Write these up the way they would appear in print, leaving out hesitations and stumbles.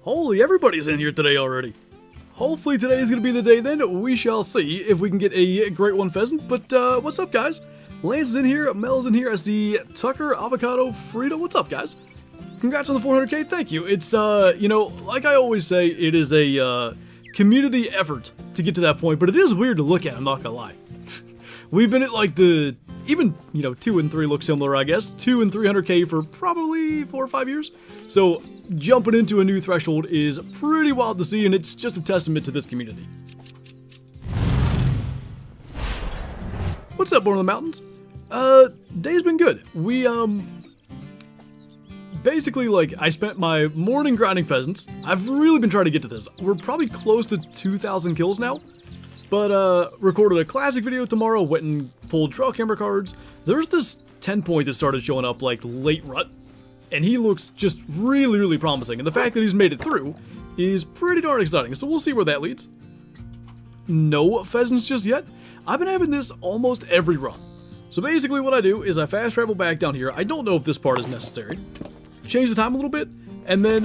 Holy, everybody's in here today already. Hopefully today is going to be the day then. We shall see if we can get a great one pheasant. But what's up, guys? Lance is in here, Mel's in here as the Tucker Avocado Frito. What's up, guys? Congrats on the 400k. Thank you. It's, you know, like I always say, it is a community effort to get to that point. But it is weird to look at, I'm not going to lie. We've been at like even, you know, 2 and 3 look similar, I guess. 2 and 300k for probably 4 or 5 years. So jumping into a new threshold is pretty wild to see, and it's just a testament to this community. What's up, Born on the Mountains? Day's been good. We, basically, like, I spent my morning grinding pheasants. I've really been trying to get to this. We're probably close to 2,000 kills now. But, recorded a classic video tomorrow, went and pulled trail camera cards. There's this 10 point that started showing up, like, late rut. And he looks just really, really promising. And the fact that he's made it through is pretty darn exciting. So we'll see where that leads. No pheasants just yet. I've been having this almost every run. So basically what I do is I fast travel back down here. I don't know if this part is necessary. Change the time a little bit. And then,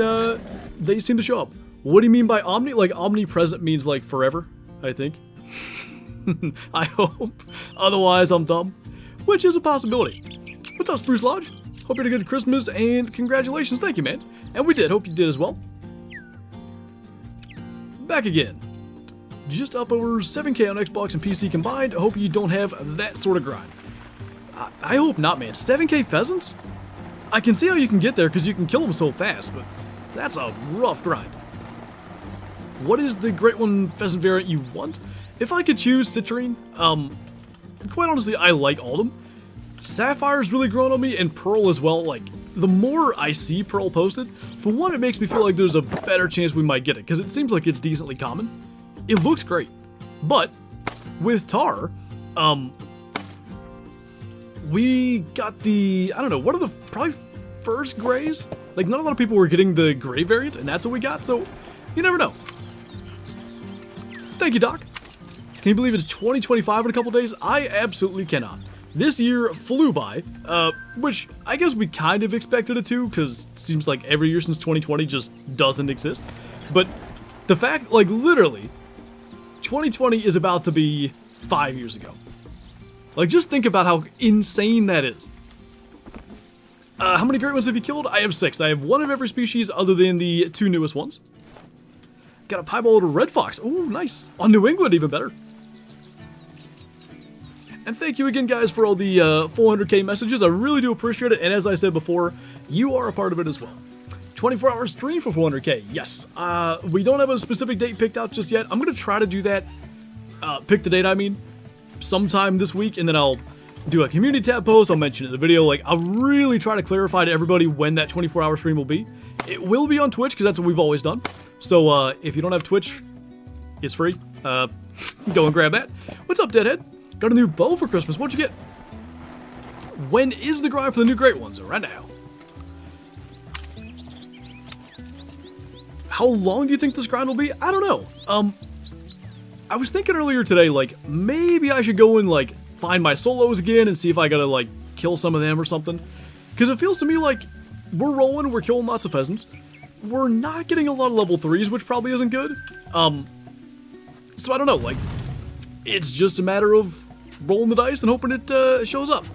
they seem to show up. What do you mean by omni? Like, omnipresent means, like, forever, I think. I hope. Otherwise, I'm dumb. Which is a possibility. What's up, Spruce Lodge? Hope you had a good Christmas, and congratulations. Thank you, man. And we did. Hope you did as well. Back again. Just up over 7k on Xbox and PC combined. I hope you don't have that sort of grind. I hope not, man. 7k pheasants? I can see how you can get there because you can kill them so fast, but that's a rough grind. What is the great one pheasant variant you want? If I could choose citrine, quite honestly, I like all of them. Sapphire's really grown on me, and Pearl as well. Like, the more I see Pearl posted, for one, it makes me feel like there's a better chance we might get it, because it seems like it's decently common. It looks great. But, with Tar, we got the, I don't know, what are the, probably first grays? Like, not a lot of people were getting the gray variant, and that's what we got, so you never know. Thank you, Doc. Can you believe it's 2025 in a couple days? I absolutely cannot. This year flew by, which I guess we kind of expected it to, because it seems like every year since 2020 just doesn't exist. But the fact, like, literally, 2020 is about to be 5 years ago. Like, just think about how insane that is. How many great ones have you killed? I have 6. I have 1 of every species other than the 2 newest ones. Got a piebald red fox. Ooh, nice. On New England, even better. And thank you again, guys, for all the 400k messages. I really do appreciate it. And as I said before, you are a part of it as well. 24-hour stream for 400k. Yes. We don't have a specific date picked out just yet. I'm going to try to do that. Pick the date, I mean, sometime this week. And then I'll do a community tab post. I'll mention it in the video. Like, I'll really try to clarify to everybody when that 24-hour stream will be. It will be on Twitch, because that's what we've always done. So, if you don't have Twitch, it's free. Go and grab that. What's up, Deadhead? Got a new bow for Christmas. What'd you get? When is the grind for the new great ones? Right now. How long do you think this grind will be? I don't know. I was thinking earlier today, like, maybe I should go and, like, find my solos again and see if I gotta, like, kill some of them or something. Because it feels to me like we're rolling, we're killing lots of pheasants. We're not getting a lot of level 3s, which probably isn't good. So I don't know, like, it's just a matter of rolling the dice and hoping it shows up.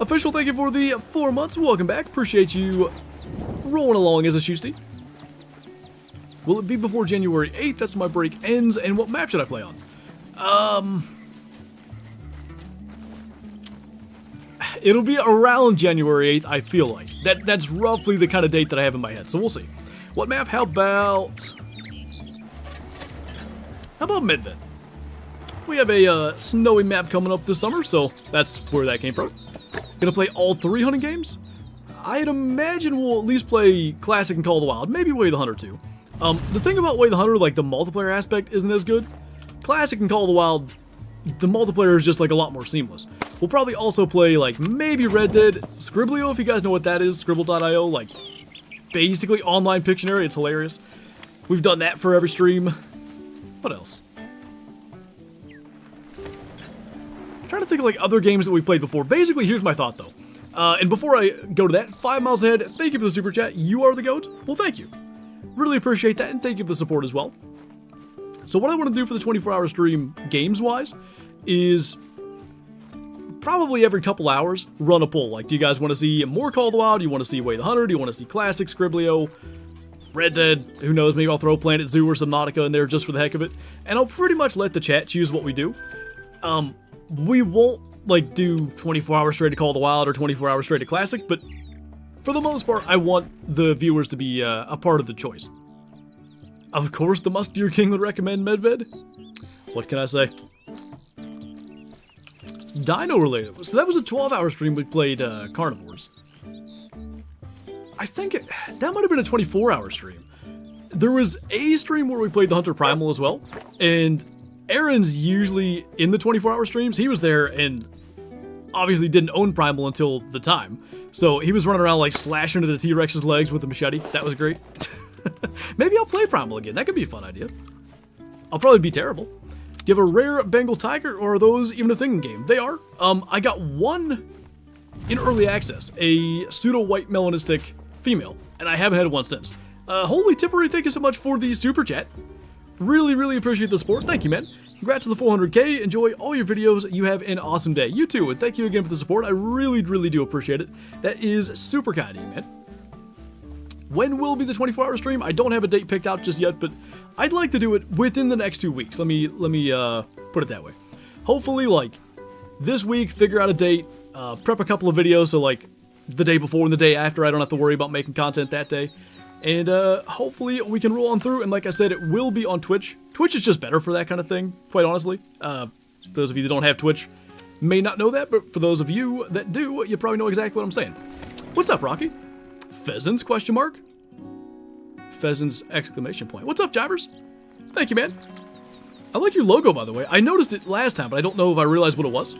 Official, thank you for the 4 months. Welcome back. Appreciate you rolling along as a Shusty. Will it be before January 8th? That's when my break ends. And what map should I play on? It'll be around January 8th, I feel like. That's roughly the kind of date that I have in my head, so we'll see. What map? How about Midvet? We have a snowy map coming up this summer, so that's where that came from. Gonna play all 3 hunting games? I'd imagine we'll at least play Classic and Call of the Wild, maybe Way the Hunter too. The thing about Way the Hunter, like, the multiplayer aspect isn't as good. Classic and Call of the Wild, the multiplayer is just, like, a lot more seamless. We'll probably also play, like, maybe Red Dead, Scribblio, if you guys know what that is, Scribble.io, like, basically online Pictionary, it's hilarious. We've done that for every stream. What else? I'm trying to think of, like, other games that we played before. Basically, here's my thought, though. And before I go to that, 5 miles ahead, thank you for the super chat. You are the GOAT? Well, thank you. Really appreciate that, and thank you for the support as well. So what I want to do for the 24-hour stream, games-wise, is probably every couple hours, run a poll. Like, do you guys want to see more Call of the Wild? Do you want to see Way the Hunter? Do you want to see Classic, Scriblio, Red Dead? Who knows, maybe I'll throw Planet Zoo or Subnautica in there just for the heck of it. And I'll pretty much let the chat choose what we do. We won't, like, do 24 hours straight to Call of the Wild or 24 hours straight to Classic, but for the most part, I want the viewers to be a part of the choice. Of course, the Mustier King would recommend Medved. What can I say? Dino related. So that was a 12-hour stream we played Carnivores. I think that might have been a 24-hour stream. There was a stream where we played the Hunter Primal as well, and Aaron's usually in the 24-hour streams. He was there and obviously didn't own Primal until the time. So he was running around like slashing into the T-Rex's legs with a machete. That was great. Maybe I'll play Primal again. That could be a fun idea. I'll probably be terrible. Do you have a rare Bengal tiger, or are those even a thing in game? They are. I got one in early access, a pseudo-white melanistic female, and I haven't had one since. Holy Tippery, thank you so much for the super chat. Really, really appreciate the support. Thank you, man. Congrats on the 400K. Enjoy all your videos. You have an awesome day. You too, and thank you again for the support. I really, really do appreciate it. That is super kind of you, man. When will be the 24-hour stream? I don't have a date picked out just yet, but I'd like to do it within the next 2 weeks. Let me put it that way. Hopefully, like, this week, figure out a date, prep a couple of videos, so, like, the day before and the day after, I don't have to worry about making content that day. And, hopefully we can roll on through, and like I said, it will be on Twitch. Twitch is just better for that kind of thing, quite honestly. Those of you that don't have Twitch may not know that, but for those of you that do, you probably know exactly what I'm saying. What's up, Rocky? Pheasants, question mark? Pheasants, exclamation point. What's up, Jivers? Thank you, man. I like your logo, by the way. I noticed it last time, but I don't know if I realized what it was.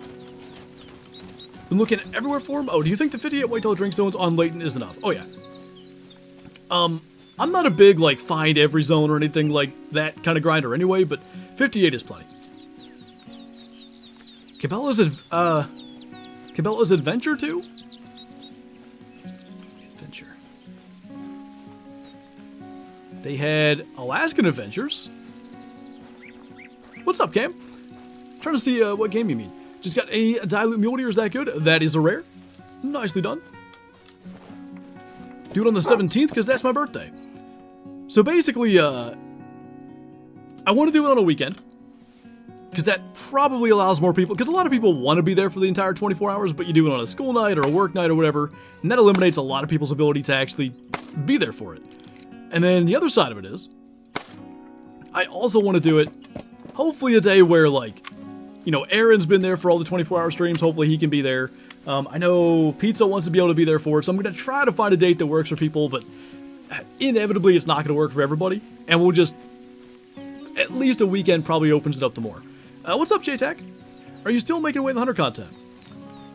Been looking everywhere for him. Oh, do you think the 58 whitetail drink zones on Layton is enough? Oh, yeah. I'm not a big, like, find every zone or anything like that kind of grinder anyway, but 58 is plenty. Cabela's Adventure 2? Adventure. They had Alaskan Adventures. What's up, Cam? Trying to see what game you mean. Just got a Dilute Mule Deer, is that good? That is a rare. Nicely done. Do it on the 17th, because that's my birthday. So basically, I want to do it on a weekend, because that probably allows more people, because a lot of people want to be there for the entire 24 hours, but you do it on a school night or a work night or whatever, and that eliminates a lot of people's ability to actually be there for it. And then the other side of it is, I also want to do it, hopefully a day where, like, you know, Aaron's been there for all the 24-hour streams, hopefully he can be there. I know Pizza wants to be able to be there for it, so I'm going to try to find a date that works for people, but inevitably it's not going to work for everybody, and we'll just, at least a weekend probably opens it up to more. What's up, JTAC? Are you still making Way the Hunter content?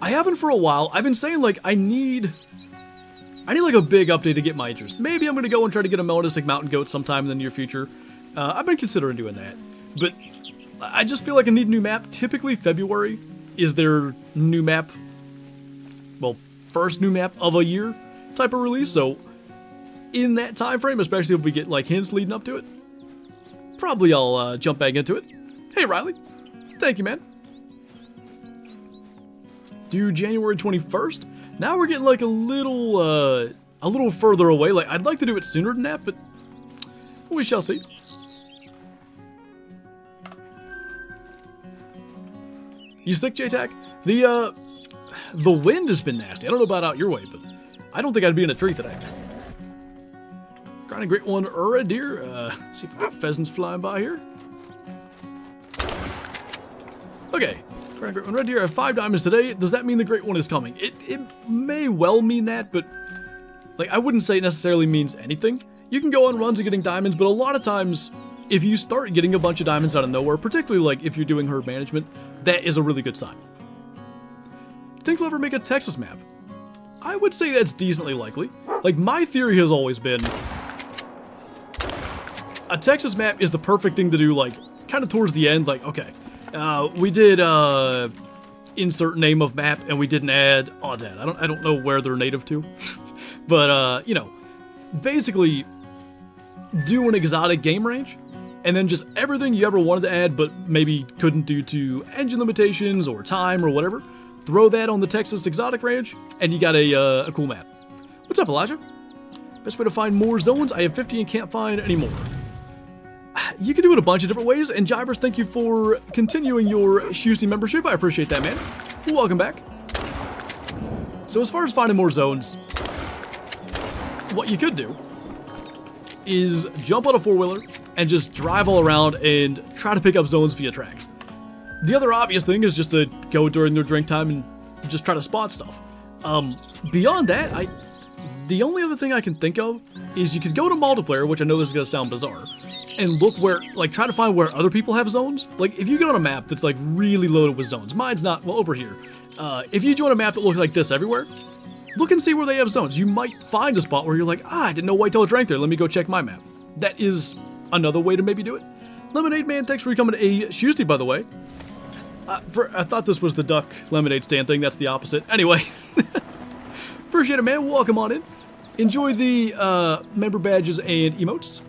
I haven't for a while. I've been saying, like, I need like a big update to get my interest. Maybe I'm going to go and try to get a melanistic mountain goat sometime in the near future. I've been considering doing that, but I just feel like I need a new map. Typically February is their new map, well, first new map of a year type of release, so in that time frame, especially if we get like hints leading up to it, probably I'll jump back into it. Hey Riley, thank you, man. Do January 21st? Now we're getting like a little further away. Like, I'd like to do it sooner than that, but we shall see. You sick, JTAC? The wind has been nasty. I don't know about out your way, but I don't think I'd be in a tree today. Grinding great one, red deer. See if we got pheasants flying by here. Okay, grinding great one, red deer. I have 5 diamonds today. Does that mean the great one is coming? It may well mean that, but like, I wouldn't say it necessarily means anything. You can go on runs of getting diamonds, but a lot of times, if you start getting a bunch of diamonds out of nowhere, particularly like if you're doing herd management, that is a really good sign. Think they'll ever make a Texas map? I would say that's decently likely. Like, my theory has always been, a Texas map is the perfect thing to do, like, kind of towards the end. Like, okay, we did insert name of map, and we didn't add Audad. I don't know where they're native to, but you know, basically, do an exotic game range, and then just everything you ever wanted to add but maybe couldn't due to engine limitations or time or whatever, throw that on the Texas exotic range, and you got a cool map. What's up, Elijah? Best way to find more zones? I have 50 and can't find any more. You can do it a bunch of different ways, and Jibers, thank you for continuing your Shusty membership. I appreciate that, man. Welcome back. So as far as finding more zones, what you could do is jump on a four-wheeler and just drive all around and try to pick up zones via tracks. The other obvious thing is just to go during their drink time and just try to spot stuff. Beyond that, the only other thing I can think of is you could go to multiplayer, which I know this is going to sound bizarre, and look where, like, try to find where other people have zones. Like, if you get on a map that's, like, really loaded with zones, mine's not, well, over here. If you join a map that looks like this everywhere, look and see where they have zones. You might find a spot where you're like, I didn't know Whitetail drank there, let me go check my map. That is another way to maybe do it. Lemonade Man, thanks for becoming a Shusty, by the way. I thought this was the duck lemonade stand thing, that's the opposite. Anyway, appreciate it, man, welcome on in. Enjoy the member badges and emotes.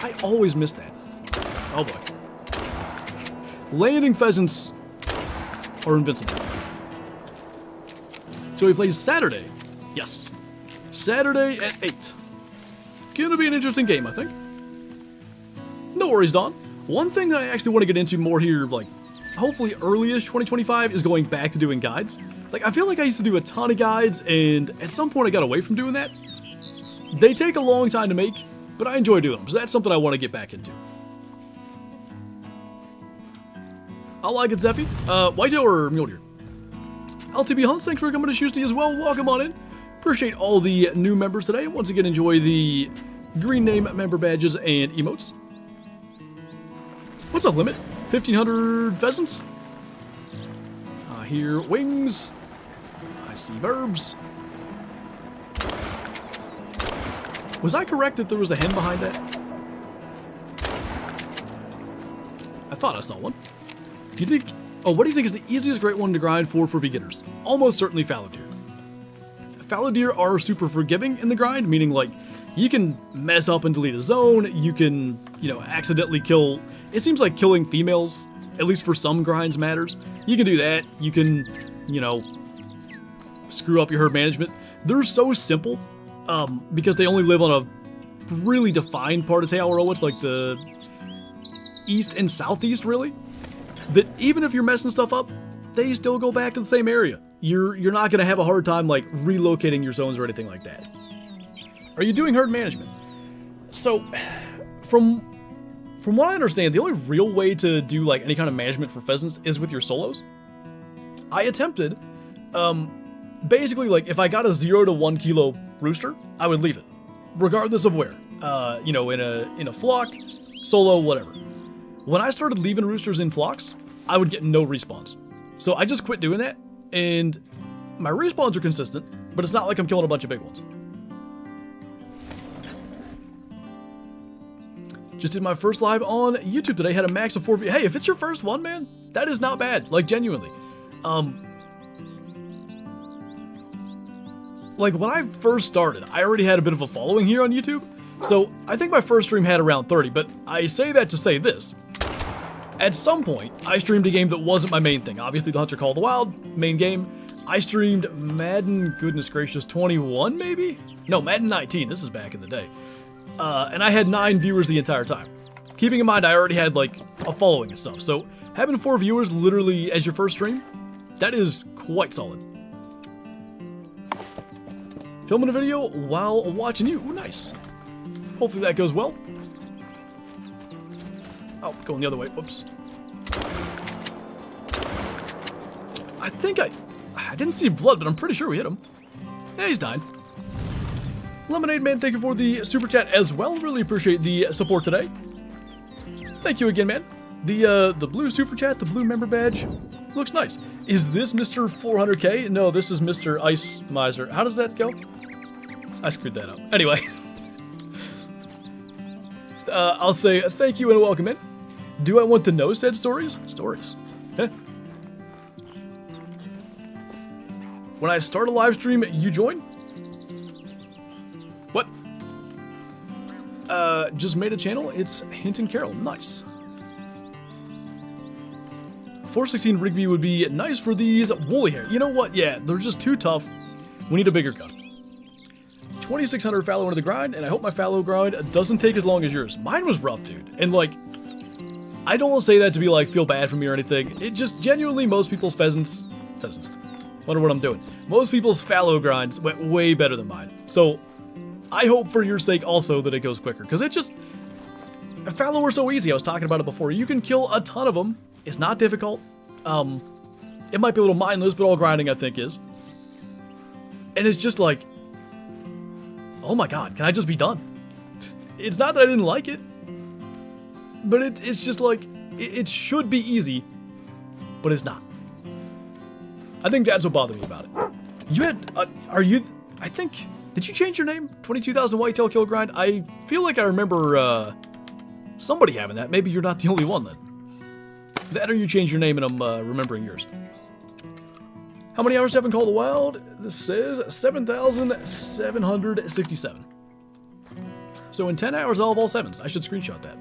I always miss that. Oh boy. Landing pheasants are invincible. So he plays Saturday. Yes. Saturday at 8. Gonna be an interesting game, I think. No worries, Don. One thing that I actually want to get into more here, like, hopefully early-ish 2025, is going back to doing guides. Like, I feel like I used to do a ton of guides, and at some point I got away from doing that. They take a long time to make, but I enjoy doing them, so that's something I want to get back into. I like it, Zeffy. Whitetail or mule deer? LTB Hunts, thanks for coming to Shusty as well. Welcome on in. Appreciate all the new members today. Once again, enjoy the green name member badges and emotes. What's up, Limit? 1,500 pheasants? I hear wings. I see verbs. Was I correct that there was a hen behind that? I thought I saw one. Do you think... Oh, what do you think is the easiest great one to grind for beginners? Almost certainly fallow deer. Fallow deer are super forgiving in the grind, meaning, like, you can mess up and delete a zone, you can, you know, accidentally kill... It seems like killing females, at least for some grinds, matters. You can do that. You can, you know, screw up your herd management. They're so simple, because they only live on a really defined part of Te'awaroa. It's like the east and southeast, really, that even if you're messing stuff up, they still go back to the same area. You're not going to have a hard time, like, relocating your zones or anything like that. Are you doing herd management? So, from what I understand, the only real way to do, like, any kind of management for pheasants is with your solos. I attempted, basically, like, if I got a 0 to 1 kilo rooster, I would leave it, regardless of where. You know, in a flock, solo, whatever. When I started leaving roosters in flocks, I would get no respawns. So I just quit doing that, and my respawns are consistent, but it's not like I'm killing a bunch of big ones. Just did my first live on YouTube today, had a max of 4 views. Hey, if it's your first one, man, that is not bad, like, genuinely. Like, when I first started, I already had a bit of a following here on YouTube, so I think my first stream had around 30, but I say that to say this. At some point, I streamed a game that wasn't my main thing. Obviously, the Hunter Call of the Wild, main game. I streamed Madden, goodness gracious, 21 maybe? No, Madden 19, this is back in the day. And I had 9 viewers the entire time. Keeping in mind, I already had, like, a following and stuff. So, having 4 viewers literally as your first stream, that is quite solid. Filming a video while watching you. Ooh, nice. Hopefully that goes well. Oh, going the other way. Whoops. I think I didn't see blood, but I'm pretty sure we hit him. Yeah, he's dying. Lemonade Man, thank you for the super chat as well. Really appreciate the support today. Thank you again, man. The blue super chat, the blue member badge, looks nice. Is this Mr. 400K? No, this is Mr. Ice Miser. How does that go? I screwed that up. Anyway. I'll say thank you and welcome in. Do I want to know said stories? Stories. Heh. When I start a live stream, you join? What? just made a channel. It's Hinton Carroll. Nice. 416 Rigby would be nice for these woolly hair. You know what? Yeah, they're just too tough. We need a bigger gun. 2600 fallow into the grind, and I hope my fallow grind doesn't take as long as yours. Mine was rough, dude. And like, I don't want to say that to be like, feel bad for me or anything. It just genuinely, most people's pheasants, wonder what I'm doing. Most people's fallow grinds went way better than mine. So I hope for your sake also that it goes quicker, because it just, fallow are so easy. I was talking about it before. You can kill a ton of them. It's not difficult. It might be a little mindless, but all grinding I think is. And it's just like, oh my god, can I just be done? It's not that I didn't like it, but it's just like, it should be easy, but it's not. I think that's what bothered me about it. You had, I think, did you change your name? 22,000 Whitetail Kill Grind? I feel like I remember somebody having that. Maybe you're not the only one then. That or you changed your name and I'm remembering yours. How many hours have been called the wild? This says 7,767. So in 10 hours I'll have all 7s. I should screenshot that.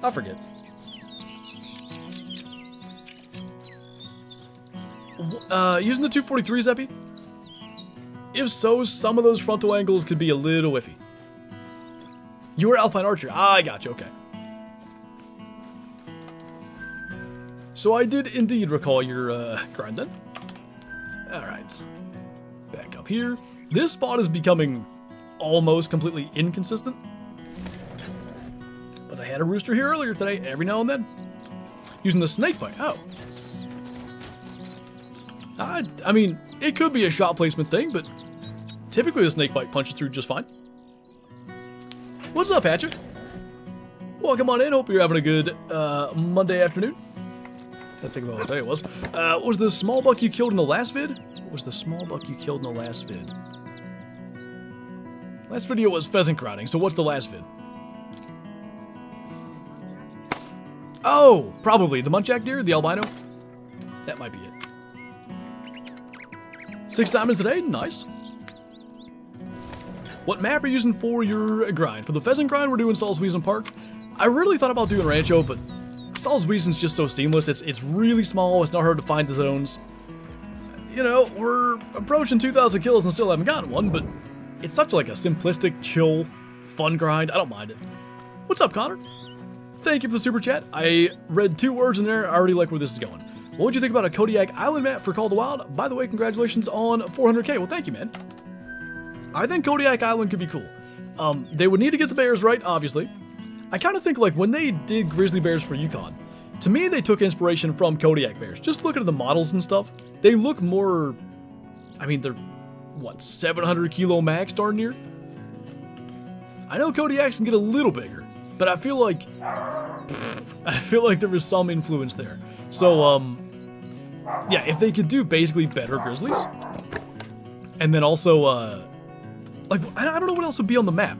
I'll forget. Using the 243 Zeppy? If so, some of those frontal angles could be a little iffy. You were Alpine Archer. I got you, okay. So I did indeed recall your grind then. Alright. Back up here. This spot is becoming almost completely inconsistent. But I had a rooster here earlier today, every now and then. Using the snake bite. Oh. I mean, it could be a shot placement thing, but typically the snake bite punches through just fine. What's up, Patrick? Welcome on in. Hope you're having a good Monday afternoon. I think about what day it was. Was the small buck you killed in the last vid? What was the small buck you killed in the last vid? Last video was pheasant grinding, so what's the last vid? Oh, probably the muntjac deer, the albino. That might be it. 6 diamonds today, nice. What map are you using for your grind? For the pheasant grind, we're doing Salzwiesen Park. I really thought about doing Rancho, but Salzwiesen's just so seamless. It's really small. It's not hard to find the zones. You know, we're approaching 2,000 kills and still haven't gotten one, but it's such like a simplistic, chill, fun grind. I don't mind it. What's up, Connor? Thank you for the super chat. I read 2 words in there. I already like where this is going. What would you think about a Kodiak Island map for Call of the Wild? By the way, congratulations on 400k. Well, thank you, man. I think Kodiak Island could be cool. They would need to get the bears right, obviously. I kind of think like when they did grizzly bears for Yukon, to me they took inspiration from Kodiak bears. Just look at the models and stuff. They look more, I mean, they're, what, 700 kilo max darn near? I know Kodiaks can get a little bigger, but I feel like there was some influence there. So, yeah, if they could do basically better grizzlies, and then also, like, I don't know what else would be on the map.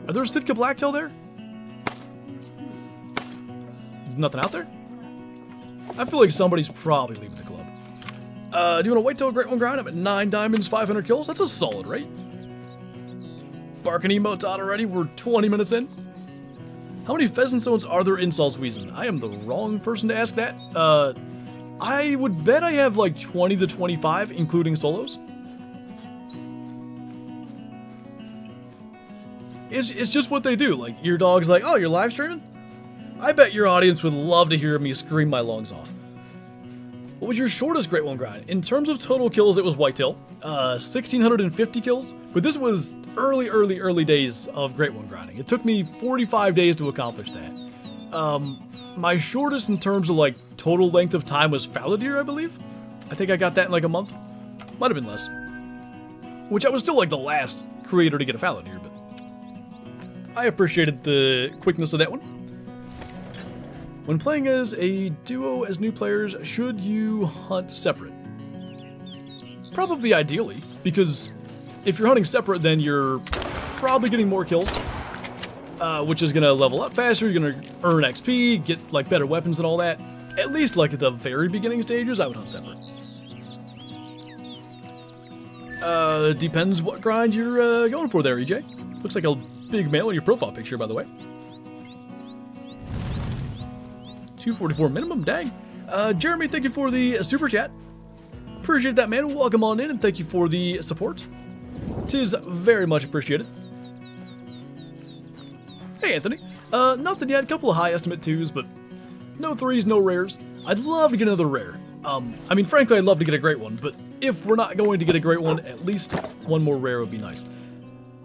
Are there a Sitka Blacktail there? There's nothing out there? I feel like somebody's probably leaving the club. Doing a whitetail great one grind. I'm at 9 diamonds, 500 kills. That's a solid rate. Barking emotes out already. We're 20 minutes in. How many pheasant zones are there in Salzwiesen? I am the wrong person to ask that. I would bet I have like 20 to 25, including solos. It's just what they do. Like, your dog's like, oh, you're live streaming? I bet your audience would love to hear me scream my lungs off. What was your shortest Great One grind? In terms of total kills, it was whitetail. 1,650 kills. But this was early days of Great One grinding. It took me 45 days to accomplish that. My shortest in terms of, like, total length of time was fallow deer, I believe. I think I got that in, like, a month. Might have been less. Which I was still, like, the last creator to get a fallow deer, but I appreciated the quickness of that one. When playing as a duo as new players, should you hunt separate? Probably ideally, because if you're hunting separate, then you're probably getting more kills, which is going to level up faster, you're going to earn XP, get like better weapons and all that. At least like at the very beginning stages, I would hunt separate. Depends what grind you're going for there, EJ. Looks like a big male in your profile picture, by the way. 244 minimum, dang. Jeremy, thank you for the super chat. Appreciate that, man. Welcome on in, and thank you for the support. Tis very much appreciated. Hey, Anthony. Nothing yet. A couple of high estimate 2s, but no 3s, no rares. I'd love to get another rare. I mean, frankly, I'd love to get a great one, but if we're not going to get a great one, at least one more rare would be nice.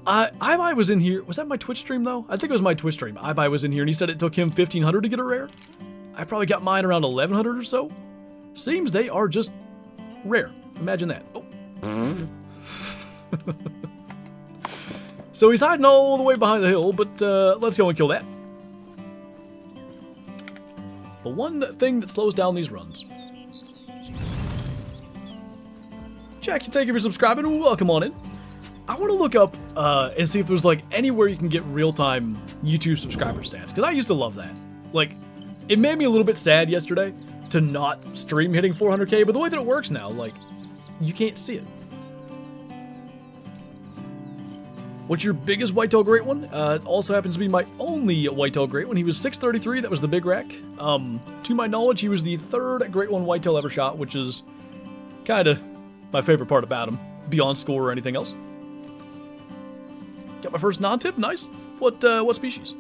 iBuy was in here. Was that my Twitch stream, though? I think it was my Twitch stream. iBuy was in here, and he said it took him 1,500 to get a rare. I probably got mine around 1,100 or so. Seems they are just rare. Imagine that. Oh. So he's hiding all the way behind the hill, but let's go and kill that. The one thing that slows down these runs. Jackie, thank you for subscribing, and welcome on in. I want to look up and see if there's like anywhere you can get real-time YouTube subscriber stats, because I used to love that. Like, it made me a little bit sad yesterday to not stream hitting 400k, but the way that it works now, like, you can't see it. What's your biggest whitetail great one? It also happens to be my only whitetail great one. He was 633, that was the big rack. To my knowledge, he was the third great one whitetail ever shot, which is kind of my favorite part about him, beyond score or anything else. Got my first non-tip, nice. What species?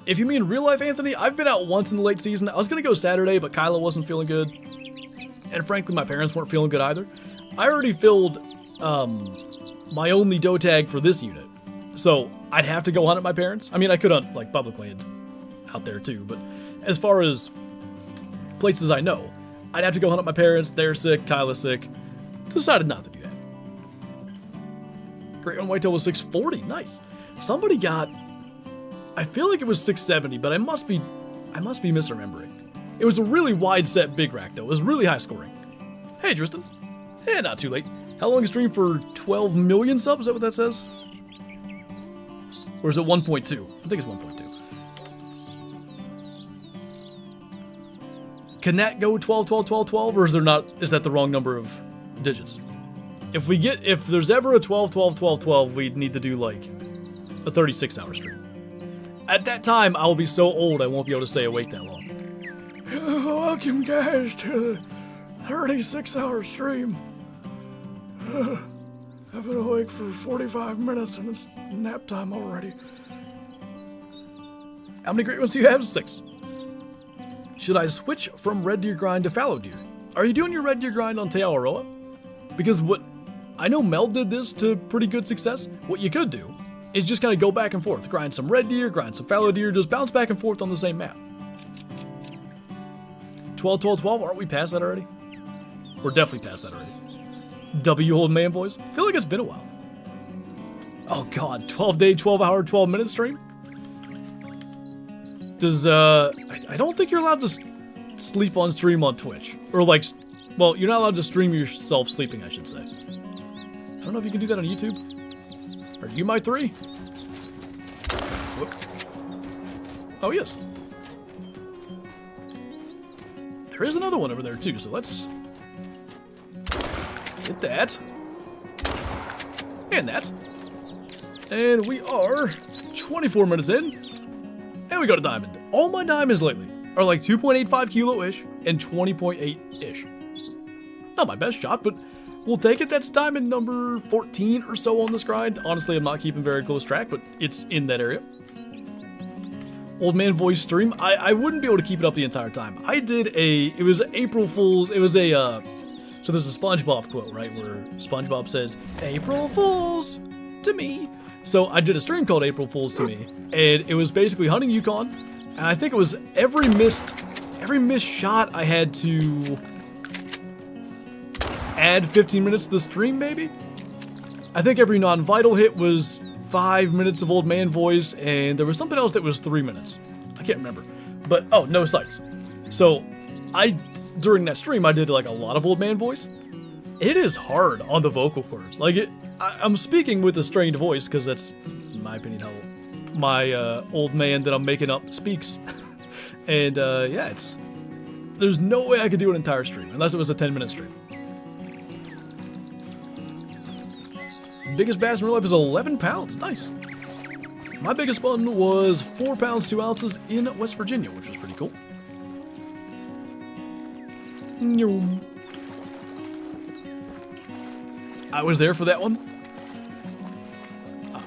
If you mean real life, Anthony, I've been out once in the late season. I was gonna go Saturday, but Kyla wasn't feeling good. And frankly, my parents weren't feeling good either. I already filled, my only doe tag for this unit. So I'd have to go hunt at my parents'. I mean, I could hunt like public land out there too, but as far as places I know, I'd have to go hunt at my parents'. They're sick, Kyla's sick. Decided not to do that. Great one whitetail was 640, nice. Somebody got, I feel like it was 670, but I must be misremembering. It was a really wide set big rack though. It was really high scoring. Hey Tristan. Yeah, not too late. How long is stream for 12 million subs? Is that what that says? Or is it 1.2? I think it's 1.2. Can that go 12, 12, 12, 12? Or is there not, is that the wrong number of digits? If there's ever a 12, 12, 12, 12, we'd need to do like a 36-hour stream. At that time, I will be so old I won't be able to stay awake that long. Welcome guys to the 36-hour stream. I've been awake for 45 minutes and it's nap time already. How many great ones do you have? 6. Should I switch from red deer grind to fallow deer? Are you doing your red deer grind on Te Awaroa? Because I know Mel did this to pretty good success. What you could do is just kind of go back and forth. Grind some red deer, grind some fallow deer, just bounce back and forth on the same map. 12, 12, 12, aren't we past that already? We're definitely past that already. W old man boys. I feel like it's been a while. Oh god, 12-day, 12-hour, 12-minute stream? Does, I don't think you're allowed to sleep on stream on Twitch. Or like, well, you're not allowed to stream yourself sleeping, I should say. I don't know if you can do that on YouTube. Are you my 3? Whoop. Oh, yes. There is another one over there too, so let's get that. And that. And we are 24 minutes in. And we got a diamond. All my diamonds lately are like 2.85 kilo-ish and 20.8-ish. Not my best shot, but we'll take it. That's diamond number 14 or so on this grind. Honestly, I'm not keeping very close track, but it's in that area. Old man voice stream. I wouldn't be able to keep it up the entire time. I did it was April Fool's, it was so there's a SpongeBob quote, right, where SpongeBob says, April Fools to me. So I did a stream called April Fools to me, and it was basically hunting Yukon, and I think it was every missed shot I had to add 15 minutes to the stream, maybe? I think every non-vital hit was 5 minutes of old man voice, and there was something else that was 3 minutes. I can't remember. But, oh, no sights. So, during that stream, I did like a lot of old man voice. It is hard on the vocal cords. Like, I'm speaking with a strained voice, because that's, in my opinion, how my old man that I'm making up speaks. And, yeah, there's no way I could do an entire stream, unless it was a 10-minute stream. Biggest bass in real life is 11 pounds. Nice. My biggest one was 4 pounds 2 ounces in West Virginia, which was pretty cool. I was there for that one.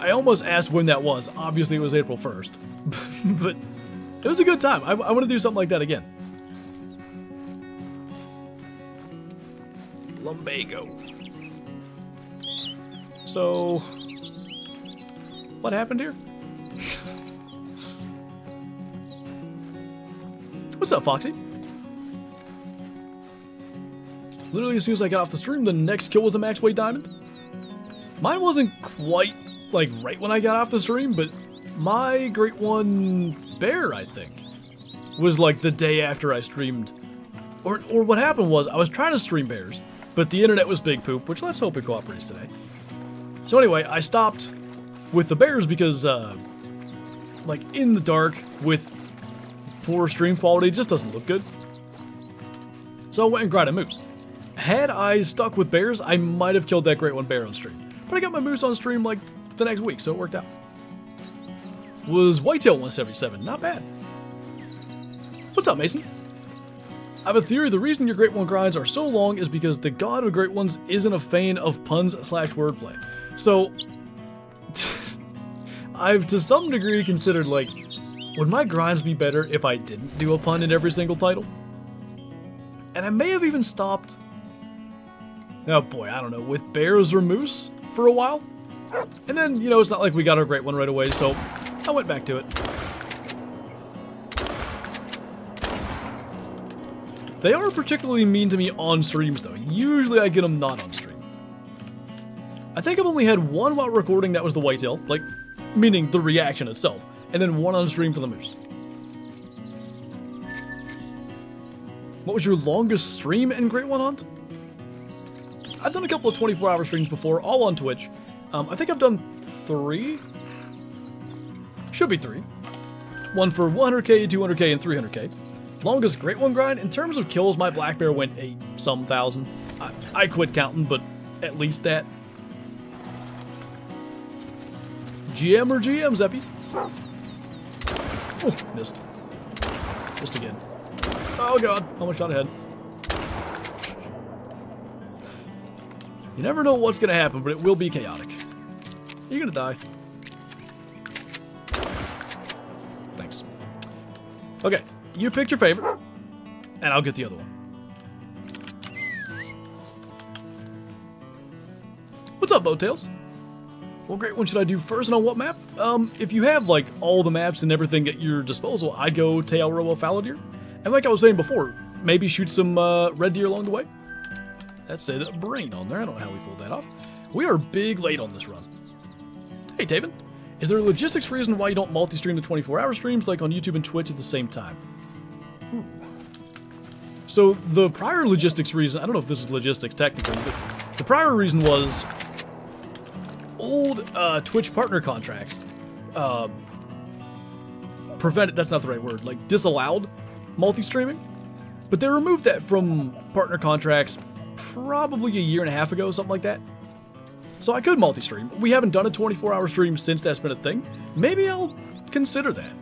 I almost asked when that was. Obviously, it was April 1st. But it was a good time. I want to do something like that again. Lumbago. So, what happened here? What's up, Foxy? Literally, as soon as I got off the stream, the next kill was a max weight diamond. Mine wasn't quite, like, right when I got off the stream, but my Great One bear, I think, was, like, the day after I streamed. Or what happened was, I was trying to stream bears, but the internet was big poop, which let's hope it cooperates today. So anyway, I stopped with the bears because, like, in the dark with poor stream quality, it just doesn't look good. So I went and grinded moose. Had I stuck with bears, I might have killed that Great One bear on stream. But I got my moose on stream, like, the next week, so it worked out. Was whitetail 177, not bad. What's up, Mason? I have a theory the reason your Great One grinds are so long is because the god of Great Ones isn't a fan of puns / wordplay. So, I've to some degree considered, like, would my grinds be better if I didn't do a pun in every single title? And I may have even stopped, oh boy, I don't know, with bears or moose for a while. And then, you know, it's not like we got our Great One right away, so I went back to it. They are particularly mean to me on streams, though. Usually I get them not on stream. I think I've only had one while recording that was the whitetail, like, meaning the reaction itself, and then one on stream for the moose. What was your longest stream in Great One Hunt? I've done a couple of 24-hour streams before, all on Twitch. I think I've done 3. Should be 3. One for 100k, 200k, and 300k. Longest Great One grind, in terms of kills, my black bear went 8-some thousand. I quit counting, but at least that. GM or GM, Zeppy? Oh, missed. Missed again. Oh god, almost shot ahead. You never know what's gonna happen, but it will be chaotic. You're gonna die. Thanks. Okay, you pick your favorite, and I'll get the other one. What's up, Boattails? What Great One should I do first and on what map? If you have, like, all the maps and everything at your disposal, I'd go tail row of fallow deer. And like I was saying before, maybe shoot some red deer along the way. That said brain on there. I don't know how we pulled that off. We are big late on this run. Hey, Taven. Is there a logistics reason why you don't multi-stream the 24-hour streams like on YouTube and Twitch at the same time? Ooh. So the prior logistics reason, I don't know if this is logistics technically, but the prior reason was old Twitch partner contracts prevented, that's not the right word, like disallowed multi-streaming. But they removed that from partner contracts probably a year and a half ago, something like that. So I could multi-stream. We haven't done a 24-hour stream since that's been a thing. Maybe I'll consider that.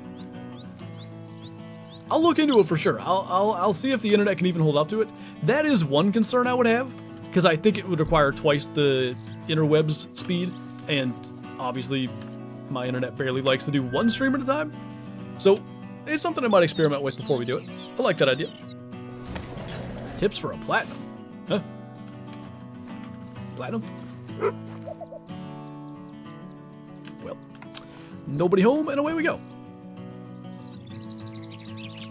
I'll look into it for sure. I'll see if the internet can even hold up to it. That is one concern I would have, because I think it would require twice the interwebs speed, and obviously my internet barely likes to do one stream at a time. So it's something I might experiment with before we do it. I like that idea. Tips for a platinum. Huh? Platinum? Well, nobody home, and away we go.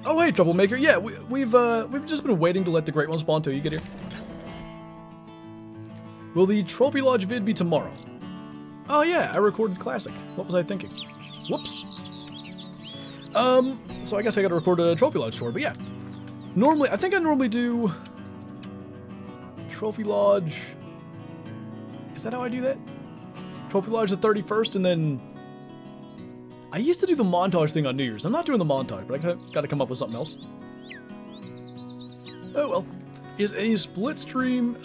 Oh, hey, Troublemaker. Yeah, we've just been waiting to let the Great One spawn till you get here. Will the Trophy Lodge vid be tomorrow? Oh, yeah, I recorded Classic. What was I thinking? Whoops. So I guess I gotta record a Trophy Lodge tour, but yeah. Normally, I think I normally do Trophy Lodge. Is that how I do that? Trophy Lodge the 31st, and then I used to do the montage thing on New Year's. I'm not doing the montage, but I gotta come up with something else. Oh well. Is a split stream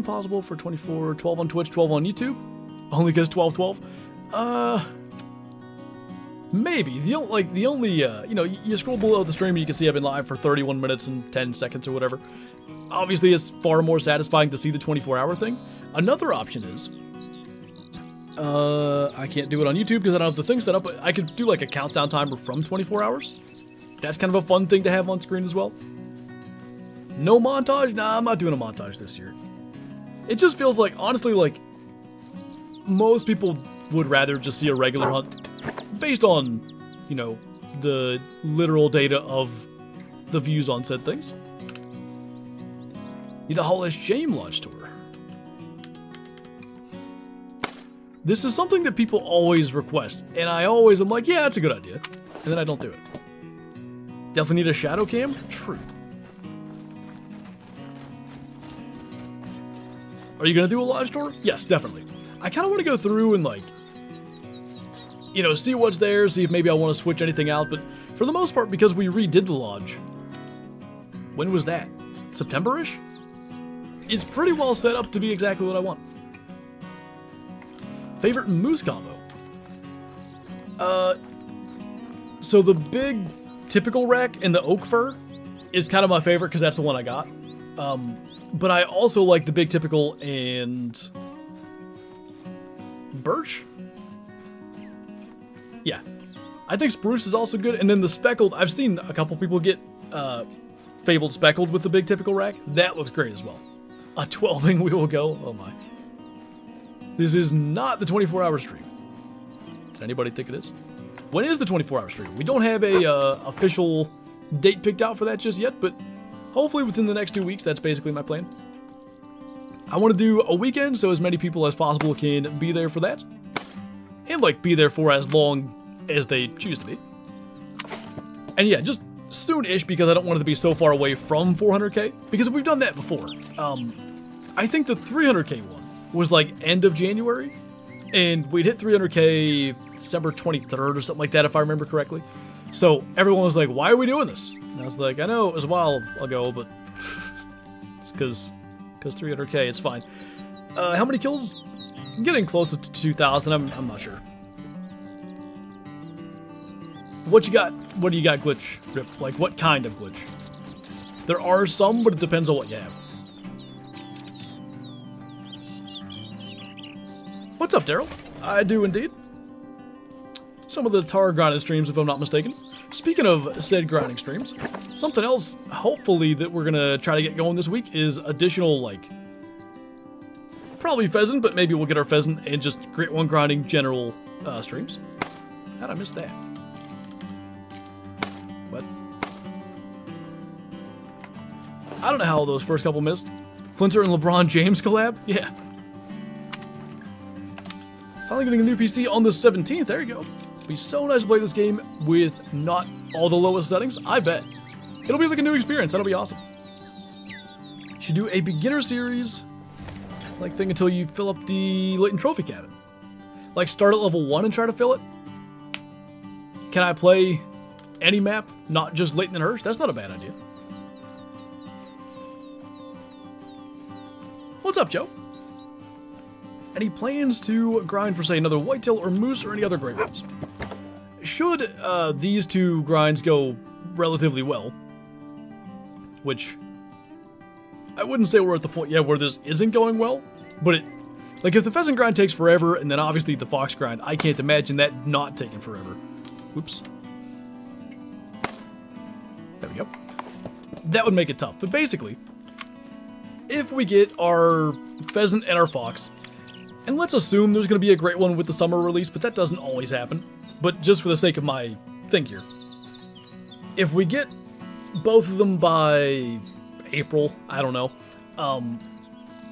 possible for 24, 12 on Twitch, 12 on YouTube? Only because 12. Maybe. The only, you know, you scroll below the stream and you can see I've been live for 31 minutes and 10 seconds or whatever. Obviously, it's far more satisfying to see the 24-hour thing. Another option is, I can't do it on YouTube because I don't have the thing set up, but I could do like a countdown timer from 24 hours. That's kind of a fun thing to have on screen as well. No montage? Nah, I'm not doing a montage this year. It just feels like, honestly, like, most people would rather just see a regular hunt based on, you know, the literal data of the views on said things. Need a Hall of Shame Lodge tour. This is something that people always request, and I always am like, yeah, that's a good idea. And then I don't do it. Definitely need a shadow cam? True. Are you gonna do a lodge tour? Yes, definitely. I kind of want to go through and, like, you know, see what's there, see if maybe I want to switch anything out, but for the most part, because we redid the lodge, when was that? September-ish? It's pretty well set up to be exactly what I want. Favorite moose combo? So the big typical rack and the oak fir is kind of my favorite because that's the one I got. But I also like the big typical and birch. Yeah, I think spruce is also good. And then the speckled, I've seen a couple people get fabled speckled with the big typical rack. That looks great as well. A 12ing we will go. Oh my. This is not the 24-hour stream. Does anybody think it is? When is the 24-hour stream? We don't have a official date picked out for that just yet, but hopefully within the next 2 weeks. That's basically my plan. I want to do a weekend so as many people as possible can be there for that. And, like, be there for as long as they choose to be. And yeah, just soon-ish because I don't want it to be so far away from 400k. Because we've done that before. I think the 300k one was like end of January. And we'd hit 300k December 23rd or something like that if I remember correctly. So everyone was like, why are we doing this? And I was like, I know it was a while ago, but it's because 300k, it's fine. How many kills? I'm getting closer to 2,000. I'm not sure. What you got? What do you got, glitch? Rip? Like, what kind of glitch? There are some, but it depends on what you have. What's up, Daryl? I do indeed. Some of the tar grinding streams, if I'm not mistaken. Speaking of said grinding streams, something else, hopefully, that we're gonna try to get going this week is additional, like, probably pheasant, but maybe we'll get our pheasant and just Great One grinding general streams. How'd I miss that? What? I don't know how those first couple missed. Flinter and LeBron James collab? Yeah. Finally getting a new PC on the 17th. There you go. It'll be so nice to play this game with not all the lowest settings. I bet. It'll be like a new experience. That'll be awesome. Should do a beginner series like thing until you fill up the latent trophy cabin. Like start at level 1 and try to fill it. Can I play any map, not just Leighton and Hirsch? That's not a bad idea. What's up, Joe? Any plans to grind for, say, another whitetail or moose or any other great ones? Should these two grinds go relatively well, which I wouldn't say we're at the point yet where this isn't going well, but it, like, if the pheasant grind takes forever and then obviously the fox grind, I can't imagine that not taking forever. Oops. There we go. That would make it tough, but basically, if we get our pheasant and our fox, and let's assume there's going to be a great one with the summer release, but that doesn't always happen. But just for the sake of my thing here, if we get both of them by April, I don't know,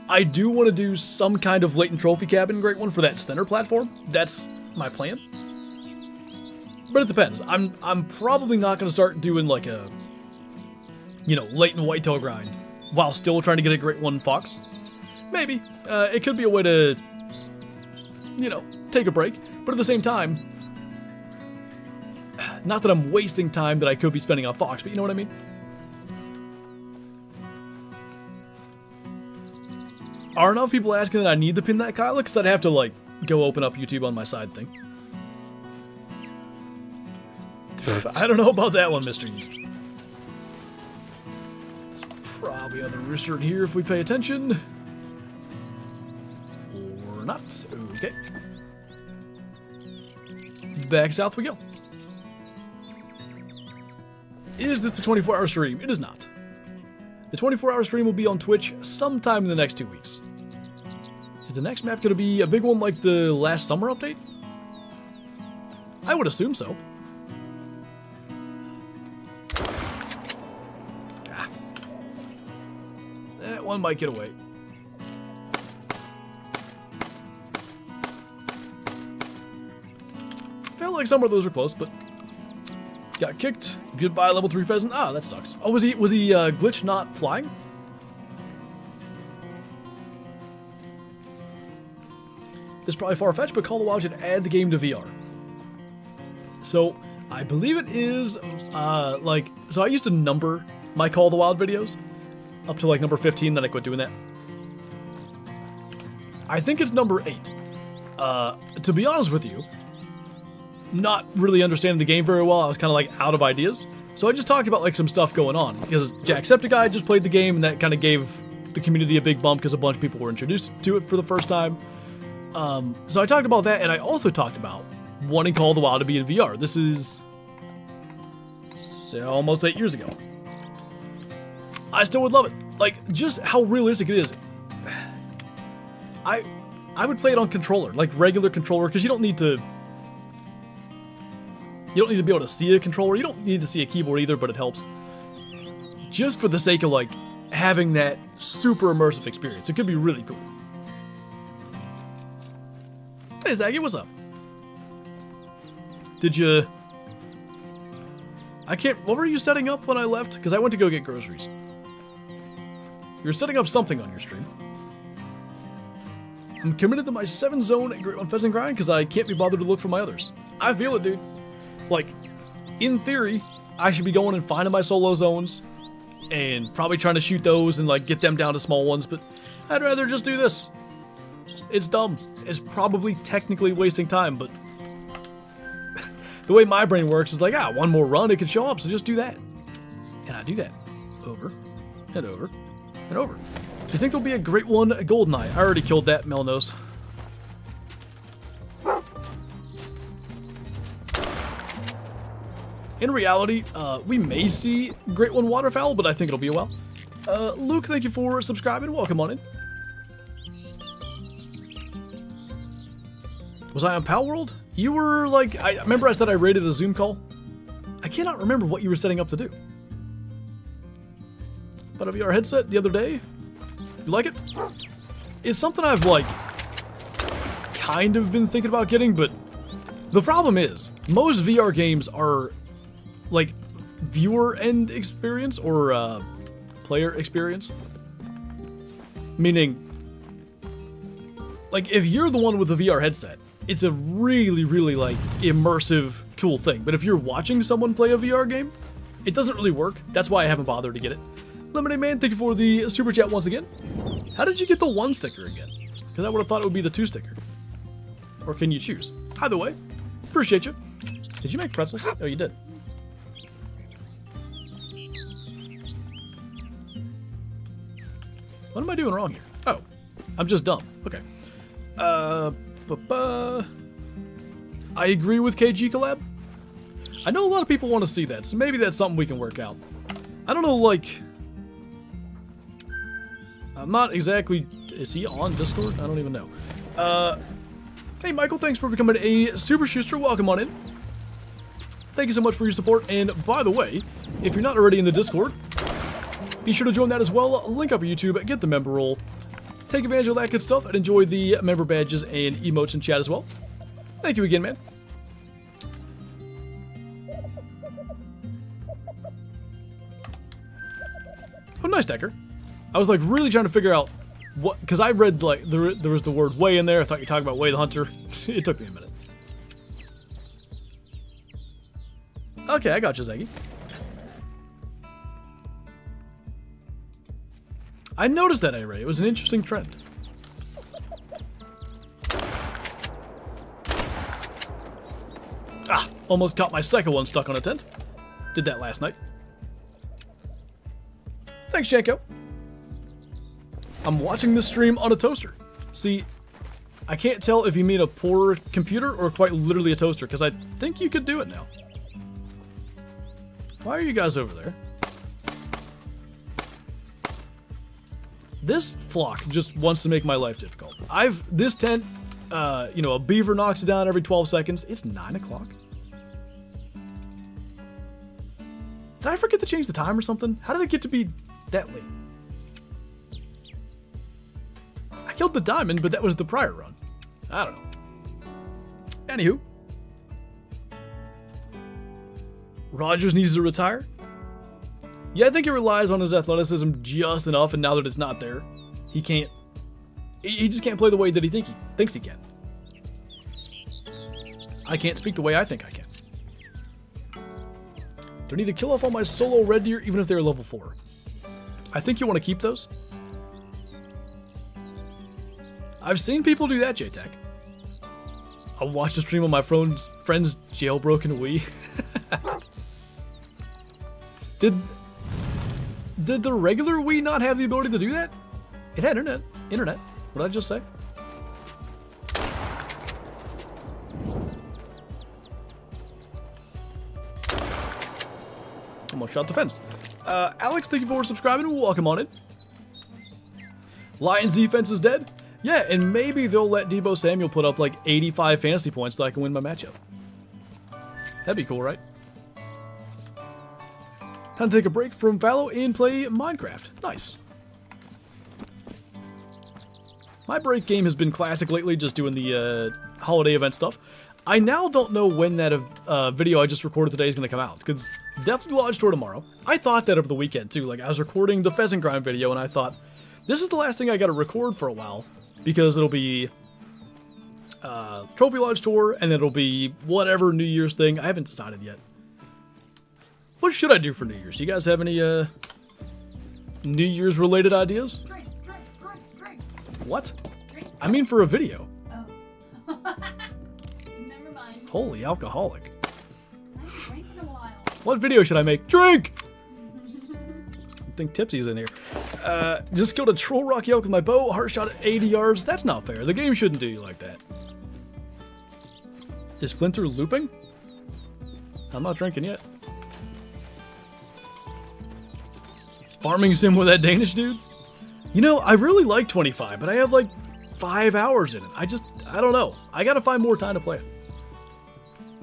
I do want to do some kind of latent trophy cabin great one for that center platform. That's my plan. But it depends. I'm probably not going to start doing like a, you know, latent whitetail grind while still trying to get a great one fox. Maybe. It could be a way to, you know, take a break. But at the same time, not that I'm wasting time that I could be spending on fox, but you know what I mean? are enough people asking that I need to pin that Kyla, because I'd have to, like, go open up YouTube on my side thing. I don't know about that one, Mr. Yeast. There's probably another rooster in here if we pay attention. Or not. Okay. Back south we go. Is this the 24-hour stream? It is not. The 24-hour stream will be on Twitch sometime in the next 2 weeks. Is the next map going to be a big one like the last summer update? I would assume so. That one might get away. Felt like some of those were close, but got kicked. Goodbye, level 3 pheasant. Ah, that sucks. Oh, was he glitch not flying? It's probably far-fetched, but Call of the Wild should add the game to VR. So, I believe it is, so I used to number my Call of the Wild videos up to, like, number 15, then I quit doing that. I think it's number 8. To be honest with you, not really understanding the game very well, I was kind of, like, out of ideas. So I just talked about, like, some stuff going on, because Jacksepticeye just played the game, and that kind of gave the community a big bump, because a bunch of people were introduced to it for the first time. So I talked about that, and I also talked about wanting Call of the Wild to be in VR. This is almost 8 years ago. I still would love it. Like, just how realistic it is. I would play it on controller, like regular controller, because you don't need to be able to see a controller. You don't need to see a keyboard either, but it helps. Just for the sake of, like, having that super immersive experience. It could be really cool. Hey, Zaggy, what's up? Did you... What were you setting up when I left? Because I went to go get groceries. You were setting up something on your stream. I'm committed to my 7-zone Great One Pheasant grind because I can't be bothered to look for my others. I feel it, dude. Like, in theory, I should be going and finding my solo zones and probably trying to shoot those and, like, get them down to small ones, but I'd rather just do this. It's dumb. It's probably technically wasting time, but the way my brain works is like, one more run, it could show up, so just do that. And I do that. Over, and over, and over. Do you think there'll be a Great One Goldeneye? I already killed that, Melnose. In reality, we may see Great One Waterfowl, but I think it'll be a while. Luke, thank you for subscribing. Welcome on in. Was I on Pal World? You were like, I remember I said I rated a Zoom call. I cannot remember what you were setting up to do. But a VR headset the other day. You like it? It's something I've, like, kind of been thinking about getting, but the problem is, most VR games are, like, viewer end experience or player experience. Meaning, like, if you're the one with the VR headset, it's a really, really, like, immersive, cool thing. But if you're watching someone play a VR game, it doesn't really work. That's why I haven't bothered to get it. Lemonade Man, thank you for the super chat once again. How did you get the 1 sticker again? Because I would have thought it would be the 2 sticker. Or can you choose? Either way, appreciate you. Did you make pretzels? Oh, you did. What am I doing wrong here? Oh, I'm just dumb. Okay. I agree with KG collab. I know a lot of people want to see that, so maybe that's something we can work out. I don't know, like... I'm not exactly... Is he on Discord? I don't even know. Hey, Michael, thanks for becoming a Super Schuster. Welcome on in. Thank you so much for your support, and by the way, if you're not already in the Discord, be sure to join that as well. Link up your YouTube, get the member role. Take advantage of that good stuff and enjoy the member badges and emotes in chat as well. Thank you again, man. Oh, nice, Decker. I was, like, really trying to figure out what... Because I read, like, there was the word way in there. I thought you were talking about Way the Hunter. It took me a minute. Okay, I got you, Zaggy. I noticed that array. It was an interesting trend. Ah, almost caught my second one stuck on a tent. Did that last night. Thanks, Janko. I'm watching this stream on a toaster. See, I can't tell if you mean a poor computer or quite literally a toaster, because I think you could do it now. Why are you guys over there? This flock just wants to make my life difficult. This tent, you know, a beaver knocks it down every 12 seconds. It's 9 o'clock. Did I forget to change the time or something? How did it get to be that late? I killed the diamond, but that was the prior run. I don't know. Anywho. Rogers needs to retire? Yeah, I think he relies on his athleticism just enough, and now that it's not there, he can't... He just can't play the way that he thinks he can. I can't speak the way I think I can. Do I need to kill off all my solo red deer, even if they're level 4? I think you want to keep those. I've seen people do that, JTech. I'll watch the stream on my friend's jailbroken Wii. Did the regular Wii not have the ability to do that? It had internet. What did I just say? Almost shot the fence. Alex, thank you for subscribing. Welcome on in. Lions defense is dead. Yeah, and maybe they'll let Deebo Samuel put up like 85 fantasy points so I can win my matchup. That'd be cool, right? Time to take a break from Fallow and play Minecraft. Nice. My break game has been classic lately, just doing the holiday event stuff. I now don't know when that video I just recorded today is going to come out, because definitely Lodge Tour tomorrow. I thought that over the weekend too. Like, I was recording the pheasant grind video, and I thought, this is the last thing I got to record for a while, because it'll be Trophy Lodge Tour, and it'll be whatever New Year's thing. I haven't decided yet. What should I do for New Year's? You guys have any New Year's related ideas? Drink. What? Drink. I mean for a video. Oh. Never mind. Holy alcoholic. I haven't drank in a while. What video should I make? Drink! I think Tipsy's in here. Just killed a troll rocky elk with my bow. Heart shot at 80 yards. That's not fair. The game shouldn't do you like that. Is Flinter looping? I'm not drinking yet. Farming sim with that Danish dude? You know, I really like 25, but I have like 5 hours in it. I don't know. I gotta find more time to play it.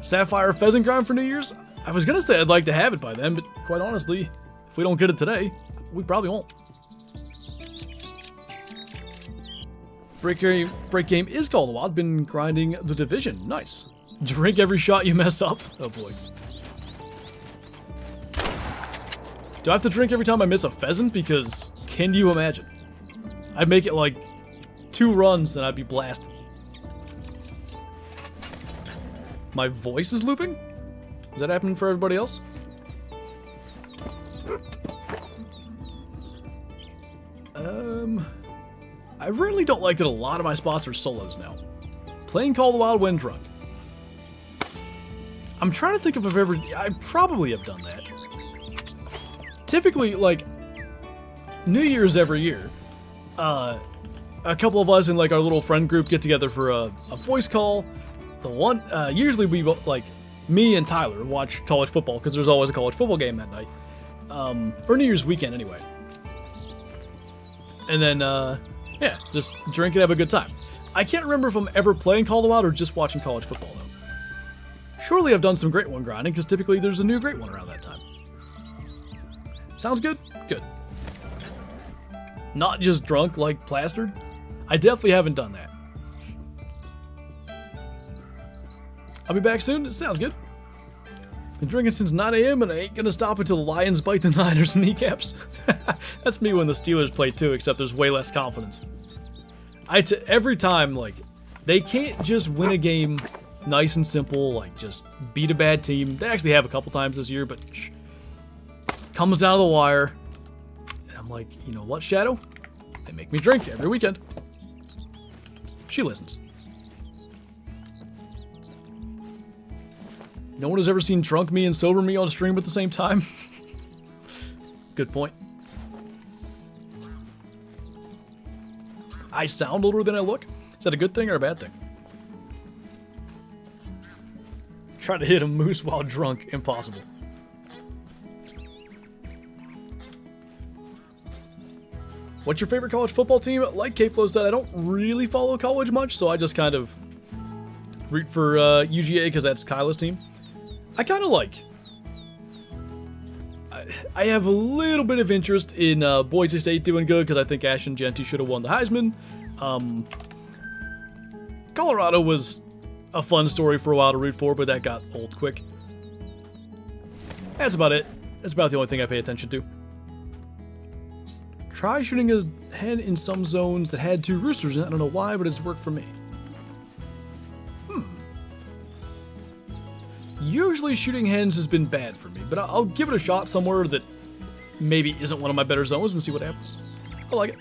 Sapphire pheasant grind for New Year's? I was gonna say I'd like to have it by then, but quite honestly, if we don't get it today, we probably won't. Break game is Call of the Wild. Been grinding the Division. Nice. Drink every shot you mess up. Oh boy. Do I have to drink every time I miss a pheasant? Because, can you imagine? I'd make it like 2 runs and I'd be blasted. My voice is looping? Is that happening for everybody else? I really don't like that a lot of my spots are solos now. Playing Call of the Wild when drunk. I'm trying to think if I probably have done that. Typically, like, New Year's every year, a couple of us in, like, our little friend group get together for a voice call. Usually we, like, me and Tyler watch college football, because there's always a college football game that night. Or New Year's weekend, anyway. And then, yeah, just drink and have a good time. I can't remember if I'm ever playing Call of the Wild or just watching college football, though. Surely I've done some Great One grinding, because typically there's a new Great One around that time. Sounds good? Good. Not just drunk like plastered? I definitely haven't done that. I'll be back soon. It sounds good. Been drinking since 9 a.m. and I ain't gonna stop until the Lions bite the Niners' kneecaps. That's me when the Steelers play too, except there's way less confidence. Every time, like, they can't just win a game nice and simple, like just beat a bad team. They actually have a couple times this year, but comes down to the wire. And I'm like, you know what, Shadow? They make me drink every weekend. She listens. No one has ever seen drunk me and sober me on stream at the same time. Good point. I sound older than I look. Is that a good thing or a bad thing? Try to hit a moose while drunk. Impossible. What's your favorite college football team? Like K-Flow said, I don't really follow college much, so I just kind of root for UGA because that's Kyla's team. I kind of like. I have a little bit of interest in Boise State doing good because I think Ashton Jeanty should have won the Heisman. Colorado was a fun story for a while to root for, but that got old quick. That's about it. That's about the only thing I pay attention to. Try shooting a hen in some zones that had 2 roosters in it. I don't know why, but it's worked for me. Usually shooting hens has been bad for me, but I'll give it a shot somewhere that maybe isn't one of my better zones and see what happens. I like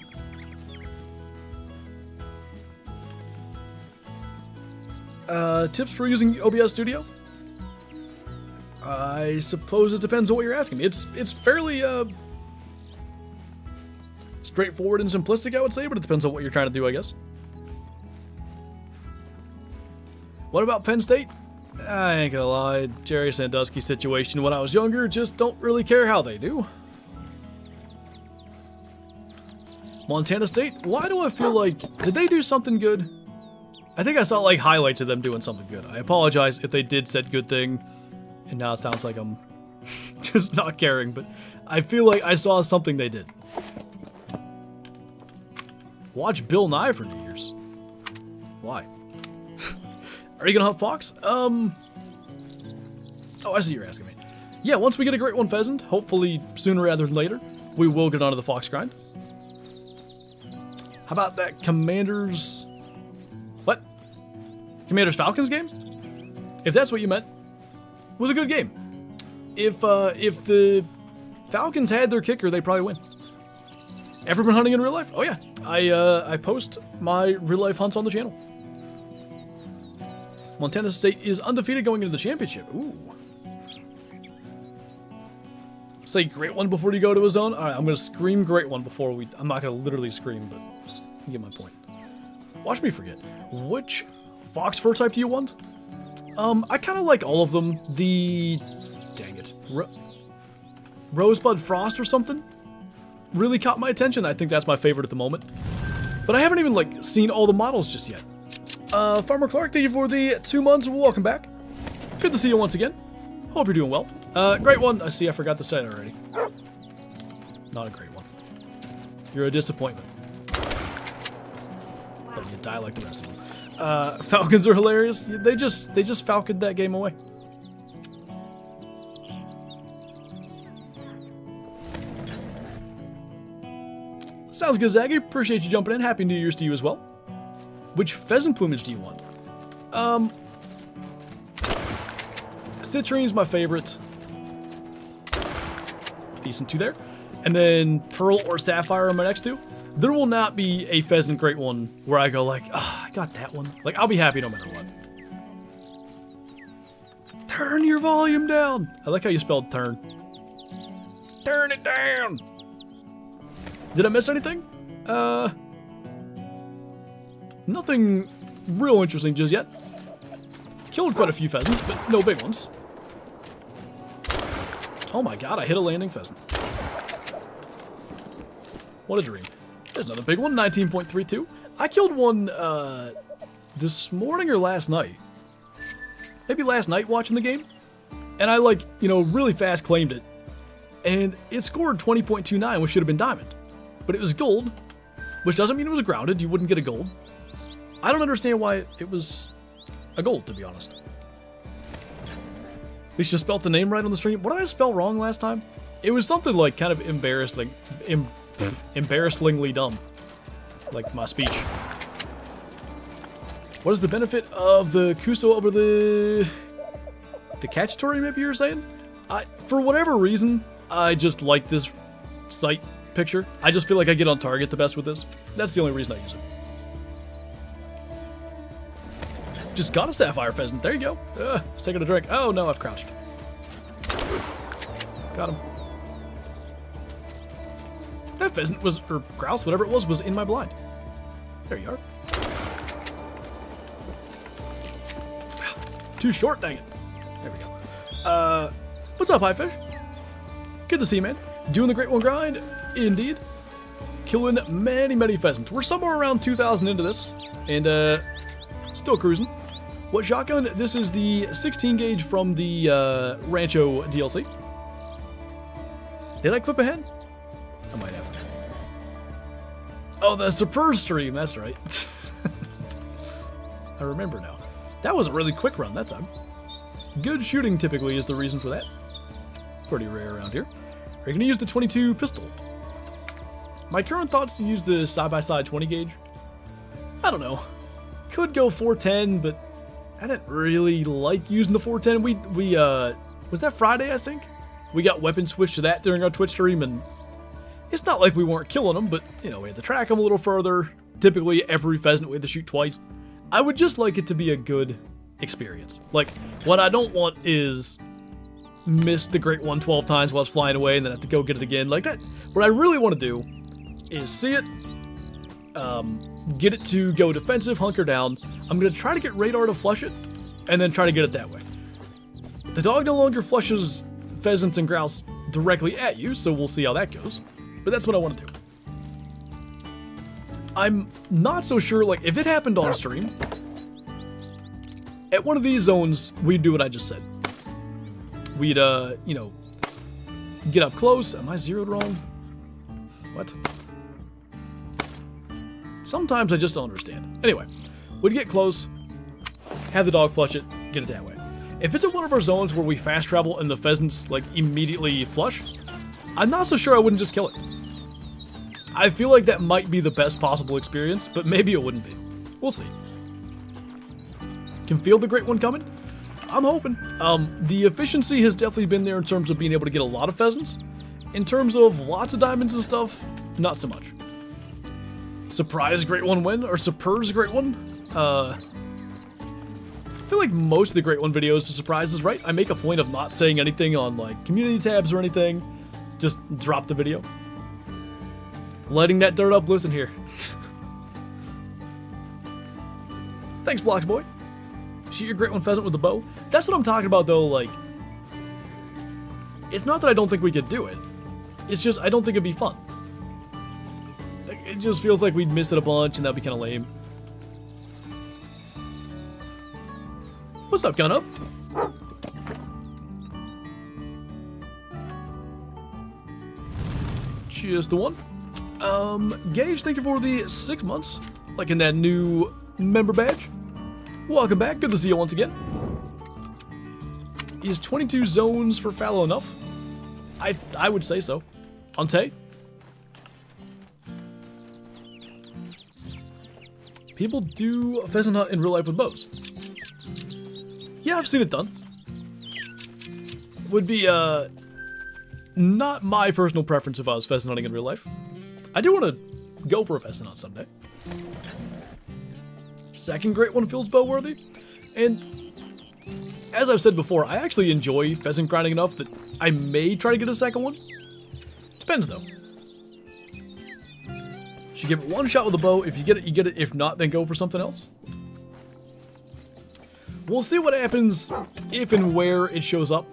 it. Tips for using OBS Studio? I suppose it depends on what you're asking me. It's fairly straightforward and simplistic, I would say, but it depends on what you're trying to do, I guess. What about Penn State? I ain't gonna lie, Jerry Sandusky situation when I was younger, just don't really care how they do. Montana State? Why do I feel like, did they do something good? I think I saw like highlights of them doing something good. I apologize if they did said good thing, and now it sounds like I'm just not caring, but I feel like I saw something they did. Watch Bill Nye for New Year's. Why? Are you gonna hunt fox? Oh, I see you're asking me. Yeah, once we get a great one pheasant, hopefully sooner rather than later, we will get onto the fox grind. How about that Commanders... What? Commanders Falcons game? If that's what you meant, it was a good game. If the Falcons had their kicker, they probably win. Ever been hunting in real life? Oh yeah, I post my real life hunts on the channel. Montana State is undefeated going into the championship. Ooh. Say great one before you go to a zone. All right, I'm gonna scream great one before we. I'm not gonna literally scream, but you get my point. Watch me forget. Which fox fur type do you want? I kind of like all of them. The dang it, Rosebud Frost or something really caught my attention. I think that's my favorite at the moment. But I haven't even like seen all the models just yet. Farmer Clark, thank you for the 2 months. Welcome back. Good to see you once again. Hope you're doing well. Great one. I see I forgot to say it already. Not a great one. You're a disappointment. But you die like the rest of them. Falcons are hilarious. They just falconed that game away. Sounds good, Zaggy. Appreciate you jumping in. Happy New Year's to you as well. Which pheasant plumage do you want? Citrune's my favorite. Decent 2 there. And then Pearl or Sapphire are my next 2. There will not be a pheasant great one where I go like, ah, I got that one. Like, I'll be happy no matter what. Turn your volume down. I like how you spelled turn. Turn it down. Did I miss anything? Nothing real interesting just yet. Killed quite a few pheasants, but no big ones. Oh my god, I hit a landing pheasant. What a dream. There's another big one, 19.32. I killed one this morning or last night. Maybe last night watching the game. And I like, you know, really fast claimed it. And it scored 20.29, which should have been diamond. But it was gold, which doesn't mean it was grounded. You wouldn't get a gold. I don't understand why it was a gold, to be honest. At least you spelled the name right on the stream. What did I spell wrong last time? It was something like kind of embarrassingly dumb. Like my speech. What is the benefit of the Kuso over the Cacciatore, maybe you were saying? For whatever reason, I just like this sight picture. I just feel like I get on target the best with this. That's the only reason I use it. just got a sapphire pheasant. There you go. Let's take a drink. Oh no, I've crouched. Got him. That pheasant was, or grouse, whatever it was in my blind. There you are. Too short, dang it. There we go. What's up, Highfish? Good to see you, man. Doing the Great One grind? Indeed. Killing many, many pheasants. We're somewhere around 2,000 into this, and still cruising. What shotgun? This is the 16 gauge from the Rancho DLC. Did I clip ahead? I might have. Oh, the Super stream. That's right. I remember now. That was a really quick run that time. Good shooting typically is the reason for that. Pretty rare around here. Are you going to use the 22 pistol? My current thoughts to use the side-by-side 20 gauge? I don't know. Could go 410, but I didn't really like using the 410. We was that Friday, I think? We got weapon switched to that during our Twitch stream, and it's not like we weren't killing them, but, you know, we had to track them a little further. Typically, every pheasant we had to shoot twice. I would just like it to be a good experience. Like, what I don't want is miss the Great One 12 times while it's flying away and then have to go get it again. Like that. What I really want to do is see it, get it to go defensive, hunker down. I'm going to try to get radar to flush it, and then try to get it that way. The dog no longer flushes pheasants and grouse directly at you, so we'll see how that goes. But that's what I want to do. I'm not so sure, like, if it happened on stream, at one of these zones, we'd do what I just said. We'd, you know, get up close. Am I zeroed wrong? What? Sometimes I just don't understand. Anyway, we'd get close, have the dog flush it, get it that way. If it's in one of our zones where we fast travel and the pheasants, like, immediately flush, I'm not so sure I wouldn't just kill it. I feel like that might be the best possible experience, but maybe it wouldn't be. We'll see. Can feel the Great One coming? I'm hoping. The efficiency has definitely been there in terms of being able to get a lot of pheasants. In terms of lots of diamonds and stuff, not so much. Surprise Great One win, or Super's Great One? I feel like most of the Great One videos are surprises, right? I make a point of not saying anything on, like, community tabs or anything. Just drop the video. Letting that dirt up, listen here. Thanks, Blocks Boy. Shoot your Great One pheasant with the bow. That's what I'm talking about, though, like... It's not that I don't think we could do it. It's just, I don't think it'd be fun. Like, it just feels like we'd miss it a bunch, and that'd be kind of lame. What's up, Gun Up? Just the one. Gage, thank you for the 6 months. Like in that new member badge. Welcome back. Good to see you once again. Is 22 zones for fallow enough? I would say so. Ante? People do a pheasant hunt in real life with bows. Yeah, I've seen it done. Would be, not my personal preference if I was pheasant hunting in real life. I do want to go for a pheasant hunt someday. Second Great One feels bow worthy. And as I've said before, I actually enjoy pheasant grinding enough that I may try to get a second one. Depends though. Should give it one shot with a bow. If you get it, you get it. If not, then go for something else. We'll see what happens if and where it shows up.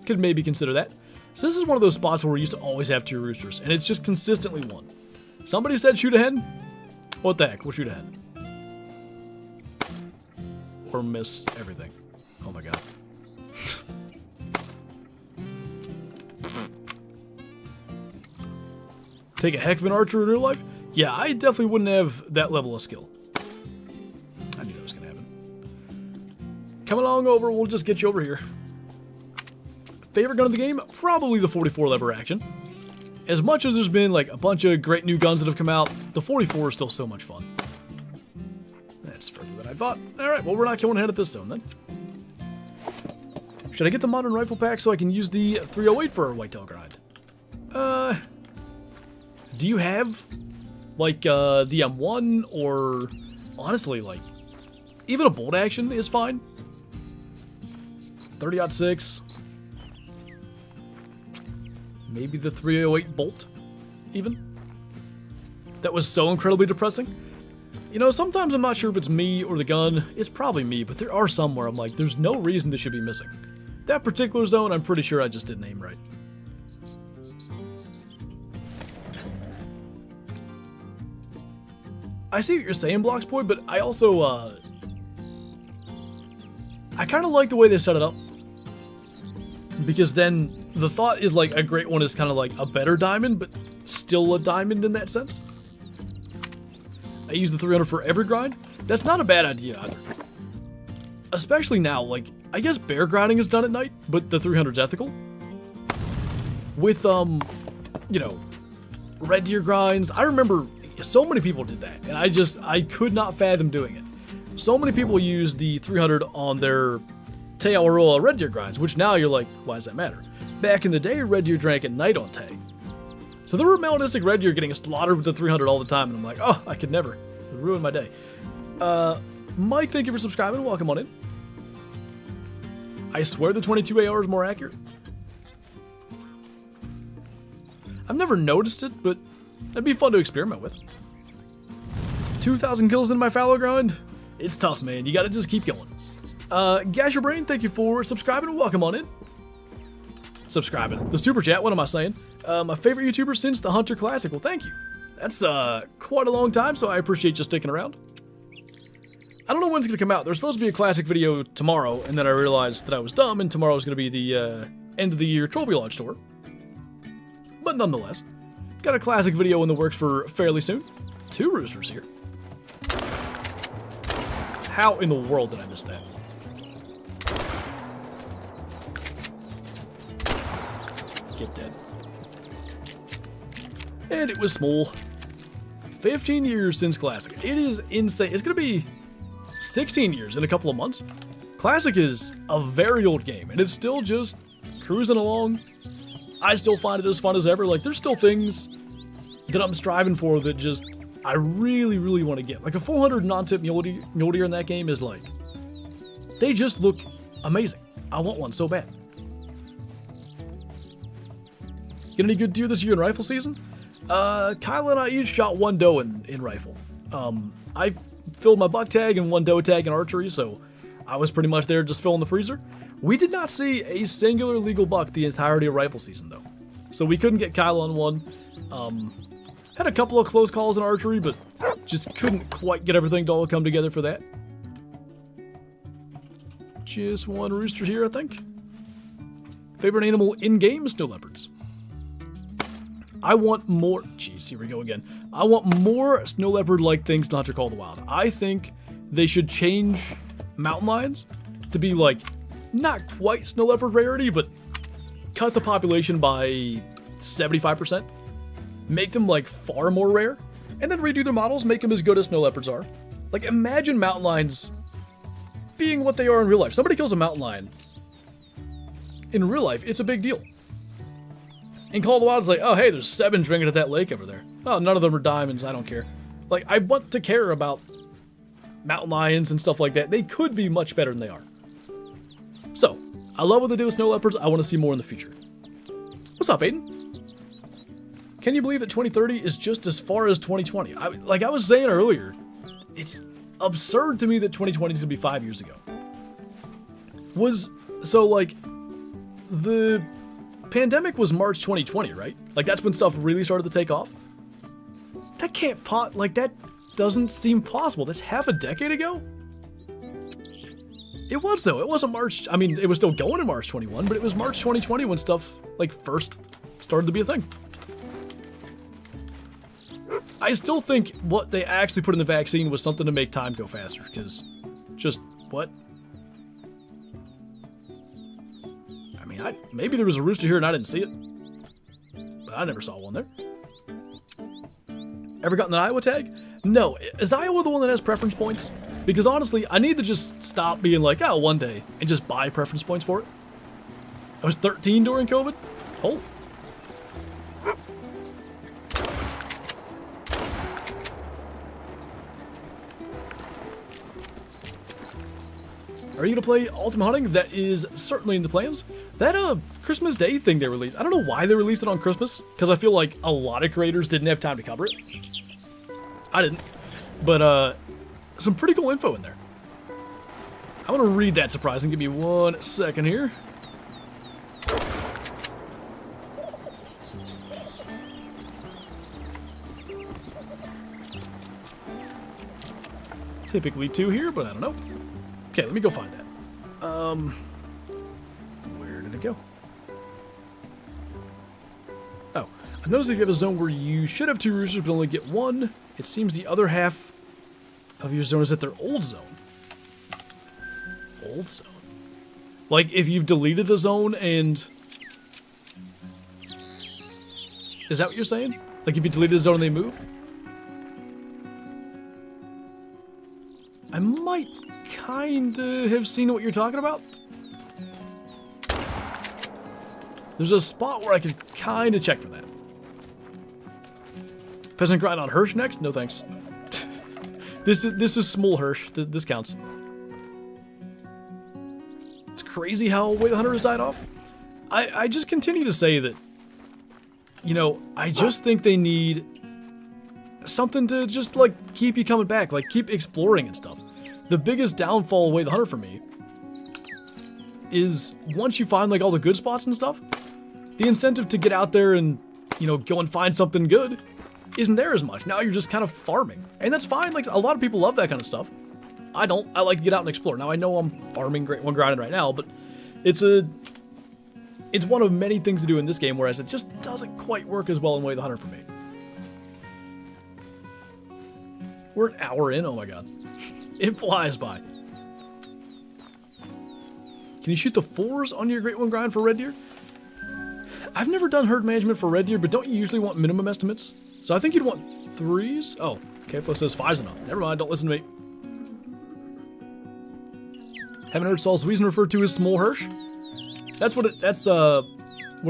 Could maybe consider that. So this is one of those spots where we used to always have 2 roosters, and it's just consistently one. Somebody said shoot ahead. What the heck? We'll shoot ahead. Or miss everything. Oh my god. Take a heck of an archer in real life? Yeah, I definitely wouldn't have that level of skill. I knew that was gonna happen. Come along over, we'll just get you over here. Favorite gun of the game? Probably the 44 lever action. As much as there's been like a bunch of great new guns that have come out, the 44 is still so much fun. That's further than I thought. Alright, well we're not going ahead at this zone then. Should I get the modern rifle pack so I can use the 308 for a whitetail grind? Do you have like the M1 or honestly like Even a bolt action is fine. 30-06. Maybe the 308 bolt, even. That was so incredibly depressing. You know, sometimes I'm not sure if it's me or the gun. It's probably me, but there are some where I'm like, there's no reason this should be missing. That particular zone, I'm pretty sure I just didn't aim right. I see what you're saying, Blocksboy, but I also, I kind of like the way they set it up. Because then the thought is like a great one is kind of like a better diamond, but still a diamond in that sense. I use the 300 for every grind. That's not a bad idea either. Especially now, like, I guess bear grinding is done at night, but the 300's ethical. With, you know, red deer grinds. I remember so many people did that, and I could not fathom doing it. So many people use the 300 on their Tay Awaroa red deer grinds, which now you're like, why does that matter? Back in the day, red deer drank at night on Tay. So there were melanistic red deer getting slaughtered with the 300 all the time, and I'm like, oh, I could never. It would ruin my day. Mike, thank you for subscribing. Welcome on in. I swear the 22 AR is more accurate. I've never noticed it, but that'd be fun to experiment with. 2,000 kills in my fallow grind? It's tough, man. You gotta just keep going. Gash Your Brain, thank you for subscribing. Welcome on in. Subscribing. The super chat, what am I saying? My favorite YouTuber since the Hunter Classic. Well, thank you. That's quite a long time, so I appreciate you sticking around. I don't know when it's going to come out. There's supposed to be a classic video tomorrow, and then I realized that I was dumb, and tomorrow is going to be the end of the year Trophy Lodge tour. But nonetheless, got a classic video in the works for fairly soon. 2 roosters here. How in the world did I miss that? Get dead. And it was small. 15 years since Classic. It is insane. It's going to be 16 years in a couple of months. Classic is a very old game, and it's still just cruising along. I still find it as fun as ever. Like, there's still things that I'm striving for that just I really, really want to get. Like, a 400 non-tip mule deer in that game is like, they just look amazing. I want one so bad. Get any good deer this year in rifle season? Kyle and I each shot 1 doe in rifle. I filled my buck tag and 1 doe tag in archery, so I was pretty much there just filling the freezer. We did not see a singular legal buck the entirety of rifle season, though. So we couldn't get Kyle on one. Had a couple of close calls in archery, but just couldn't quite get everything to all come together for that. Just 1 rooster here, I think. Favorite animal in-game? Snow leopards. I want more. Jeez, here we go again. I want more snow leopard-like things in Hunter Call of the Wild. I think they should change mountain lions to be like, not quite snow leopard rarity, but cut the population by 75%. Make them like far more rare, and then redo their models, make them as good as snow leopards are. Like, imagine mountain lions being what they are in real life. Somebody kills a mountain lion. In real life, it's a big deal. In Call of the Wild, it's like, oh, hey, there's 7 drinking at that lake over there. Oh, none of them are diamonds, I don't care. Like, I want to care about mountain lions and stuff like that. They could be much better than they are. So, I love what they do with snow leopards. I want to see more in the future. What's up, Aiden? Can you believe that 2030 is just as far as 2020? Like I was saying earlier, it's absurd to me that 2020 is going to be 5 years ago. So, like, the pandemic was March 2020, right? Like, that's when stuff really started to take off. That can't that doesn't seem possible. That's half a decade ago? It was, though. It wasn't March. I mean, it was still going in March 21, but it was March 2020 when stuff, like, first started to be a thing. I still think what they actually put in the vaccine was something to make time go faster, because just, what? I mean, maybe there was a rooster here and I didn't see it, but I never saw one there. Ever gotten an Iowa tag? No. Is Iowa the one that has preference points? Because honestly, I need to just stop being like, oh, one day, and just buy preference points for it. I was 13 during COVID? Holy. Are you gonna play Ultimate Hunting? That is certainly in the plans. That Christmas Day thing they released, I don't know why they released it on Christmas, because I feel like a lot of creators didn't have time to cover it. I didn't. But some pretty cool info in there. I want to read that surprising. Give me 1 second here. Typically 2 here, but I don't know. Okay, let me go find that. Where did it go? Oh, I noticed that you have a zone where you should have 2 roosters, but only get 1. It seems the other half of your zone is at their old zone. Old zone? Like, if you've deleted a zone and... Is that what you're saying? Like, if you deleted a zone and they move? I might kinda have seen what you're talking about. There's a spot where I could kinda check for that. Peasant grind on Hirsch next? No thanks. This is small Hirsch. This counts. It's crazy how Way the Hunter has died off. I just continue to say that, you know, I just think they need something to just, like, keep you coming back, like, keep exploring and stuff. The biggest downfall of Way the Hunter for me is once you find, like, all the good spots and stuff, the incentive to get out there and, you know, go and find something good isn't there as much. Now you're just kind of farming. And that's fine, like, a lot of people love that kind of stuff. I don't. I like to get out and explore. Now, I know I'm farming Great One grinding right now, but it's one of many things to do in this game, whereas it just doesn't quite work as well in Way the Hunter for me. We're an hour in, oh my god. It flies by. Can you shoot the 4s on your Great One grind for red deer? I've never done herd management for red deer, but don't you usually want minimum estimates? So I think you'd want 3s? Oh, Kflo says 5's enough. Never mind, don't listen to me. Haven't heard Saul Sweezen referred to as small Hirsch? That's what it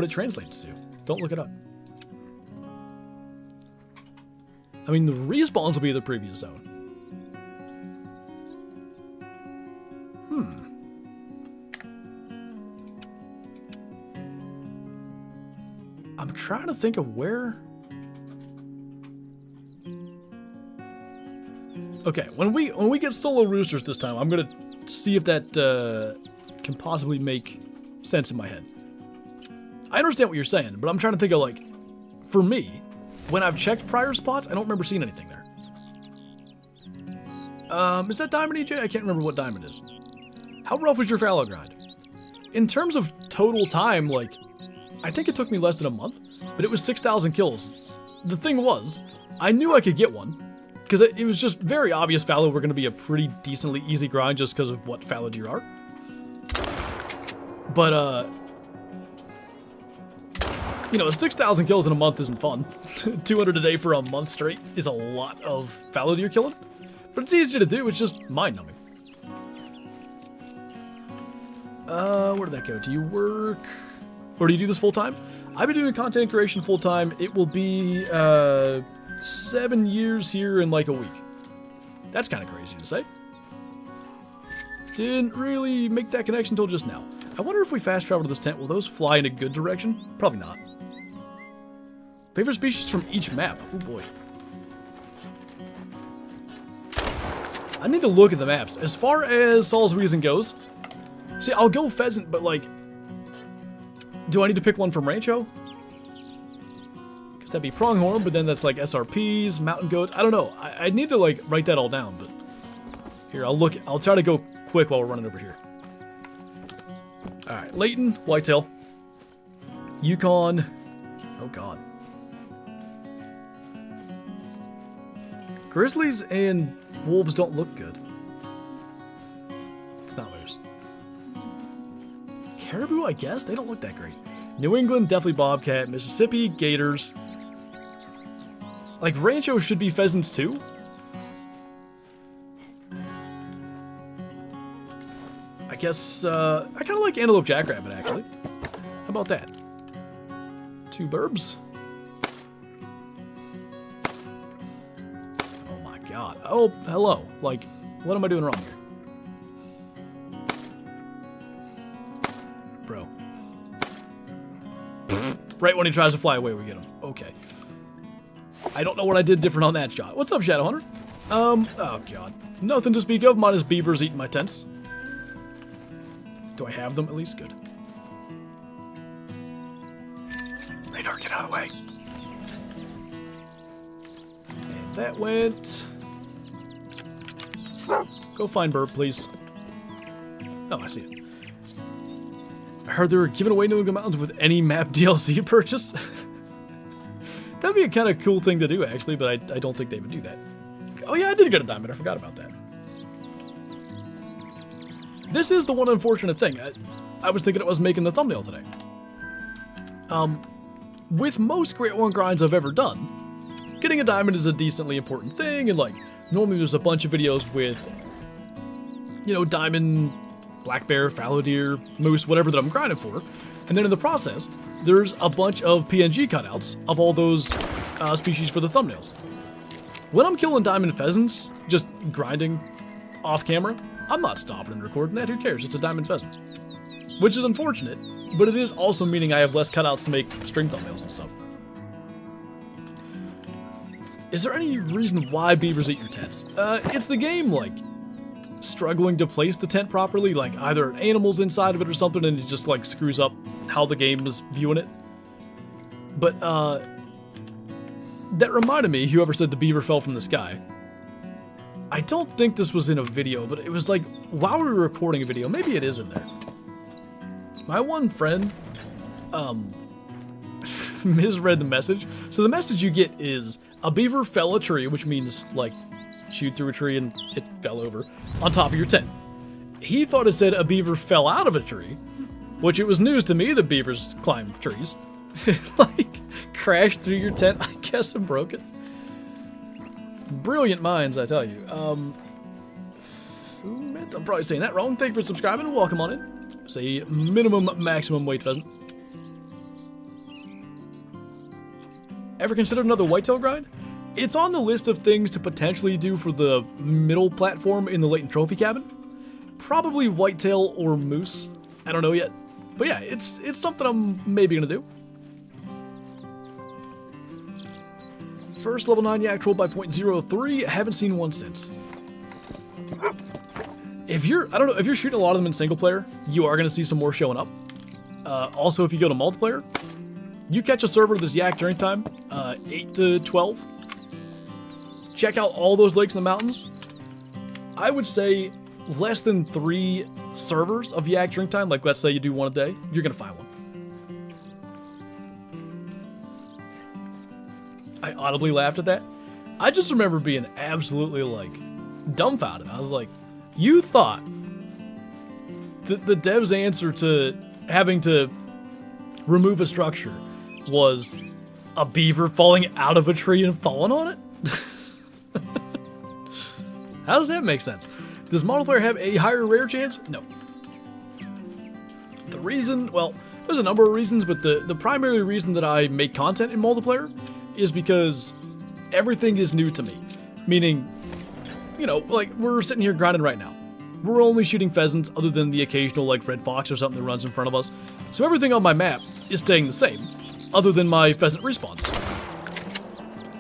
translates to. Don't look it up. I mean, the respawns will be the previous zone. I'm trying to think of where... Okay, when we get solo roosters this time, I'm gonna see if that can possibly make sense in my head. I understand what you're saying, but I'm trying to think of, like, for me, when I've checked prior spots, I don't remember seeing anything there. Is that Diamond EJ? I can't remember what Diamond is. How rough was your fallow grind? In terms of total time, like, I think it took me less than a month, but it was 6,000 kills. The thing was, I knew I could get one, because it was just very obvious fallow were going to be a pretty decently easy grind just because of what fallow deer are. But, you know, 6,000 kills in a month isn't fun. 200 a day for a month straight is a lot of fallow deer killing. But it's easy to do, it's just mind-numbing. Where did that go? Do you work... Or do you do this full-time? I've been doing content creation full-time. It will be, 7 years here in, like, a week. That's kind of crazy to say. Didn't really make that connection until just now. I wonder if we fast travel to this tent, will those fly in a good direction? Probably not. Favorite species from each map? Oh boy. I need to look at the maps. As far as Saul's Reason goes, see, I'll go pheasant, but, like, do I need to pick one from Rancho? Because that'd be pronghorn, but then that's like SRPs, mountain goats. I don't know. I need to, like, write that all down, but here, I'll try to go quick while we're running over here. Alright, Layton, whitetail. Yukon. Oh god. Grizzlies and wolves don't look good. It's not moose. Caribou, I guess? They don't look that great. New England, definitely bobcat. Mississippi, gators. Like, Rancho should be pheasants too. I guess, I kind of like antelope jackrabbit, actually. How about that? 2 burbs. Oh my god. Oh, hello. Like, what am I doing wrong here? bro. Right when he tries to fly away, we get him. Okay. I don't know what I did different on that shot. What's up, Shadowhunter? Oh god. Nothing to speak of, minus beavers eating my tents. Do I have them at least? Good. Radar, get out of the way. And that went... Go find Burp, please. Oh, I see it. I heard they were giving away New England Mountains with any map DLC purchase. That'd be a kind of cool thing to do, actually, but I don't think they would do that. Oh yeah, I did get a diamond. I forgot about that. This is the one unfortunate thing. I was thinking it was making the thumbnail today. With most Great One grinds I've ever done, getting a diamond is a decently important thing, and like, normally there's a bunch of videos with, you know, diamond, black bear, fallow deer, moose, whatever that I'm grinding for, and then in the process, there's a bunch of PNG cutouts of all those species for the thumbnails. When I'm killing diamond pheasants, just grinding off camera, I'm not stopping and recording that. Who cares? It's a diamond pheasant. Which is unfortunate, but it is also meaning I have less cutouts to make stream thumbnails and stuff. Is there any reason why beavers eat your tents? It's the game, like, struggling to place the tent properly, like either an animal's inside of it or something and it just like screws up how the game is viewing it. But that reminded me, whoever said the beaver fell from the sky. I don't think this was in a video, but it was like while we were recording a video, maybe it is in there. My one friend misread the message. So the message you get is a beaver fell a tree, which means like shoot through a tree and it fell over on top of your tent. He thought it said a beaver fell out of a tree, which it was news to me that beavers climb trees. Like, crashed through your tent, I guess, and broke it. Brilliant minds, I tell you. I'm probably saying that wrong. Thank you for subscribing. Welcome on in. Say minimum, maximum weight pheasant. Ever considered another whitetail grind? It's on the list of things to potentially do for the middle platform in the Latent Trophy cabin. Probably whitetail or moose. I don't know yet. But yeah, it's something I'm maybe gonna do. First level 9 yak troll by 0.03. Haven't seen one since. If you're shooting a lot of them in single player, you are gonna see some more showing up. Also, if you go to multiplayer, you catch a server this yak during time, 8 to 12. Check out all those lakes in the mountains. I would say less than 3 servers of yak drink time, like let's say you do one a day, you're gonna find one. I audibly laughed at that. I just remember being absolutely like dumbfounded. I was like, you thought the dev's answer to having to remove a structure was a beaver falling out of a tree and falling on it? How does that make sense? Does multiplayer have a higher rare chance? No. The reason, well, there's a number of reasons, but the primary reason that I make content in multiplayer is because everything is new to me. Meaning, you know, like we're sitting here grinding right now. We're only shooting pheasants other than the occasional like red fox or something that runs in front of us. So everything on my map is staying the same, other than my pheasant respawns.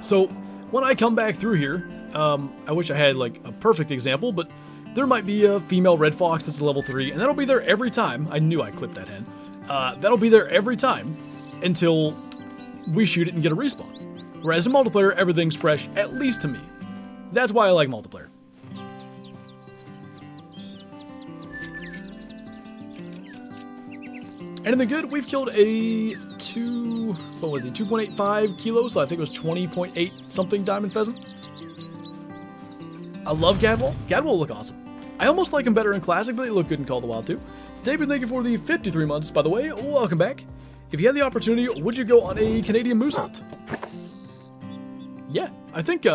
So when I come back through here, I wish I had like a perfect example, but there might be a female red fox that's level 3, and that'll be there every time. I knew I clipped that hen. That'll be there every time until we shoot it and get a respawn. Whereas in multiplayer, everything's fresh, at least to me. That's why I like multiplayer. Anything good? We've killed a 2.85 kilos, so I think it was 20.8 something diamond pheasant. I love Gadwall. Gadwall look awesome. I almost like him better in Classic, but they look good in Call of the Wild too. David, thank you for the 53 months, by the way. Welcome back. If you had the opportunity, would you go on a Canadian moose hunt? Yeah, I think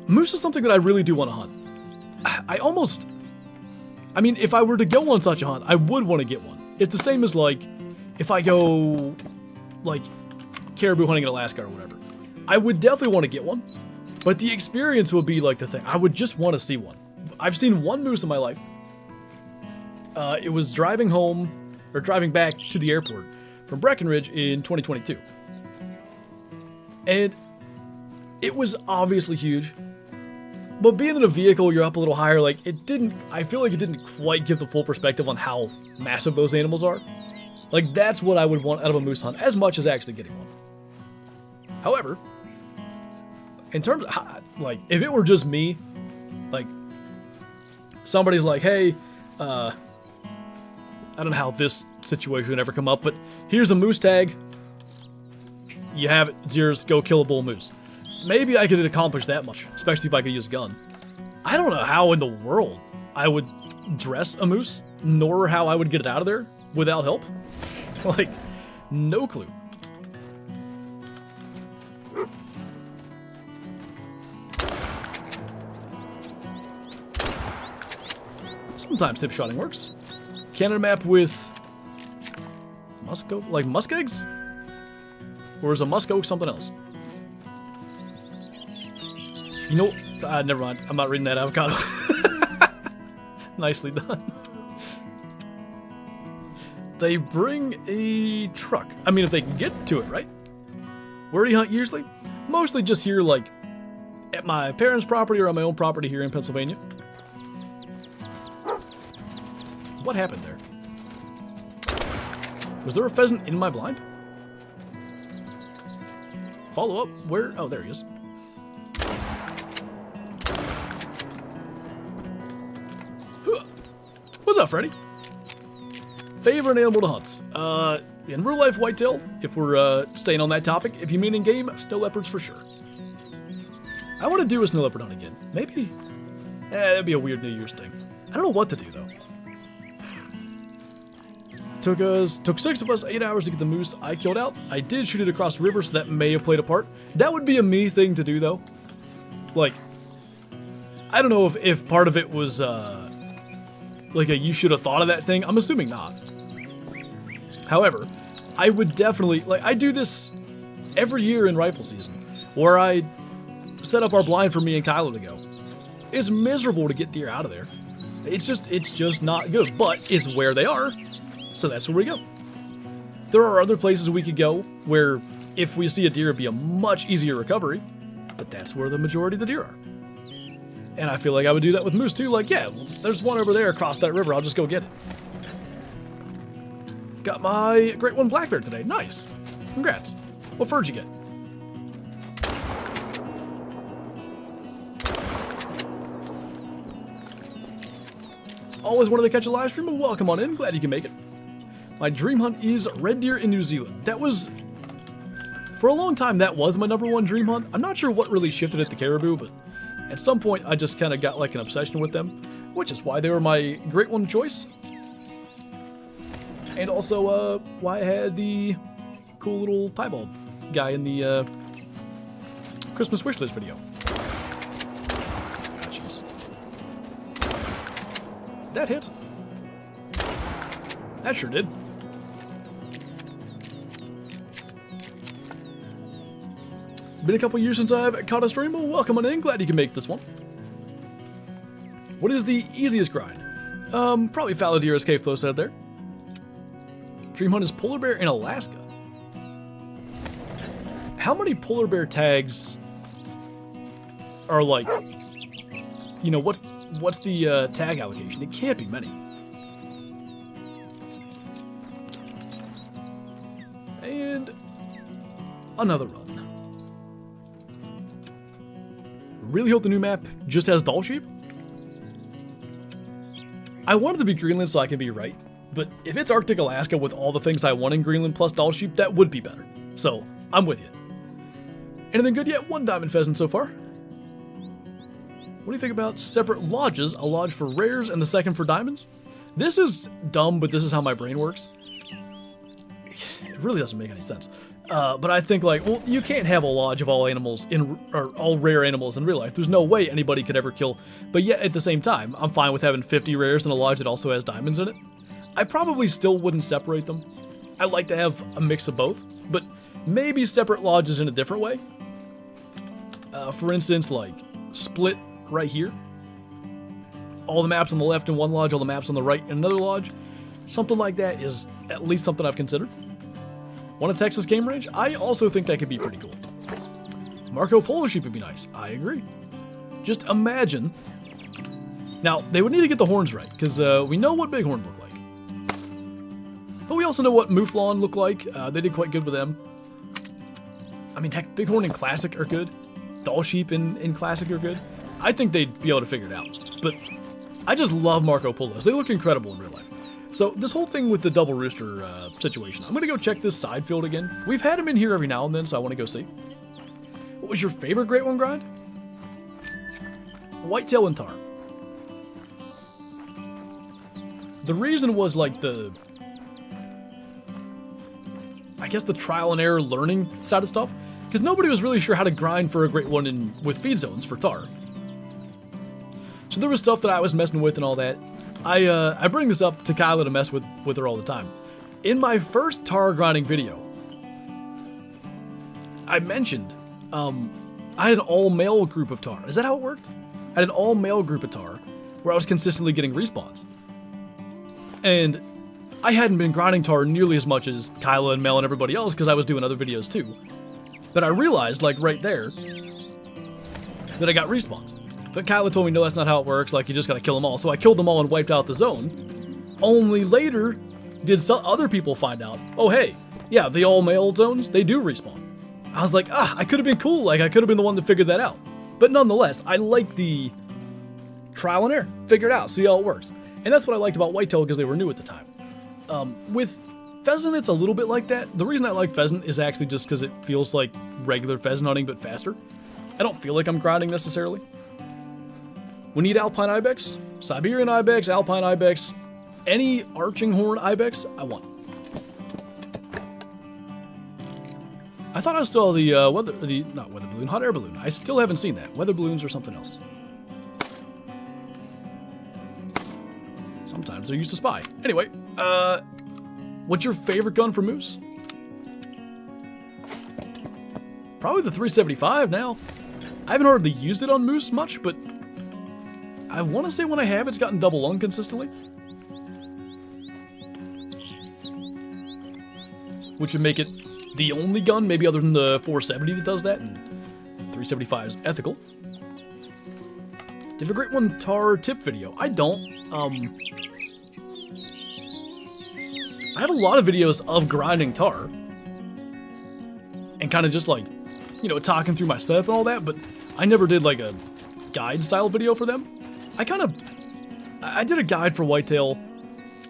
moose is something that I really do want to hunt. I mean, if I were to go on such a hunt, I would want to get one. It's the same as like, if I go like caribou hunting in Alaska or whatever. I would definitely want to get one, but the experience would be like the thing. I would just want to see one. I've seen one moose in my life. It was driving home or driving back to the airport from Breckenridge in 2022. And it was obviously huge, but being in a vehicle, you're up a little higher, like I feel like it didn't quite give the full perspective on how massive those animals are. Like, that's what I would want out of a moose hunt, as much as actually getting one. However, in terms of, like, if it were just me, like, somebody's like, hey, I don't know how this situation would ever come up, but here's a moose tag. You have it, it's yours, go kill a bull moose. Maybe I could accomplish that much, especially if I could use a gun. I don't know how in the world I would dress a moose, nor how I would get it out of there without help. Like, no clue. Sometimes tip shotting works. Canada map with musk eggs? Or is a musk oak something else? You know, never mind. I'm not reading that avocado. Nicely done. They bring a truck. I mean, if they can get to it, right? Where do you hunt usually? Mostly just here, like, at my parents' property or on my own property here in Pennsylvania. What happened there? Was there a pheasant in my blind? Follow up? Where? Oh, there he is. What's up, Freddy? Favorite animal to hunt? In real life, whitetail, if we're staying on that topic. If you mean in game, snow leopards for sure. I want to do a snow leopard hunt again. Maybe. That'd be a weird New Year's thing. I don't know what to do, though. Took 6 of us 8 hours to get the moose I killed out. I did shoot it across the river, so that may have played a part. That would be a me thing to do, though. Like, I don't know if part of it was, like a you should have thought of that thing. I'm assuming not. However, I would definitely, like, I do this every year in rifle season, where I set up our blind for me and Kylo to go. It's miserable to get deer out of there. It's just not good, but it's where they are, so that's where we go. There are other places we could go where if we see a deer, it'd be a much easier recovery, but that's where the majority of the deer are. And I feel like I would do that with moose too. Like, yeah, there's one over there across that river. I'll just go get it. Got my great one black bear today. Nice. Congrats. What fur'd you get? Always wanted to catch a live stream, but welcome on in. Glad you can make it. My dream hunt is red deer in New Zealand. That was, for a long time, that was my #1 dream hunt. I'm not sure what really shifted it to caribou, but at some point I just kind of got like an obsession with them, which is why they were my great one choice. And also why I had the cool little piebald guy in the Christmas wishlist video. Ah, jeez. That hit. That sure did. Been a couple years since I've caught a stream, but welcome on in. Glad you can make this one. What is the easiest grind? Probably fallow deer, as K-Flow said there. Dream hunt is polar bear in Alaska. How many polar bear tags are like, you know, what's the tag allocation? It can't be many. And another run. Really hope the new map just has doll sheep. I want it to be Greenland so I can be right, but if it's Arctic Alaska with all the things I want in Greenland plus doll sheep, that would be better. So, I'm with you. Anything good yet? 1 diamond pheasant so far. What do you think about separate lodges? A lodge for rares and the second for diamonds? This is dumb, but this is how my brain works. It really doesn't make any sense. But I think, like, well, you can't have a lodge of all animals or all rare animals in real life. There's no way anybody could ever kill. But yet, at the same time, I'm fine with having 50 rares in a lodge that also has diamonds in it. I probably still wouldn't separate them. I like to have a mix of both, but maybe separate lodges in a different way. For instance, like, split right here. All the maps on the left in one lodge, all the maps on the right in another lodge. something like that is at least something I've considered. Want a Texas game range? I also think that could be pretty cool. Marco Polo sheep would be nice. I agree. Just imagine. Now, they would need to get the horns right, because we know what bighorn look like. But we also know what mouflon look like. They did quite good with them. I mean, heck, bighorn in Classic are good. Doll sheep in Classic are good. I think they'd be able to figure it out. But I just love Marco Polos. They look incredible in real life. So this whole thing with the double rooster situation, I'm going to go check this side field again. We've had them in here every now and then, so I want to go see. What was your favorite Great One grind? Whitetail and tar. The reason was like I guess the trial and error learning side of stuff, because nobody was really sure how to grind for a Great One with feed zones for tar. So there was stuff that I was messing with and all that. I bring this up to Kyla to mess with her all the time. In my first tar grinding video, I mentioned I had an all-male group of tar. Is that how it worked? I had an all-male group of tar where I was consistently getting respawns. And I hadn't been grinding tar nearly as much as Kyla and Mel and everybody else because I was doing other videos too. But I realized, like right there, that I got respawns. But Kyla told me, no, that's not how it works, like you just gotta kill them all. So I killed them all and wiped out the zone. Only later did some other people find out, oh hey, yeah, the all-male zones, they do respawn. I was like, I could have been cool, like I could have been the one that figured that out. But nonetheless, I like the trial and error, figure it out, see how it works. And that's what I liked about whitetail because they were new at the time. With pheasant, it's a little bit like that. The reason I like pheasant is actually just because it feels like regular pheasant hunting, but faster. I don't feel like I'm grinding necessarily. We need alpine ibex, Siberian ibex, alpine ibex, any arching horn ibex, I want. I thought I saw the not weather balloon, hot air balloon. I still haven't seen that. Weather balloons or something else. Sometimes they're used to spy. Anyway, what's your favorite gun for moose? Probably the 375 now. I haven't hardly used it on moose much, but I want to say when I have, it's gotten double lung consistently. Which would make it the only gun, maybe other than the 470 that does that, and 375 is ethical. Do you have a Great One tar tip video? I don't. I have a lot of videos of grinding tar. And kind of just like, you know, talking through my setup and all that, but I never did like a guide style video for them. I did a guide for whitetail,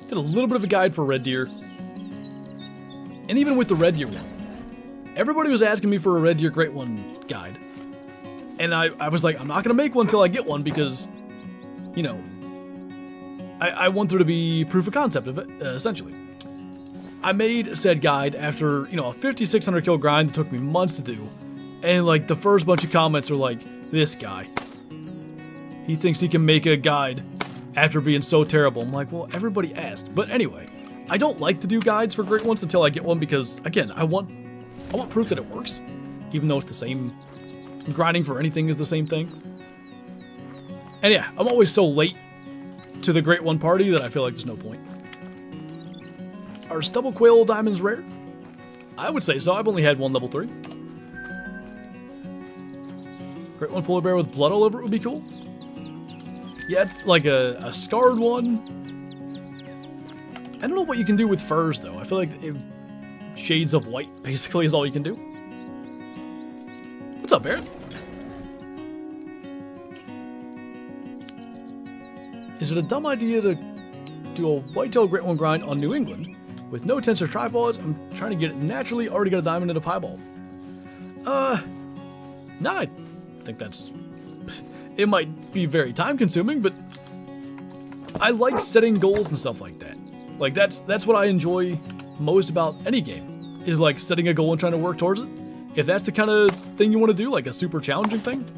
did a little bit of a guide for red deer, and even with the red deer one, everybody was asking me for a red deer Great One guide, and I was like, I'm not gonna make one until I get one because, you know, I want there to be proof of concept of it, essentially. I made said guide after, you know, a 5,600 kill grind that took me months to do, and like the first bunch of comments are like, this guy, he thinks he can make a guide after being so terrible. I'm like, well, everybody asked. But anyway, I don't like to do guides for Great Ones until I get one because, again, I want proof that it works, even though it's the same. Grinding for anything is the same thing. And yeah, I'm always so late to the Great One party that I feel like there's no point. Are stubble quail diamonds rare? I would say so. I've only had one level 3. Great One polar bear with blood all over it would be cool. Yeah, like a scarred one. I don't know what you can do with furs, though. I feel like shades of white, basically, is all you can do. What's up, Barrett? Is it a dumb idea to do a whitetail Great One grind on New England with no tensor tripods? I'm trying to get it naturally, already got a diamond and a piebald. No, I think that's... It might be very time consuming, but I like setting goals and stuff like that. Like that's what I enjoy most about any game, is like setting a goal and trying to work towards it. If that's the kind of thing you want to do, like a super challenging thing,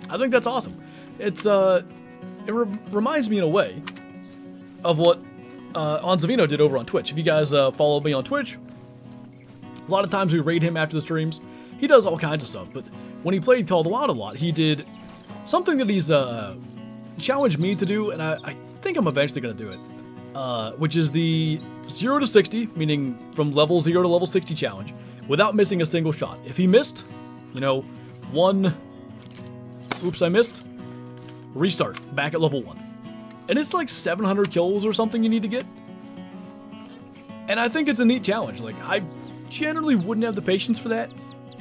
I think that's awesome. It's it reminds me in a way of what Anzavino did over on Twitch. If you guys follow me on Twitch, a lot of times we raid him after the streams. He does all kinds of stuff, but when he played Call of the Wild a lot, he did something that he's challenged me to do, and I think I'm eventually going to do it. which is the 0 to 60, meaning from level 0 to level 60 challenge, without missing a single shot. If he missed, you know, oops, I missed, restart, back at level 1. And it's like 700 kills or something you need to get. And I think it's a neat challenge. Like, I generally wouldn't have the patience for that,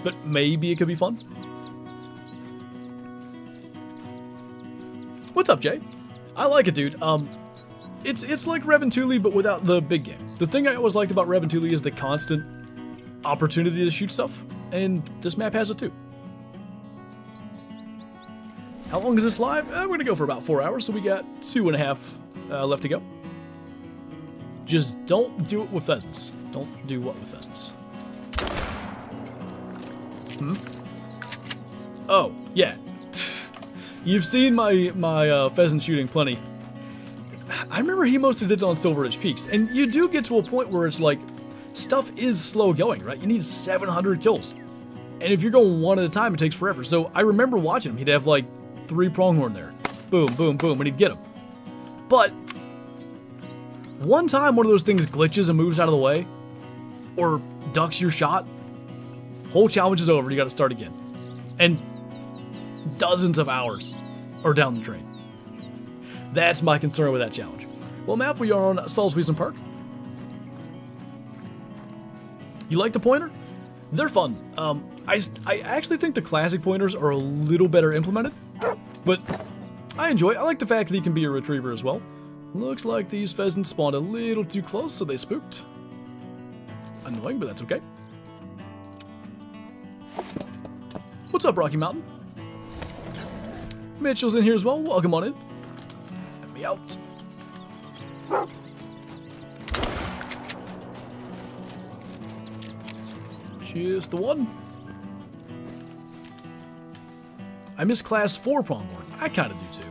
but maybe it could be fun. What's up, Jay? I like it, dude. It's like Rev and Thule, but without the big game. The thing I always liked about Rev and Thule is the constant opportunity to shoot stuff, and this map has it too. How long is this live? We're gonna go for about 4 hours, so we got 2.5 left to go. Just don't do it with pheasants. Don't do what with pheasants? Oh, yeah. You've seen my pheasant shooting plenty. I remember he mostly did it on Silver Ridge Peaks, and you do get to a point where it's like, stuff is slow going, right? You need 700 kills. And if you're going one at a time, it takes forever. So I remember watching him. He'd have like 3 pronghorn there. Boom, boom, boom, and he'd get them. But one time one of those things glitches and moves out of the way, or ducks your shot, whole challenge is over. You got to start again. And dozens of hours are down the drain. That's my concern with that challenge. Well, map, we are on Salsweezen Park. You like the pointer? They're fun. I actually think the classic pointers are a little better implemented, but I enjoy it. I like the fact that he can be a retriever as well. Looks like these pheasants spawned a little too close, so they spooked. Annoying, but that's okay. What's up, Rocky Mountain? Mitchell's in here as well. Welcome on in. Let me out. Just the one. I miss class 4 pronghorn. I kind of do too.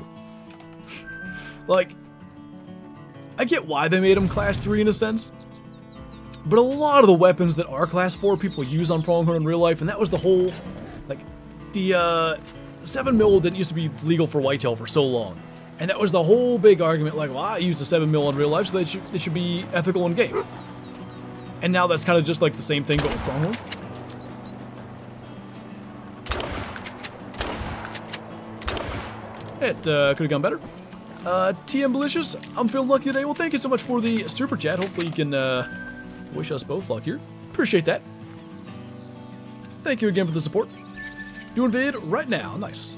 Like, I get why they made him class 3 in a sense, but a lot of the weapons that are class 4 people use on pronghorn in real life, and that was the whole, like, the 7mm didn't used to be legal for whitetail for so long, and that was the whole big argument, like, well, I used a 7mm in real life, so it should be ethical in game. And now that's kind of just like the same thing, but with pronghorn. It could have gone better. TM Delicious, I'm feeling lucky today. Well, thank you so much for the super chat. Hopefully you can wish us both luck here. Appreciate that. Thank you again for the support. Doing vid right now. Nice.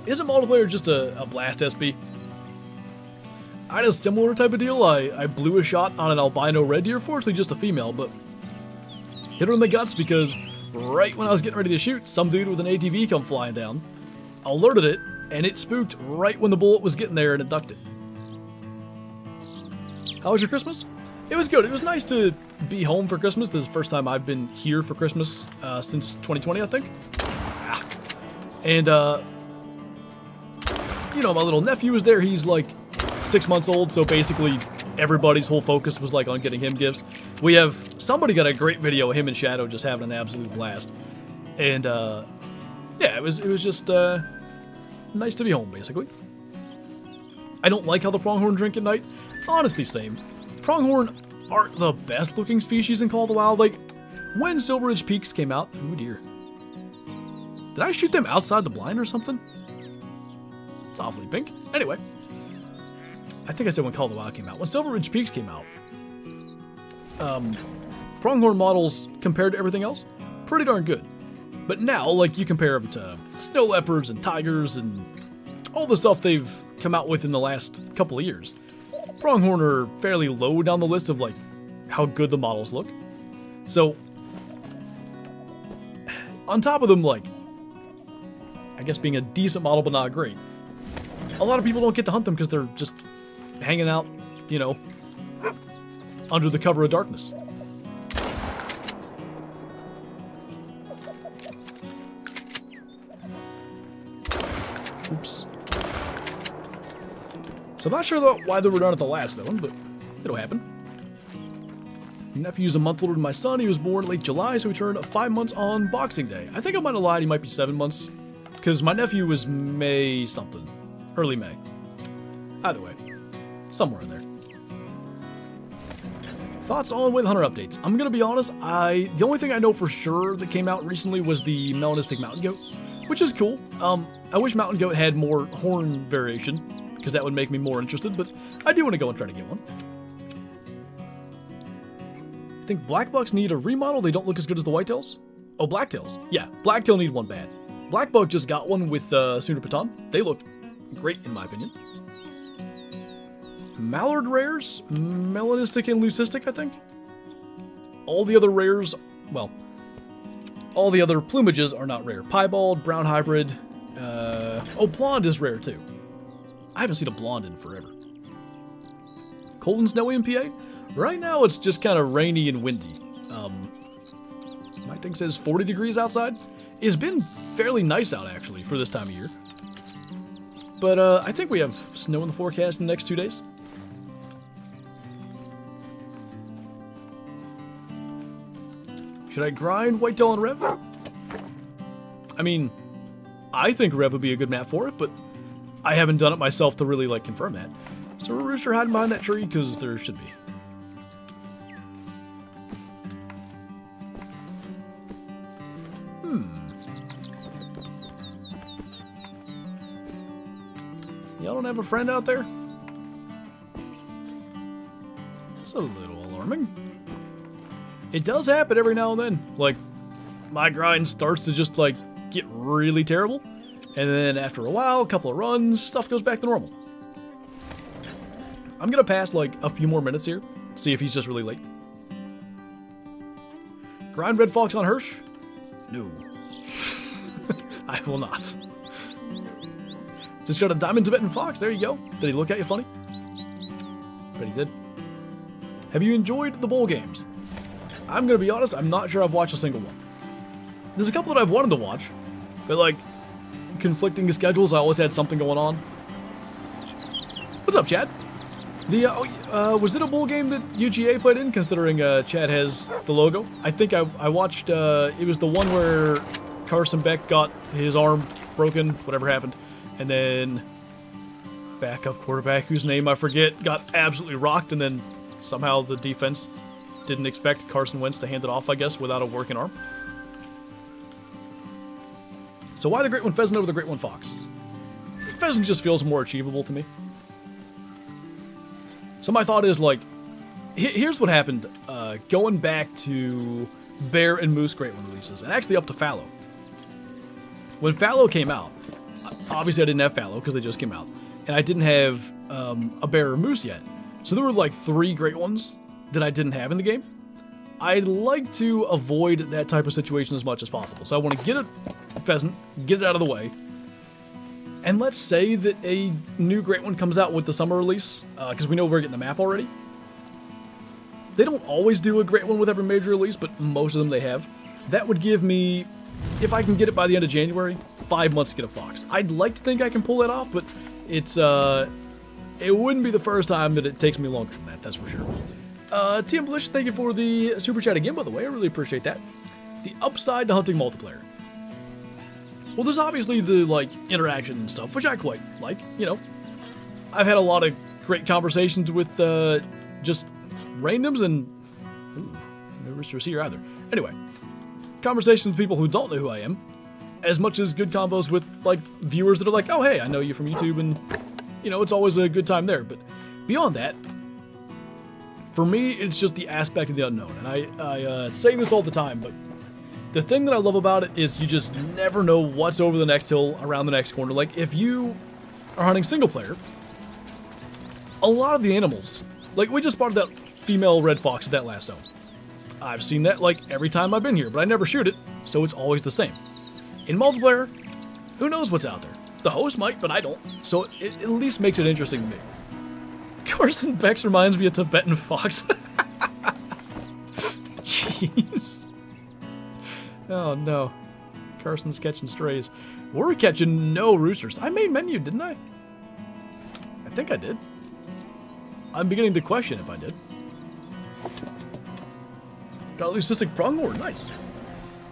Isn't multiplayer just a blast SB? I had a similar type of deal. I blew a shot on an albino red deer, fortunately just a female, but hit her in the guts because right when I was getting ready to shoot, some dude with an ATV come flying down, alerted it, and it spooked right when the bullet was getting there and it ducked it. How was your Christmas? It was good. It was nice to be home for Christmas. This is the first time I've been here for Christmas since 2020, I think. And, you know, my little nephew was there. He's like 6 months old, so basically everybody's whole focus was like on getting him gifts. We have, somebody got a great video of him and Shadow just having an absolute blast. And, yeah, it was just, nice to be home, basically. I don't like how the pronghorn drink at night. Honestly, same. Pronghorn aren't the best looking species in Call of the Wild. Like, when Silver Ridge Peaks came out, oh dear. Did I shoot them outside the blind or something? It's awfully pink. Anyway. I think I said when Call of the Wild came out. When Silver Ridge Peaks came out, pronghorn models, compared to everything else, pretty darn good. But now, like, you compare them to snow leopards and tigers and all the stuff they've come out with in the last couple of years, pronghorn are fairly low down the list of, like, how good the models look. So, on top of them, like, I guess being a decent model but not great, a lot of people don't get to hunt them because they're just hanging out, you know, under the cover of darkness. Oops. So I'm not sure why they were done at the last one, but it'll happen. My nephew's a month older than my son. He was born late July, so he turned 5 months on Boxing Day. I think I might have lied. He might be 7 months. because my nephew was May something. Early May. Either way. Somewhere in there. Thoughts on With Hunter updates. I'm gonna be honest, the only thing I know for sure that came out recently was the melanistic mountain goat, which is cool. I wish mountain goat had more horn variation, because that would make me more interested, but I do want to go and try to get one. I think black bucks need a remodel. They don't look as good as the whitetails. Oh, blacktails. Yeah, blacktail need one bad. Black buck just got one with Sooner Baton. They look great in my opinion. Mallard rares, melanistic and leucistic, I think. All the other rares, well, all the other plumages are not rare. Piebald, brown hybrid, oh, blonde is rare too. I haven't seen a blonde in forever. Cold and snowy in PA? Right now it's just kind of rainy and windy. My thing says 40 degrees outside. It's been fairly nice out actually for this time of year. But I think we have snow in the forecast in the next 2 days. Should I grind whitetail and Rev? I mean, I think Rev would be a good map for it, but I haven't done it myself to really like confirm that. So a rooster hiding behind that tree because there should be. Y'all don't have a friend out there? It's a little alarming. It does happen every now and then. Like, my grind starts to just, like, get really terrible. And then after a while, a couple of runs, stuff goes back to normal. I'm gonna pass, like, a few more minutes here. See if he's just really late. Grind Red Fox on Hirsch? No. I will not. Just got a Diamond Tibetan Fox. There you go. Did he look at you funny? Bet he did. Have you enjoyed the bowl games? I'm gonna be honest, I'm not sure I've watched a single one. There's a couple that I've wanted to watch, but like, conflicting schedules, I always had something going on. What's up, Chad? Was it a bowl game that UGA played in, considering Chad has the logo? I think I watched, it was the one where Carson Beck got his arm broken, whatever happened, and then backup quarterback, whose name I forget, got absolutely rocked, and then somehow the defense didn't expect Carson Wentz to hand it off, I guess, without a working arm. So why the Great One Pheasant over the Great One Fox? Pheasant just feels more achievable to me. So my thought is, like, here's what happened going back to Bear and Moose Great One releases, and actually up to Fallow. When Fallow came out, obviously I didn't have Fallow because they just came out, and I didn't have a Bear or Moose yet. So there were like 3 Great Ones that I didn't have in the game. I'd like to avoid that type of situation as much as possible. So I want to get a pheasant, get it out of the way, and let's say that a new Great One comes out with the summer release, because we know we're getting the map already. They don't always do a Great One with every major release, but most of them they have. That would give me, if I can get it by the end of January, 5 months to get a Fox. I'd like to think I can pull that off, but it's, it wouldn't be the first time that it takes me longer than that, that's for sure. TM Blish, thank you for the super chat again, by the way. I really appreciate that. The upside to hunting multiplayer. Well, there's obviously the, like, interaction and stuff, which I quite like, you know. I've had a lot of great conversations with, just randoms and... Ooh, no roosters here either. Anyway, conversations with people who don't know who I am, as much as good combos with, like, viewers that are like, oh, hey, I know you from YouTube, and, you know, it's always a good time there. But beyond that, for me, it's just the aspect of the unknown. And I say this all the time, but the thing that I love about it is you just never know what's over the next hill, around the next corner. Like, if you are hunting single player, a lot of the animals, like, we just spotted that female red fox at that last zone. I've seen that, like, every time I've been here, but I never shoot it, so it's always the same. In multiplayer, who knows what's out there? The host might, but I don't, so it at least makes it interesting to me. Carson Bex reminds me of Tibetan Fox. Jeez. Oh no. Carson's catching strays. We're catching no roosters. I made menu, didn't I? I think I did. I'm beginning to question if I did. Got a leucistic pronghorn, nice.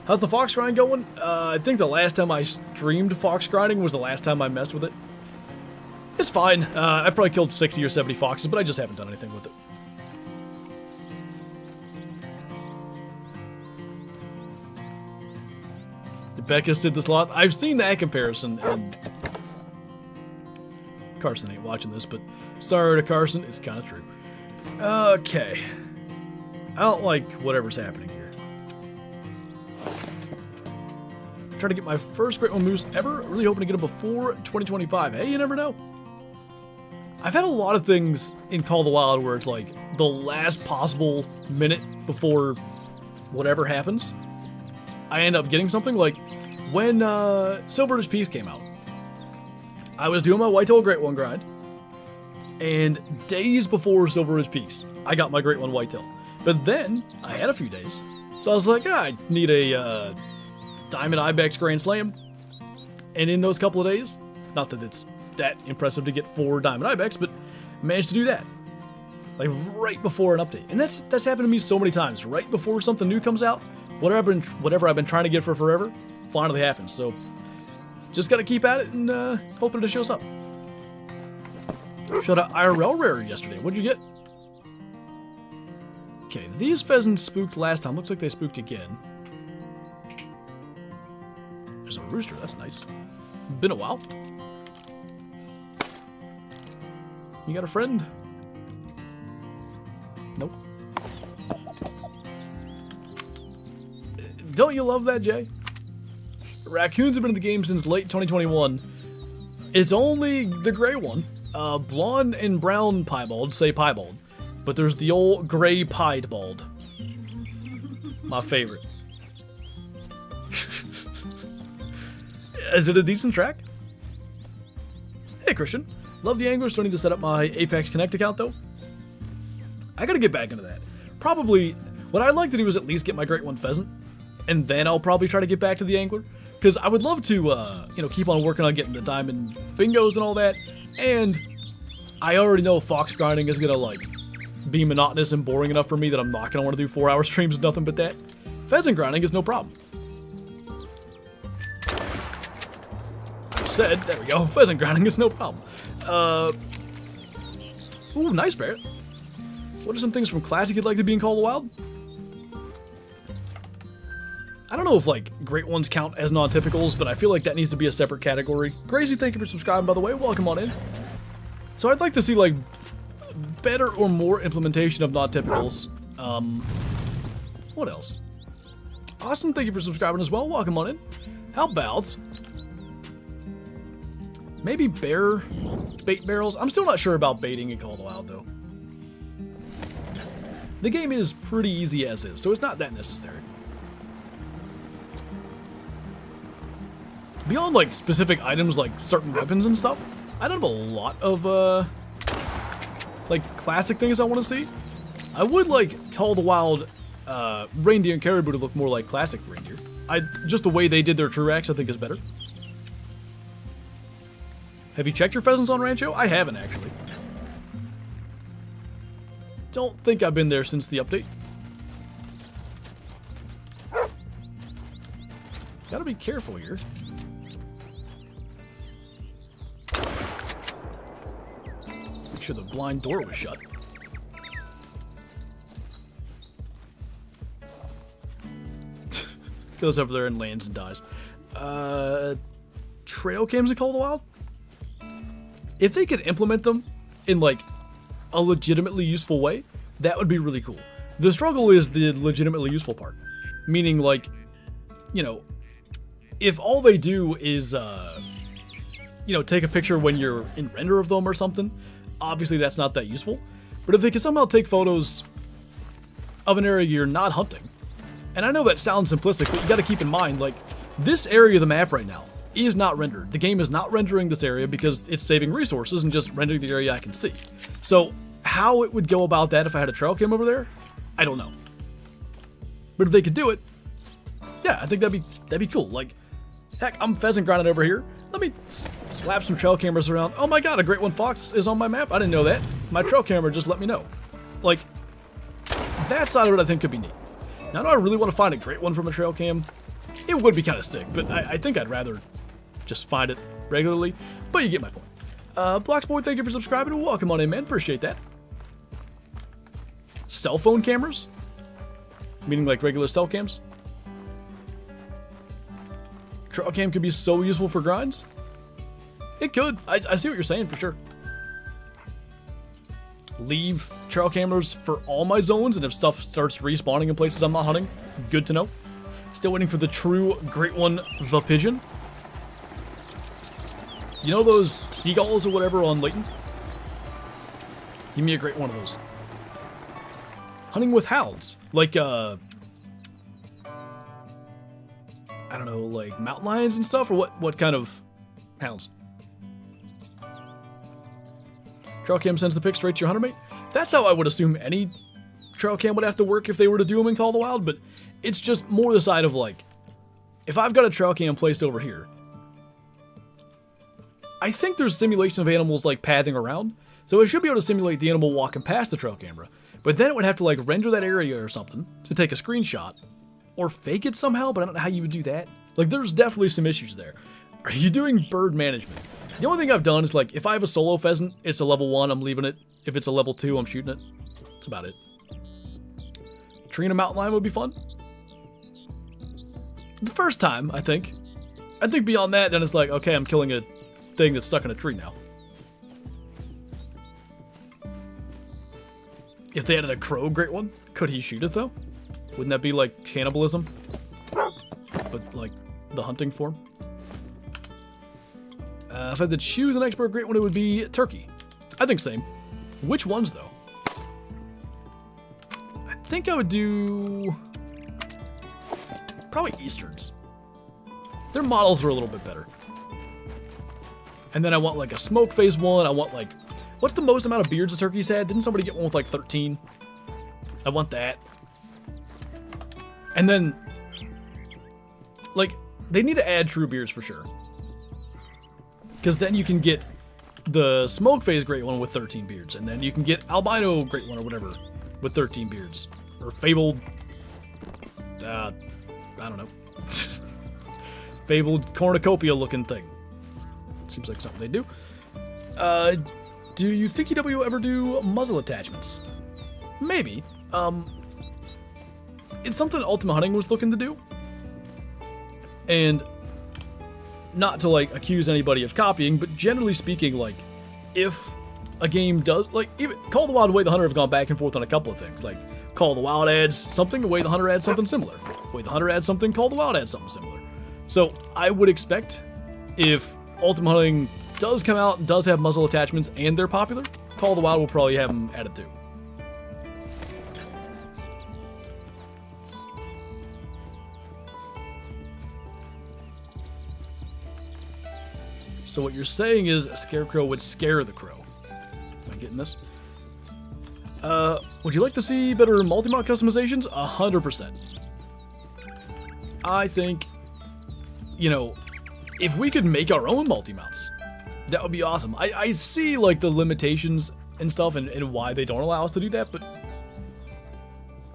How's the fox grind going? I think the last time I streamed fox grinding was the last time I messed with it. It's fine. I've probably killed 60 or 70 foxes, but I just haven't done anything with it. Becca's did this a lot. I've seen that comparison, and Carson ain't watching this, but sorry to Carson, it's kind of true. Okay. I don't like whatever's happening here. Try to get my first Great One Moose ever. Really hoping to get him before 2025. Hey, you never know. I've had a lot of things in Call of the Wild where it's like the last possible minute before whatever happens, I end up getting something. Like when Silver's Peace came out, I was doing my Whitetail Great One grind, and days before Silver's Peace, I got my Great One Whitetail. But then I had a few days, so I was like, I need a Diamond Ibex Grand Slam. And in those couple of days, not that it's that impressive to get 4 Diamond Ibex, but managed to do that. Like right before an update. And that's happened to me so many times. Right before something new comes out, whatever I've been trying to get for forever, finally happens. So just gotta keep at it and hoping it shows up. Showed out IRL Rare yesterday. What'd you get? Okay, these pheasants spooked last time. Looks like they spooked again. There's a rooster. That's nice. Been a while. You got a friend? Nope. Don't you love that, Jay? Raccoons have been in the game since late 2021. It's only the gray one. Blonde and brown piebald say piebald. But there's the old gray piebald. My favorite. Is it a decent track? Hey, Christian. Love the anglers. Still need to set up my Apex Connect account, though. I gotta get back into that. Probably, what I'd like to do is at least get my Great One Pheasant, and then I'll probably try to get back to the angler. Because I would love to, keep on working on getting the diamond bingos and all that. And I already know fox grinding is gonna, be monotonous and boring enough for me that I'm not gonna want to do 4-hour streams with nothing but that. Pheasant grinding is no problem. Said, there we go, pheasant grinding is no problem. Ooh, nice bear. What are some things from Classic you'd like to be in Call of the Wild? I don't know if, Great Ones count as non-typicals, but I feel like that needs to be a separate category. Gracie, thank you for subscribing, by the way. Welcome on in. So I'd like to see, better or more implementation of non-typicals. What else? Austin, thank you for subscribing as well. Welcome on in. How about maybe bait barrels? I'm still not sure about baiting in Call of the Wild, though. The game is pretty easy as is, so it's not that necessary. Beyond, specific items like certain weapons and stuff, I don't have a lot of, classic things I want to see. I would like Call of the Wild reindeer and caribou to look more like classic reindeer. Just the way they did their Truax, I think, is better. Have you checked your pheasants on Rancho? I haven't, actually. Don't think I've been there since the update. Gotta be careful here. Make sure the blind door was shut. Goes over there and lands and dies. Trail cams in Call of the Wild? If they could implement them in, a legitimately useful way, that would be really cool. The struggle is the legitimately useful part. Meaning, if all they do is, take a picture when you're in render of them or something, obviously that's not that useful. But if they could somehow take photos of an area you're not hunting, and I know that sounds simplistic, but you gotta keep in mind, this area of the map right now is not rendered. The game is not rendering this area because it's saving resources and just rendering the area I can see. So how it would go about that if I had a trail cam over there, I don't know. But if they could do it, yeah, I think that'd be cool. Heck, I'm pheasant grinding over here. Let me slap some trail cameras around. Oh my god, a Great One Fox is on my map. I didn't know that. My trail camera just let me know. That side of it I think could be neat. Now, do I really want to find a Great One from a trail cam? it would be kind of sick, but I think I'd rather just find it regularly. But you get my point. Blocksboy, thank you for subscribing and welcome on in, man. Appreciate that. Cell phone cameras? Meaning like regular cell cams? Trail cam could be so useful for grinds? It could. I see what you're saying for sure. Leave trail cameras for all my zones, and if stuff starts respawning in places I'm not hunting, good to know. Still waiting for the true great one, the pigeon. You know those seagulls or whatever on Layton? Give me a great one of those. Hunting with hounds. Like, I don't know, like mountain lions and stuff? Or what kind of hounds? Trail cam sends the pic straight to your hunter mate? That's how I would assume any trail cam would have to work if they were to do them in Call of the Wild, but it's just more the side of like, if I've got a trail cam placed over here, I think there's simulation of animals like pathing around, so it should be able to simulate the animal walking past the trail camera, but then it would have to like render that area or something to take a screenshot, or fake it somehow, but I don't know how you would do that. Like, there's definitely some issues there. Are you doing bird management? The only thing I've done is like, if I have a solo pheasant, it's a level 1, I'm leaving it. If it's a level 2, I'm shooting it. That's about it. Tree and a mountain lion would be fun. The first time, I think. I think beyond that, then it's like, okay, I'm killing a thing that's stuck in a tree now. If they added a crow, great one. Could he shoot it though? Wouldn't that be like cannibalism? But like the hunting form? If I had to choose an expert great one, it would be turkey. I think same. Which ones though? I think I would do probably Easterns. Their models are a little bit better. And then I want like a smoke phase one. I want like, what's the most amount of beards a turkey's had? Didn't somebody get one with like 13? I want that. And then, like, they need to add true beards for sure. Because then you can get the smoke phase great one with 13 beards. And then you can get albino great one or whatever with 13 beards. Or fabled, I don't know. Fabled cornucopia looking thing. Seems like something they do. Do you think EW will ever do muzzle attachments? Maybe. It's something Ultimate Hunting was looking to do. And not to like accuse anybody of copying, but generally speaking, like if a game does, like even Call of the Wild, Way the Hunter have gone back and forth on a couple of things. Like Call of the Wild adds something, the Way the Hunter adds something similar. Way the Hunter adds something, Call of the Wild adds something similar. So I would expect if Ultimate Hunting does come out and does have muzzle attachments and they're popular, Call of the Wild will probably have them added too. So what you're saying is a scarecrow would scare the crow. Am I getting this? Would you like to see better multi-mount customizations? 100%. I think, you know, if we could make our own multi-mounts, that would be awesome. I see like the limitations and stuff and why they don't allow us to do that, but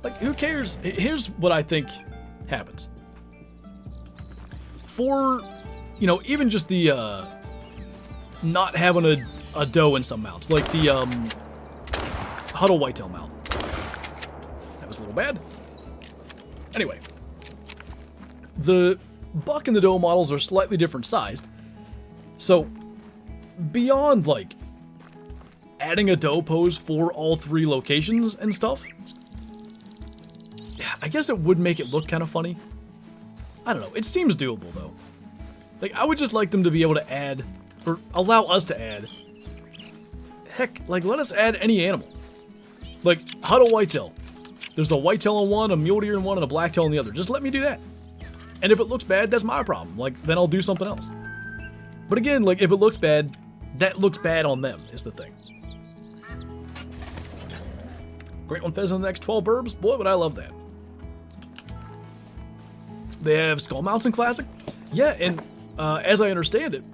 like who cares? Here's what I think happens. For, you know, even just the not having a doe in some mounts, like the Huddle Whitetail mount. That was a little bad. Anyway, the buck and the doe models are slightly different sized, so beyond like adding a doe pose for all 3 locations and stuff, yeah, I guess it would make it look kind of funny. I don't know, it seems doable though. Like I would just like them to be able to add, or allow us to add, heck, like let us add any animal. Like Huddle Whitetail. There's a whitetail in one, a mule deer in one, and a blacktail in the other. Just let me do that. And if it looks bad, that's my problem. Like, then I'll do something else. But again, like, if it looks bad, that looks bad on them, is the thing. Great one pheasant in the next 12 burbs? Boy, would I love that. They have skull mounts in Classic? Yeah, and as I understand it,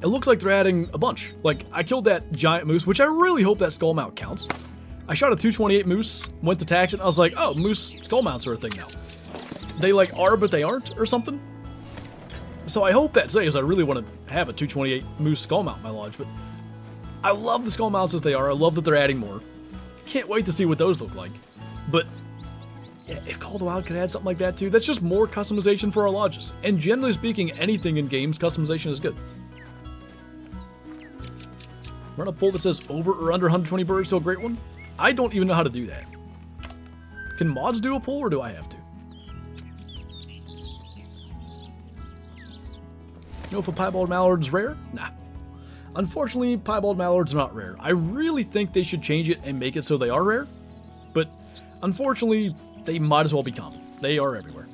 it looks like they're adding a bunch. Like, I killed that giant moose, which I really hope that skull mount counts. I shot a 228 moose, went to tax it, and I was like, oh, moose skull mounts are a thing now. they like are but they aren't or something. So I hope that saves. I really want to have a 228 moose skull mount in my lodge, but I love the skull mounts as they are. I love that they're adding more. Can't wait to see what those look like. But yeah, if Call of the Wild could add something like that too, that's just more customization for our lodges. And generally speaking, anything in games, customization is good. Run a poll that says over or under 120 birds to a great one. I don't even know how to do that. Can mods do a poll or do I have to? You know if a piebald mallard is rare? Nah. Unfortunately, piebald mallards are not rare. I really think they should change it and make it so they are rare. But unfortunately, they might as well be common. They are everywhere.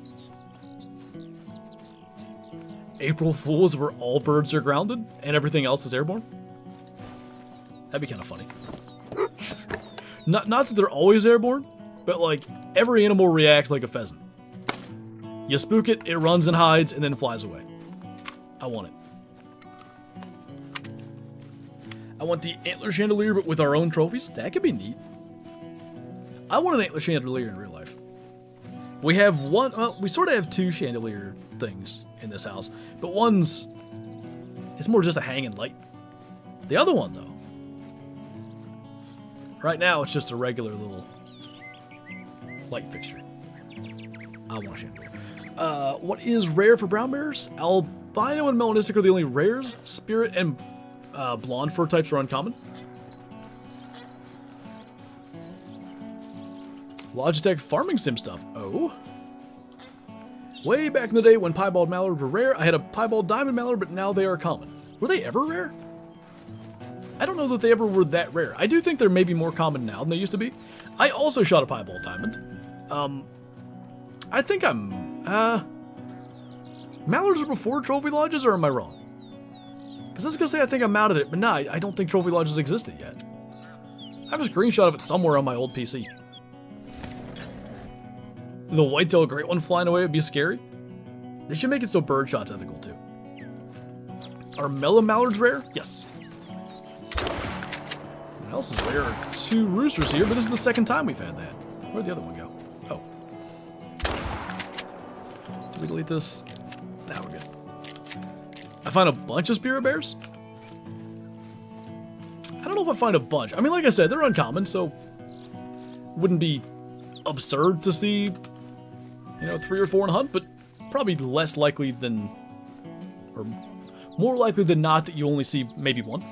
April Fools where all birds are grounded and everything else is airborne? That'd be kind of funny. Not that they're always airborne, but like every animal reacts like a pheasant. You spook it, it runs and hides, and then flies away. I want it. I want the antler chandelier, but with our own trophies. That could be neat. I want an antler chandelier in real life. We have one, well, we sort of have two chandelier things in this house, but one's, it's more just a hanging light. The other one, though, right now it's just a regular little light fixture. I want a chandelier. What is rare for brown bears? Albino and melanistic are the only rares. Spirit and blonde fur types are uncommon. Logitech farming sim stuff. Oh. Way back in the day when piebald mallards were rare, I had a piebald diamond mallard, but now they are common. Were they ever rare? I don't know that they ever were that rare. I do think they're maybe more common now than they used to be. I also shot a piebald diamond. I think I'm, mallards are before trophy lodges, or am I wrong? Because I was going to say I think I'm out of it, but nah, I don't think trophy lodges existed yet. I have a screenshot of it somewhere on my old PC. The whitetail great one flying away would be scary. They should make it so birdshot's ethical too. Are mellow mallards rare? Yes. What else is rare? Two roosters here, but this is the second time we've had that. Where'd the other one go? Oh. Did we delete this? Now we're good. I find a bunch of spirit bears? I don't know if I find a bunch. I mean, like I said, they're uncommon, so wouldn't be absurd to see, you know, 3 or 4 in a hunt, but probably less likely than, or more likely than not that you only see maybe one.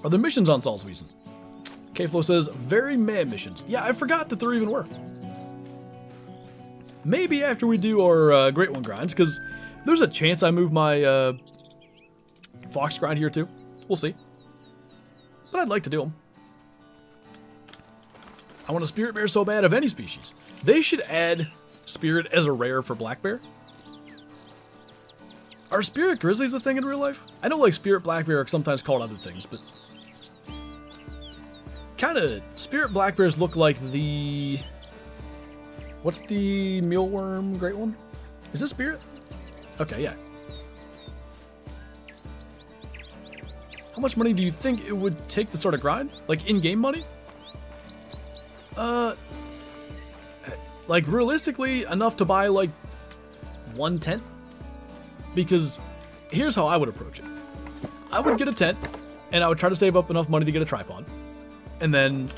Are there missions on Salzwiesen? K-Flow says, very meh missions. Yeah, I forgot that there even were. Maybe after we do our Great One grinds, because there's a chance I move my Fox grind here too. We'll see. But I'd like to do them. I want a spirit bear so bad of any species. They should add spirit as a rare for black bear. Are spirit grizzlies a thing in real life? I know like spirit black bear are sometimes called other things, but kind of spirit black bears look like the, what's the mealworm great one? Is this spirit? Okay, yeah. How much money do you think it would take to start a grind? Like in-game money? Like realistically enough to buy like 1 tent? Because here's how I would approach it. I would get a tent and I would try to save up enough money to get a tripod. And then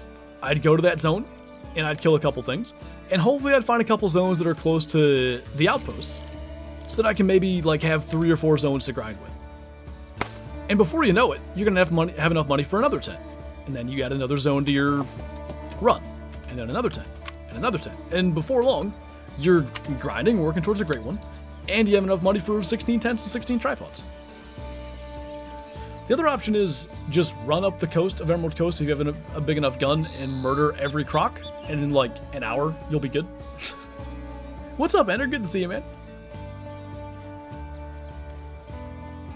I'd go to that zone and I'd kill a couple things. And hopefully I'd find a couple zones that are close to the outposts so that I can maybe like have 3 or 4 zones to grind with. And before you know it, you're gonna have enough money for another tent. And then you add another zone to your run. And then another tent. And another tent. And before long, you're grinding, working towards a great one. And you have enough money for 16 tents and 16 tripods. The other option is just run up the coast of Emerald Coast if you have a big enough gun and murder every croc, and in like an hour, you'll be good. What's up, Ender? Good to see you, man.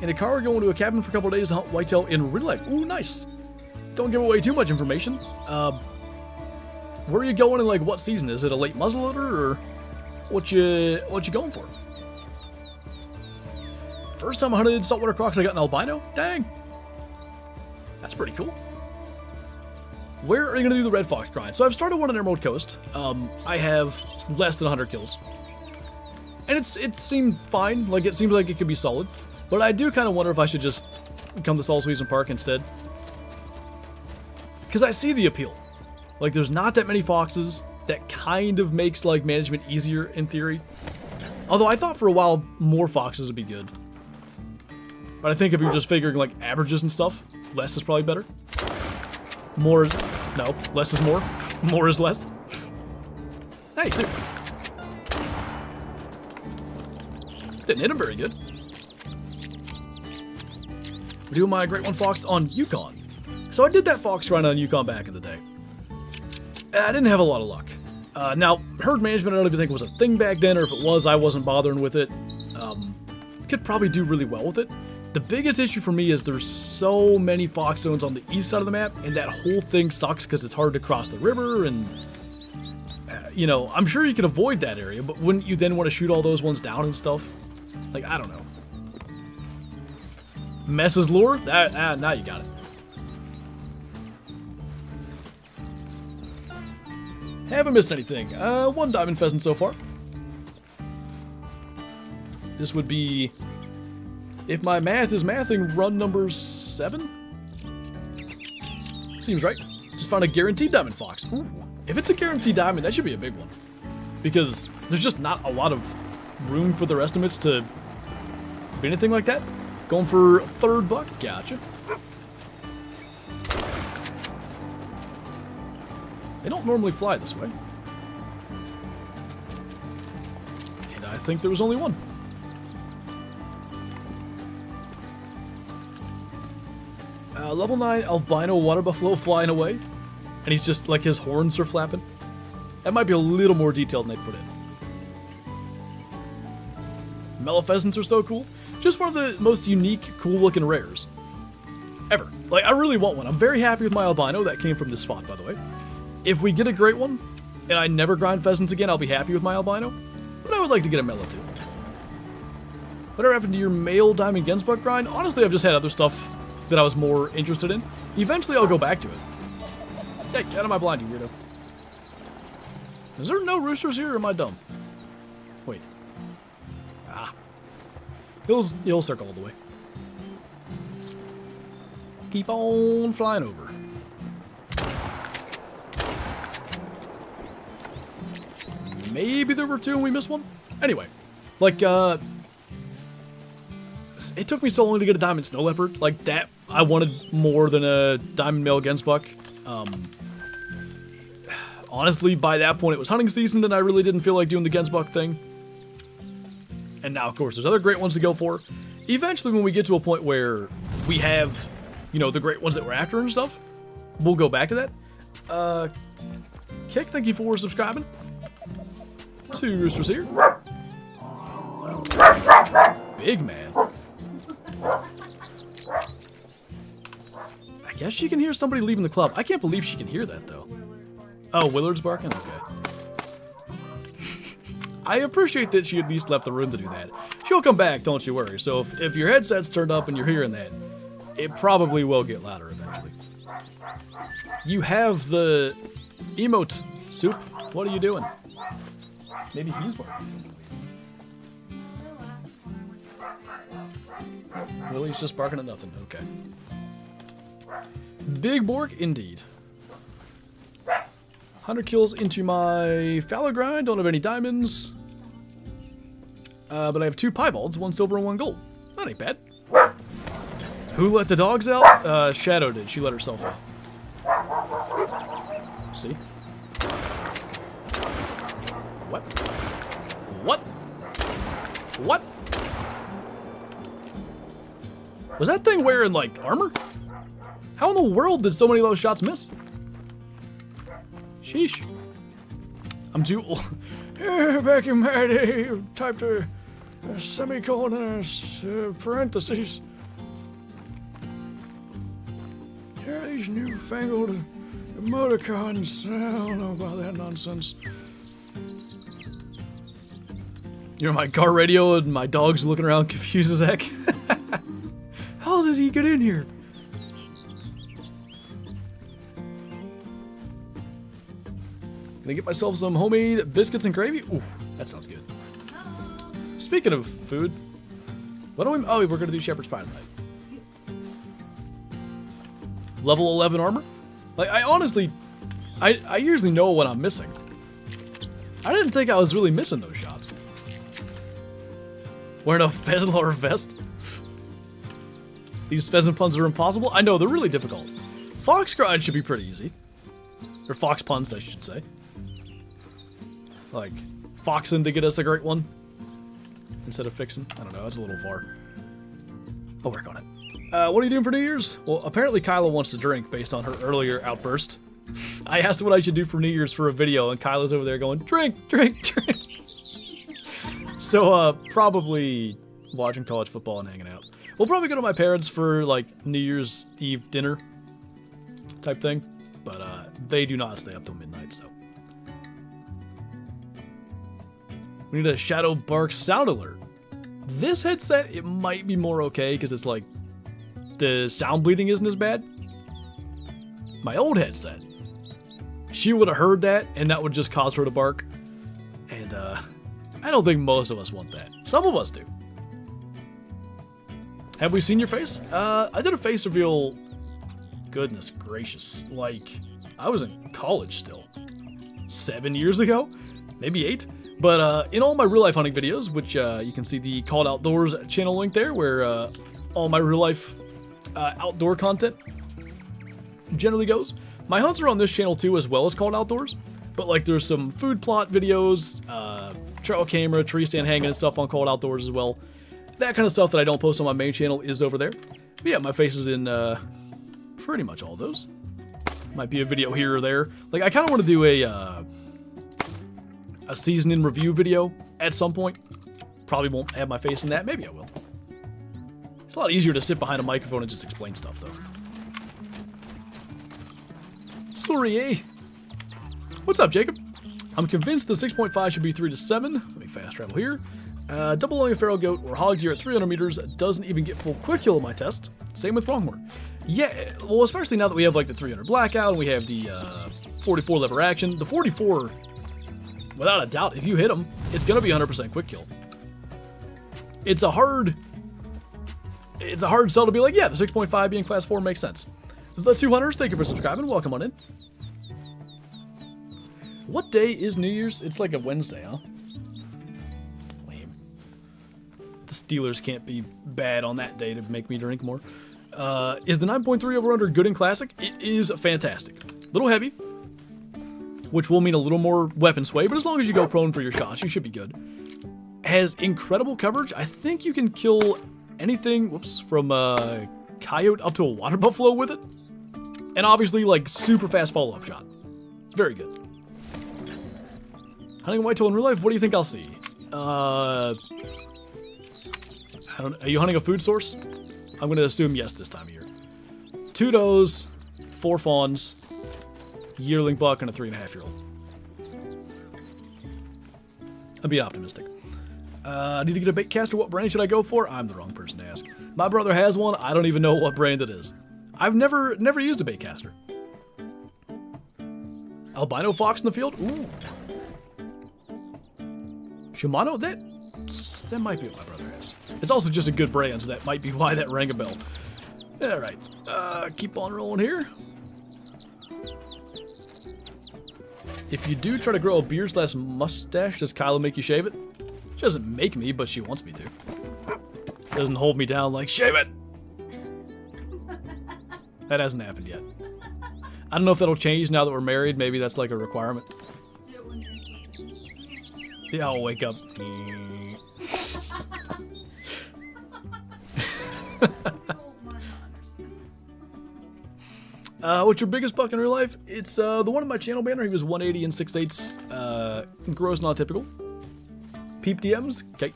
In a car, going to a cabin for a couple of days to hunt whitetail in real life. Ooh, nice. Don't give away too much information. Where are you going and like what season? Is it a late muzzleloader or what you going for? First time I hunted saltwater crocs, I got an albino? Dang. That's pretty cool. where are you going to do the red fox grind? So I've started one on Emerald Coast. I have less than 100 kills. And it seemed fine. Like, it seems like it could be solid. But I do kind of wonder if I should just come to Saltweasel Park instead. Because I see the appeal. Like, there's not that many foxes. That kind of makes, like, management easier in theory. Although I thought for a while more foxes would be good. But I think if you're just figuring, like, averages and stuff, less is probably better. More is... No, less is more. More is less. Hey, dude. Didn't hit him very good. We're doing my Great One Fox on Yukon. So I did that fox grind on Yukon back in the day. And I didn't have a lot of luck. Now, herd management I don't even think was a thing back then, or if it was, I wasn't bothering with it. Could probably do really well with it. The biggest issue for me is there's so many fox zones on the east side of the map, and that whole thing sucks because it's hard to cross the river, and you know, I'm sure you can avoid that area, but wouldn't you then want to shoot all those ones down and stuff? Like, I don't know. Messes lure? Now you got it. Haven't missed anything. One diamond pheasant so far. This would be, if my math is mathing, run number 7? Seems right. Just found a guaranteed diamond fox. Ooh. If it's a guaranteed diamond, that should be a big one. Because there's just not a lot of room for their estimates to be anything like that. Going for third buck. Gotcha. They don't normally fly this way. And I think there was only one. Level 9 albino water buffalo flying away. And he's just, like, his horns are flapping. That might be a little more detailed than they put in. Mellow pheasants are so cool. Just one of the most unique, cool-looking rares ever. Like, I really want one. I'm very happy with my albino. That came from this spot, by the way. If we get a great one, and I never grind pheasants again, I'll be happy with my albino. But I would like to get a mellow, too. Whatever happened to your male diamond gensbuck grind? Honestly, I've just had other stuff that I was more interested in. Eventually, I'll go back to it. Hey, get out of my blind, you weirdo. Is there no roosters here, or am I dumb? Wait. Ah. He'll circle all the way. Keep on flying over. Maybe there were 2 and we missed one? Anyway. Like, it took me so long to get a diamond snow leopard. Like, that, I wanted more than a diamond male gensbuck. Honestly, by that point, it was hunting season, and I really didn't feel like doing the gensbuck thing. And now, of course, there's other great ones to go for. Eventually, when we get to a point where we have, you know, the great ones that we're after and stuff, we'll go back to that. Kick, thank you for subscribing. 2 roosters here. Big man. I guess she can hear somebody leaving the club. I can't believe she can hear that, though. Oh, Willard's barking? Okay. I appreciate that she at least left the room to do that. She'll come back, don't you worry. So if your headset's turned up and you're hearing that, it probably will get louder eventually. You have the emote, Soup. What are you doing? Maybe he's barking something. Willie's just barking at nothing. Okay. Big Borg, indeed. 100 kills into my fallow grind. Don't have any diamonds. But I have 2 piebalds, 1 silver and 1 gold. That ain't bad. Who let the dogs out? Shadow did. She let herself out. See? What? What? What? Was that thing wearing, like, armor? How in the world did so many of those shots miss? Sheesh. I'm too old. Back in my day, you typed a semicolon and a parentheses. Yeah, these newfangled emoticons. I don't know about that nonsense. You're on my car radio and my dog's looking around confused as heck. How did he get in here? Gonna get myself some homemade biscuits and gravy. Ooh, that sounds good. Speaking of food, what do we... Oh, we're gonna do shepherd's pie tonight. Level 11 armor? Like, I honestly... I usually know what I'm missing. I didn't think I was really missing those shots. Wearing a pheasant or vest? These pheasant puns are impossible? I know, they're really difficult. Fox grind should be pretty easy. Or fox puns, I should say. Like, foxing to get us a great one. Instead of fixing. I don't know, that's a little far. I'll work on it. What are you doing for New Year's? Well, apparently Kyla wants to drink based on her earlier outburst. I asked what I should do for New Year's for a video, and Kyla's over there going, drink, drink, drink. So, probably watching college football and hanging out. We'll probably go to my parents for, like, New Year's Eve dinner type thing. But, they do not stay up till midnight, so. We need a shadow bark sound alert. This headset, it might be more okay, because it's like, the sound bleeding isn't as bad. My old headset, she would have heard that, and that would just cause her to bark. And, I don't think most of us want that. Some of us do. Have we seen your face? I did a face reveal, goodness gracious, like, I was in college still. 7 years ago? Maybe 8? But in all my real life hunting videos, which you can see the Called Outdoors channel link there, where all my real life outdoor content generally goes. My hunts are on this channel too, as well as Called Outdoors. But like, there's some food plot videos, trail camera, tree stand hanging and stuff on Called Outdoors as well. That kind of stuff that I don't post on my main channel is over there. But yeah, my face is in pretty much all those. Might be a video here or there. Like, I kind of want to do a season in review video at some point. Probably won't have my face in that. Maybe I will. It's a lot easier to sit behind a microphone and just explain stuff, though. Sorry, eh? What's up, Jacob? I'm convinced the 6.5 should be 3 to 7. Let me fast travel here. Double-owning a feral goat or hog deer at 300 meters doesn't even get full quick kill in my test. Same with pronghorn. Yeah, well, especially now that we have like the 300 blackout and we have the 44 lever action. The 44, without a doubt, if you hit them, it's going to be 100% quick kill. It's a hard sell to be like, yeah, the 6.5 being class 4 makes sense. The 2 hunters, thank you for subscribing. Welcome on in. What day is New Year's? It's like a Wednesday, huh? Lame. The Steelers can't be bad on that day to make me drink more. Is the 9.3 over under good and classic? It is fantastic. A little heavy, which will mean a little more weapon sway, but as long as you go prone for your shots, you should be good. Has incredible coverage. I think you can kill anything, whoops, from a coyote up to a water buffalo with it. And obviously, like, super fast follow-up shot. It's very good. Hunting a whitetail in real life, what do you think I'll see? I don't know. Are you hunting a food source? I'm going to assume yes this time of year. 2 does, 4 fawns, yearling buck, and a 3.5-year-old. I'm being optimistic. I need to get a bait caster. What brand should I go for? I'm the wrong person to ask. My brother has one. I don't even know what brand it is. I've never used a bait caster. Albino fox in the field? Ooh. Shimano? That might be what my brother has. It's also just a good brand, so that might be why that rang a bell. Alright. Keep on rolling here. If you do try to grow a beard / mustache, does Kyla make you shave it? She doesn't make me, but she wants me to. Doesn't hold me down like, shave it! That hasn't happened yet. I don't know if that'll change now that we're married. Maybe that's like a requirement. Yeah, I'll wake up. What's your biggest buck in real life? It's the one in my channel banner. He was 180 and 6/8. Gross, not typical. Peep DMs. Okay.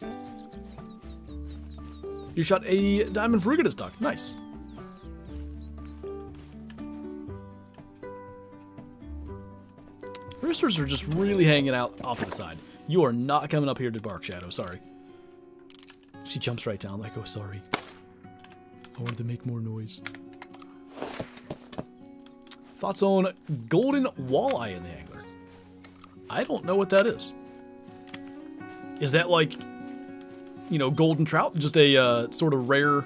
You shot a diamond frugitus duck. Nice. Roosters are just really hanging out off to the side. You are not coming up here to bark, Shadow. Sorry. She jumps right down like, oh, sorry. I wanted to make more noise. Thoughts on golden walleye in the angler? I don't know what that is. Is that like, you know, golden trout? Just a sort of rare,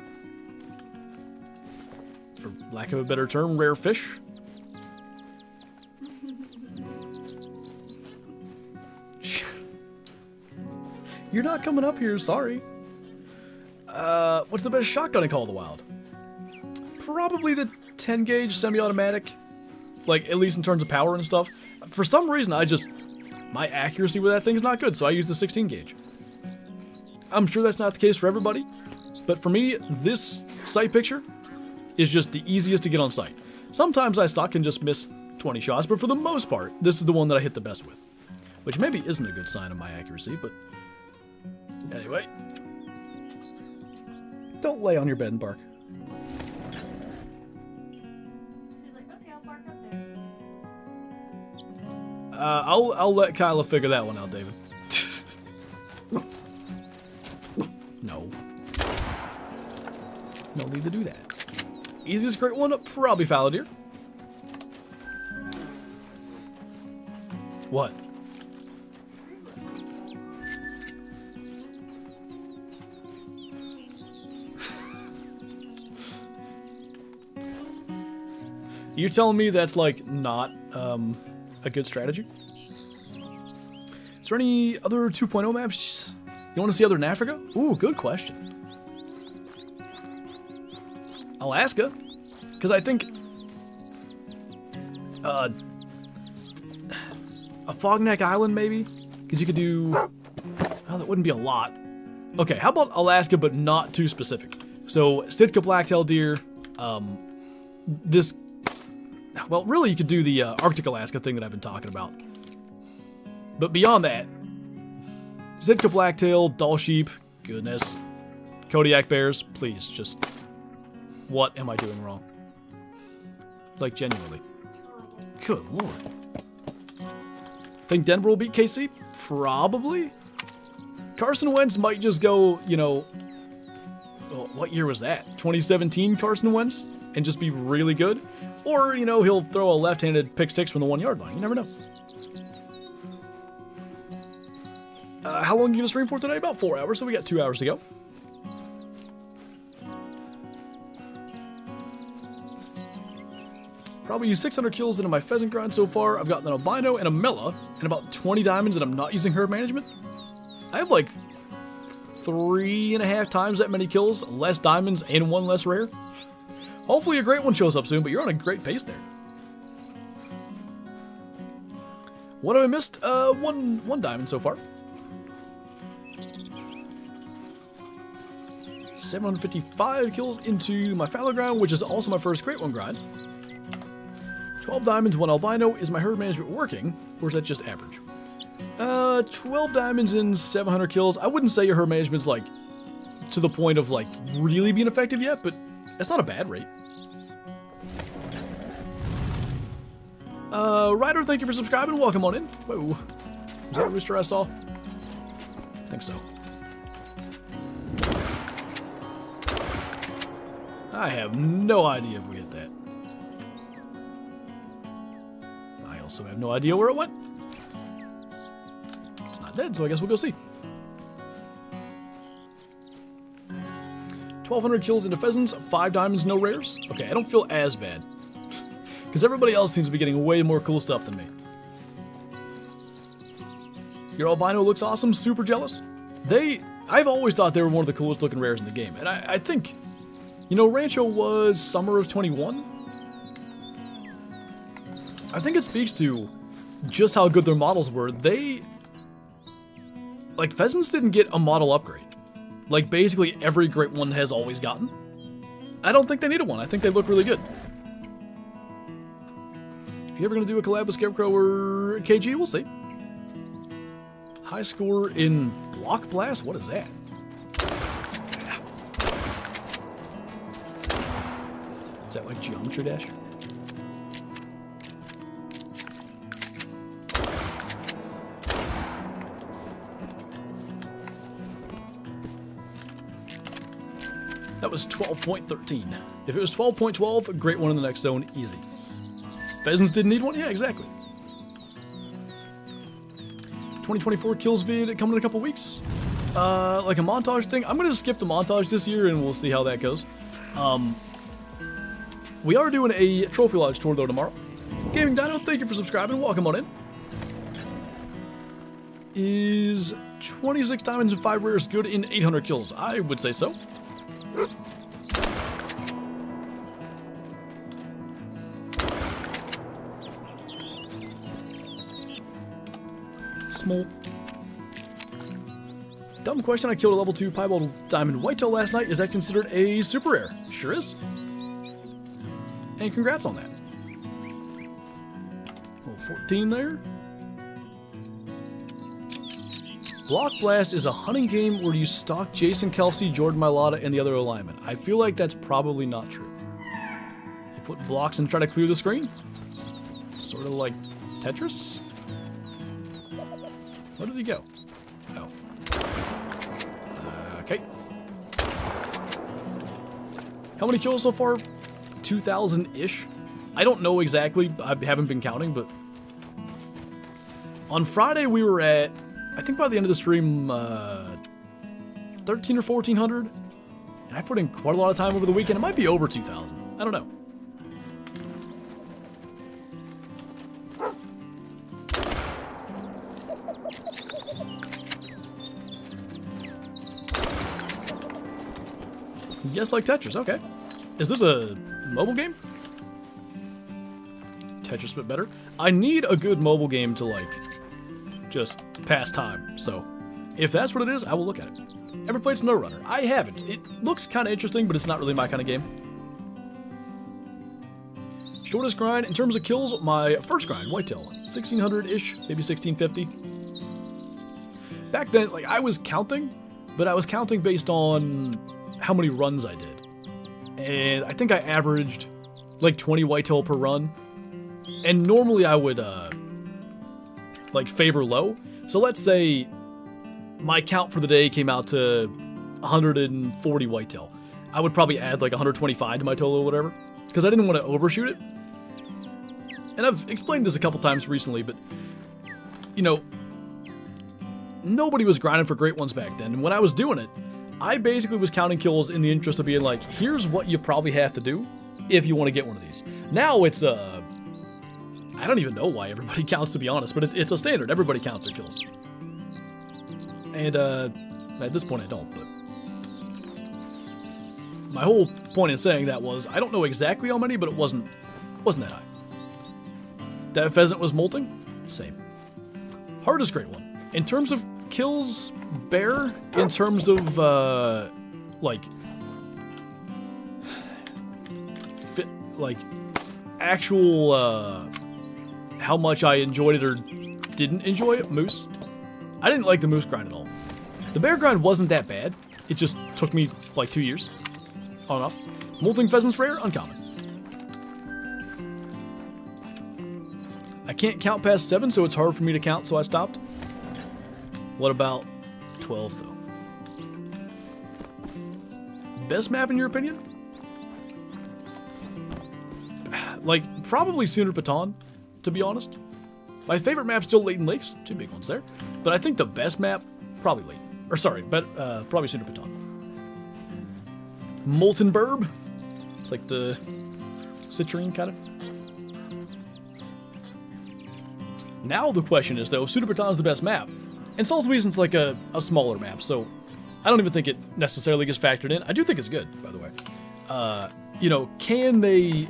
for lack of a better term, rare fish? You're not coming up here, sorry. What's the best shotgun in Call of the Wild? Probably the 10 gauge semi-automatic. Like, at least in terms of power and stuff. For some reason, my accuracy with that thing is not good, so I use the 16 gauge. I'm sure that's not the case for everybody, but for me, this sight picture is just the easiest to get on sight. Sometimes I suck and just miss 20 shots, but for the most part, this is the one that I hit the best with. Which maybe isn't a good sign of my accuracy, but anyway. Don't lay on your bed and bark. She's like, okay, I'll park up there. I'll let Kyla figure that one out, David. No. No need to do that. Easiest great one, probably fallow deer. What? You're telling me that's like not a good strategy? Is there any other 2.0 maps you want to see other than Africa? Ooh, good question. Alaska, because I think a Fogneck Island maybe, because you could do. Oh, that wouldn't be a lot. Okay, how about Alaska, but not too specific? So Sitka blacktail deer. This. Well, really, you could do the Arctic Alaska thing that I've been talking about. But beyond that, Sitka blacktail, Dall sheep, goodness. Kodiak bears, please, just... What am I doing wrong? Like, genuinely. Good lord. Think Denver will beat KC? Probably. Carson Wentz might just go, you know... Well, what year was that? 2017 Carson Wentz? And just be really good? Or, you know, he'll throw a left-handed pick six from the 1 yard line. You never know. How long are you going to stream for today? About 4 hours, so we got 2 hours to go. Probably used 600 kills into my pheasant grind so far. I've gotten an albino and a mela, and about 20 diamonds, and I'm not using herd management. I have like 3.5 times that many kills, less diamonds, and 1 less rare. Hopefully a great one shows up soon, but you're on a great pace there. What have I missed? One diamond so far. 755 kills into my fallow grind, which is also my first great one grind. 12 diamonds, 1 albino. Is my herd management working, or is that just average? 12 diamonds in 700 kills. I wouldn't say your herd management's like to the point of like really being effective yet, but it's not a bad rate. Ryder, thank you for subscribing. Welcome on in. Whoa. Was that a rooster I saw? I think so. I have no idea if we hit that. I also have no idea where it went. It's not dead, so I guess we'll go see. 1,200 kills into pheasants, 5 diamonds, no rares. Okay, I don't feel as bad. Because everybody else seems to be getting way more cool stuff than me. Your albino looks awesome, super jealous. I've always thought they were one of the coolest looking rares in the game. And I think, you know, Rancho was summer of 21. I think it speaks to just how good their models were. Like, pheasants didn't get a model upgrade. Like, basically every great one has always gotten. I don't think they needed one. I think they look really good. Are you ever going to do a collab with Scarecrow or KG? We'll see. High score in Block Blast? What is that? Is that like Geometry Dash? That was 12.13. If it was 12.12, great one in the next zone, easy. Pheasants didn't need one? Yeah, exactly. 2024 kills vid coming in a couple weeks. Like a montage thing. I'm going to skip the montage this year and we'll see how that goes. We are doing a Trophy Lodge tour though tomorrow. Gaming Dino, thank you for subscribing. Welcome on in. Is 26 diamonds and 5 rares good in 800 kills? I would say so. Small. Dumb question. I killed a level 2 piebald diamond whitetail last night. Is that considered a super rare? Sure is. And congrats on that. Level 14 there. Block Blast is a hunting game where you stalk Jason Kelsey, Jordan Mailata, and the other alignment. I feel like that's probably not true. You put blocks and try to clear the screen? Sort of like Tetris? Where did he go? Oh. Okay. How many kills so far? 2,000-ish? I don't know exactly. I haven't been counting, but... On Friday, we were at... I think by the end of the stream, 13 or 1,400. And I put in quite a lot of time over the weekend. It might be over 2,000. I don't know. Yes, like Tetris. Okay. Is this a mobile game? Tetris, but better. I need a good mobile game to, like, just pass time. So, if that's what it is, I will look at it. Ever played Snow Runner? I haven't. It looks kind of interesting, but it's not really my kind of game. Shortest grind in terms of kills, my first grind, whitetail, 1,600-ish, maybe 1,650. Back then, like, I was counting, but I was counting based on how many runs I did. And I think I averaged like 20 whitetail per run. And normally I would like favor low. So let's say my count for the day came out to 140 whitetail. I would probably add like 125 to my total or whatever, because I didn't want to overshoot it. And I've explained this a couple times recently, but you know, nobody was grinding for great ones back then. And when I was doing it, I basically was counting kills in the interest of being like, here's what you probably have to do if you want to get one of these. Now it's I don't even know why everybody counts, to be honest, but it's a standard. Everybody counts their kills. And at this point I don't, but my whole point in saying that was I don't know exactly how many, but it wasn't that high. That pheasant was molting? Same. Hardest great one. In terms of kills, bear. In terms of like fit, like actual how much I enjoyed it or didn't enjoy it, moose. I didn't like the moose grind at all. The bear grind wasn't that bad. It just took me like 2 years on and off. Molting pheasants rare, uncommon. I can't count past 7, so it's hard for me to count, so I stopped. What about 12, though? Best map in your opinion? Like, probably Sooner Baton, to be honest. My favorite map's still Leighton Lakes. 2 big ones there. But I think the best map, probably Leighton. Or sorry, but probably Sooner Baton. Molten Burb. It's like the citrine, kind of. Now the question is, though, Sooner Baton's the best map. And Sal's Weason's like a smaller map, so I don't even think it necessarily gets factored in. I do think it's good, by the way. You know, can they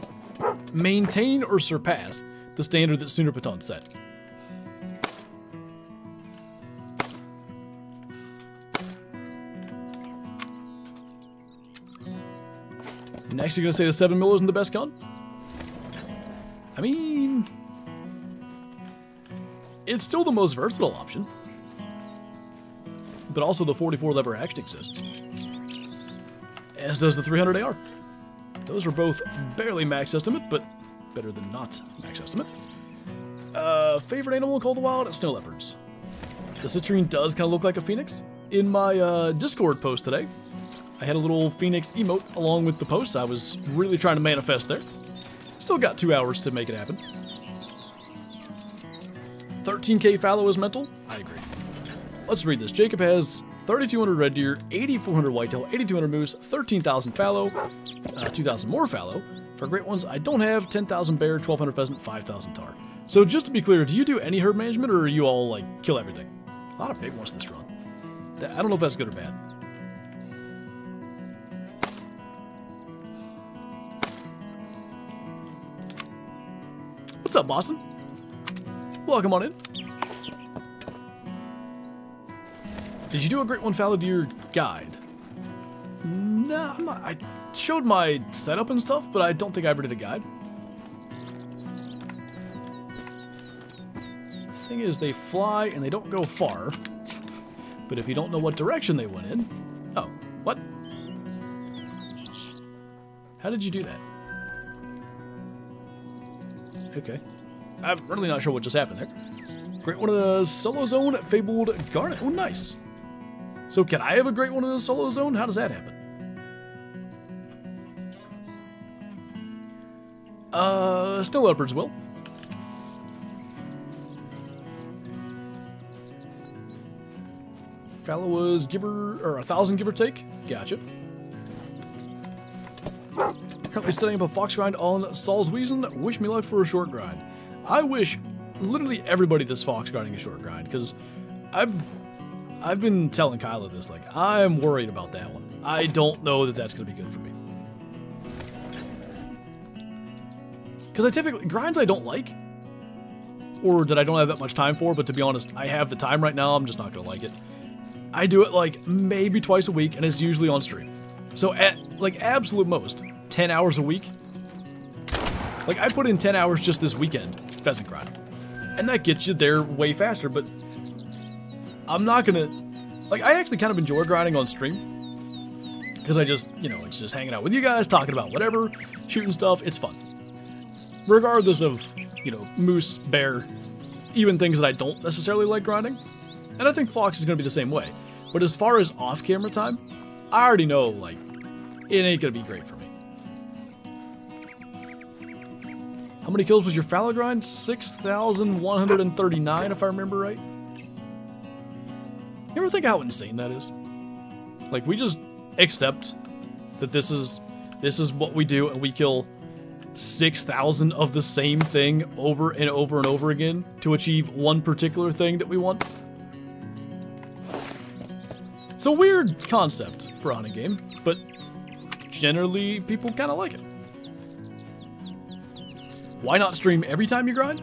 maintain or surpass the standard that Sooner Baton set? Next, you're going to say the 7mm isn't the best gun? I mean, it's still the most versatile option. But also the 44 lever action exists. As does the 300 AR. Those are both barely max estimate, but better than not max estimate. Favorite animal in Call of the Wild? Snow leopards. The citrine does kind of look like a phoenix. In my Discord post today, I had a little phoenix emote along with the post. I was really trying to manifest there. Still got 2 hours to make it happen. 13k fallow is mental? I agree. Let's read this. Jacob has 3,200 red deer, 8,400 whitetail, 8,200 moose, 13,000 fallow, 2,000 more fallow. For great ones, I don't have 10,000 bear, 1,200 pheasant, 5,000 tar. So just to be clear, do you do any herd management, or are you all like kill everything? A lot of big ones this run. I don't know if that's good or bad. What's up, Boston? Welcome on in. Did you do a great one fallow deer guide? No, I'm not. I showed my setup and stuff, but I don't think I ever did a guide. Thing is, they fly and they don't go far. But if you don't know what direction they went in... Oh, what? How did you do that? Okay. I'm really not sure what just happened there. Great one of the solo zone, fabled garnet. Oh, nice. So can I have a great one in the solo zone? How does that happen? Snow leopards will. Fallow was 1,000 give or take. Gotcha. Currently setting up a fox grind on Saul's Weason. Wish me luck for a short grind. I wish literally everybody this fox grinding a short grind, because I've been telling Kyla this, like, I'm worried about that one. I don't know that that's going to be good for me. Because I typically, grinds I don't like, or that I don't have that much time for, but to be honest, I have the time right now, I'm just not going to like it. I do it like maybe twice a week, and it's usually on stream. So at like absolute most, 10 hours a week. Like I put in 10 hours just this weekend, pheasant grind. And that gets you there way faster, but I'm not gonna, like I actually kind of enjoy grinding on stream. Because I just, you know, it's just hanging out with you guys, talking about whatever, shooting stuff, it's fun. Regardless of, you know, moose, bear, even things that I don't necessarily like grinding. And I think fox is gonna be the same way. But as far as off-camera time, I already know, like, it ain't gonna be great for me. How many kills was your fallow grind? 6,139, if I remember right. You ever think how insane that is? Like, we just accept that this is what we do, and we kill 6,000 of the same thing over and over and over again to achieve one particular thing that we want. It's a weird concept for a hunting game, but generally people kind of like it. Why not stream every time you grind?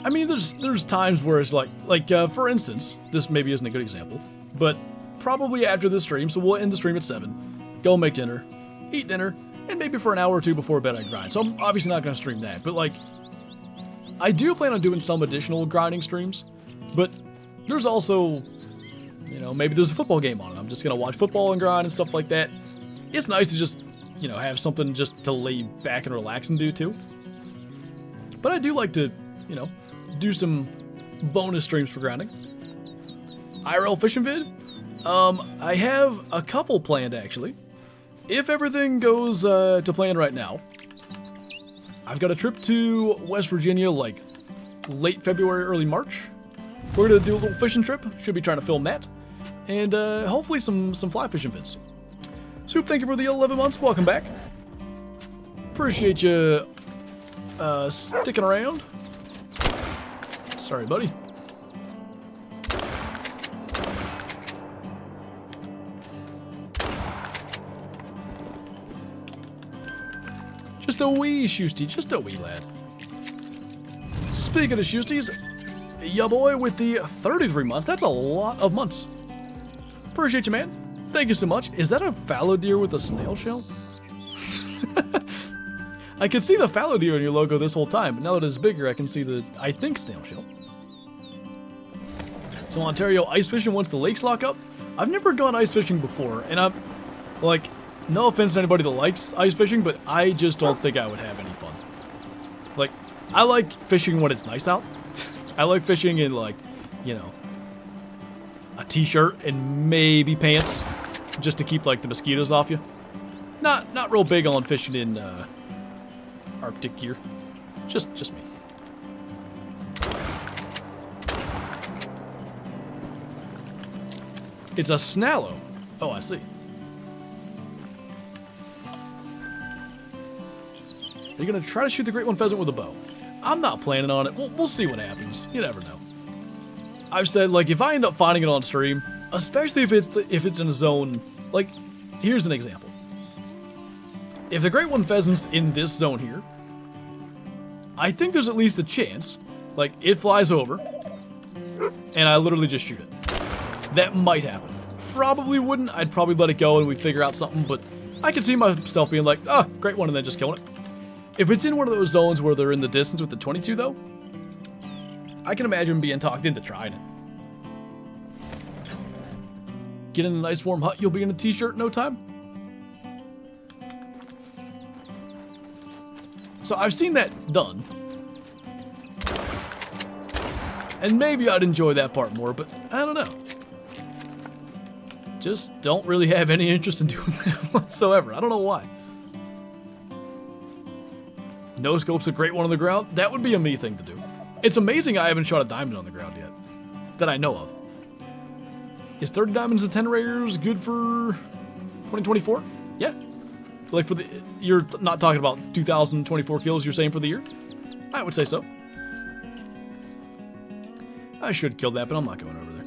I mean, there's times where it's like for instance, this maybe isn't a good example, but probably after this stream, so we'll end the stream at 7, go make dinner, eat dinner, and maybe for an hour or two before bed I grind. So I'm obviously not going to stream that, but like, I do plan on doing some additional grinding streams, but there's also, you know, maybe there's a football game on, and I'm just going to watch football and grind and stuff like that. It's nice to just, you know, have something just to lay back and relax and do too. But I do like to, you know, do some bonus streams for grinding. IRL fishing vid? I have a couple planned actually. If everything goes to plan right now, I've got a trip to West Virginia like late February, early March. We're gonna do a little fishing trip. Should be trying to film that. And hopefully some fly fishing vids. Soup, thank you for the 11 months. Welcome back. Appreciate you sticking around. Sorry, buddy. Just a wee Shoosty, just a wee lad. Speaking of Shoosties, ya boy with the 33 months. That's a lot of months. Appreciate you, man. Thank you so much. Is that a fallow deer with a snail shell? I could see the fallow deer in your logo this whole time, but now that it's bigger, I can see the, I think, snail shell. So Ontario ice fishing once the lakes lock up? I've never gone ice fishing before, and I'm, like, no offense to anybody that likes ice fishing, but I just don't think I would have any fun. Like, I like fishing when it's nice out. I like fishing in, like, you know, a t-shirt and maybe pants, just to keep, like, the mosquitoes off you. Not real big on fishing in, Arctic gear. Just me. It's a snallow. Oh, I see. Are you going to try to shoot the great one pheasant with a bow? I'm not planning on it. We'll see what happens. You never know. I've said, like, if I end up finding it on stream, especially if it's in a zone, like, here's an example. If the great one pheasant's in this zone here, I think there's at least a chance, like, it flies over, and I literally just shoot it. That might happen. Probably wouldn't. I'd probably let it go and we'd figure out something, but I could see myself being like, oh, great one, and then just killing it. If it's in one of those zones where they're in the distance with the 22, though, I can imagine being talked into trying it. Get in a nice warm hut, you'll be in a t-shirt in no time. So I've seen that done. And maybe I'd enjoy that part more, but I don't know. Just don't really have any interest in doing that whatsoever. I don't know why. No scope's a great one on the ground. That would be a me thing to do. It's amazing I haven't shot a diamond on the ground yet. That I know of. Is 30 diamonds and 10 rares good for 2024? Yeah. Like for the, you're not talking about 2024 kills, you're saying for the year? I would say so. I should kill that, but I'm not going over there.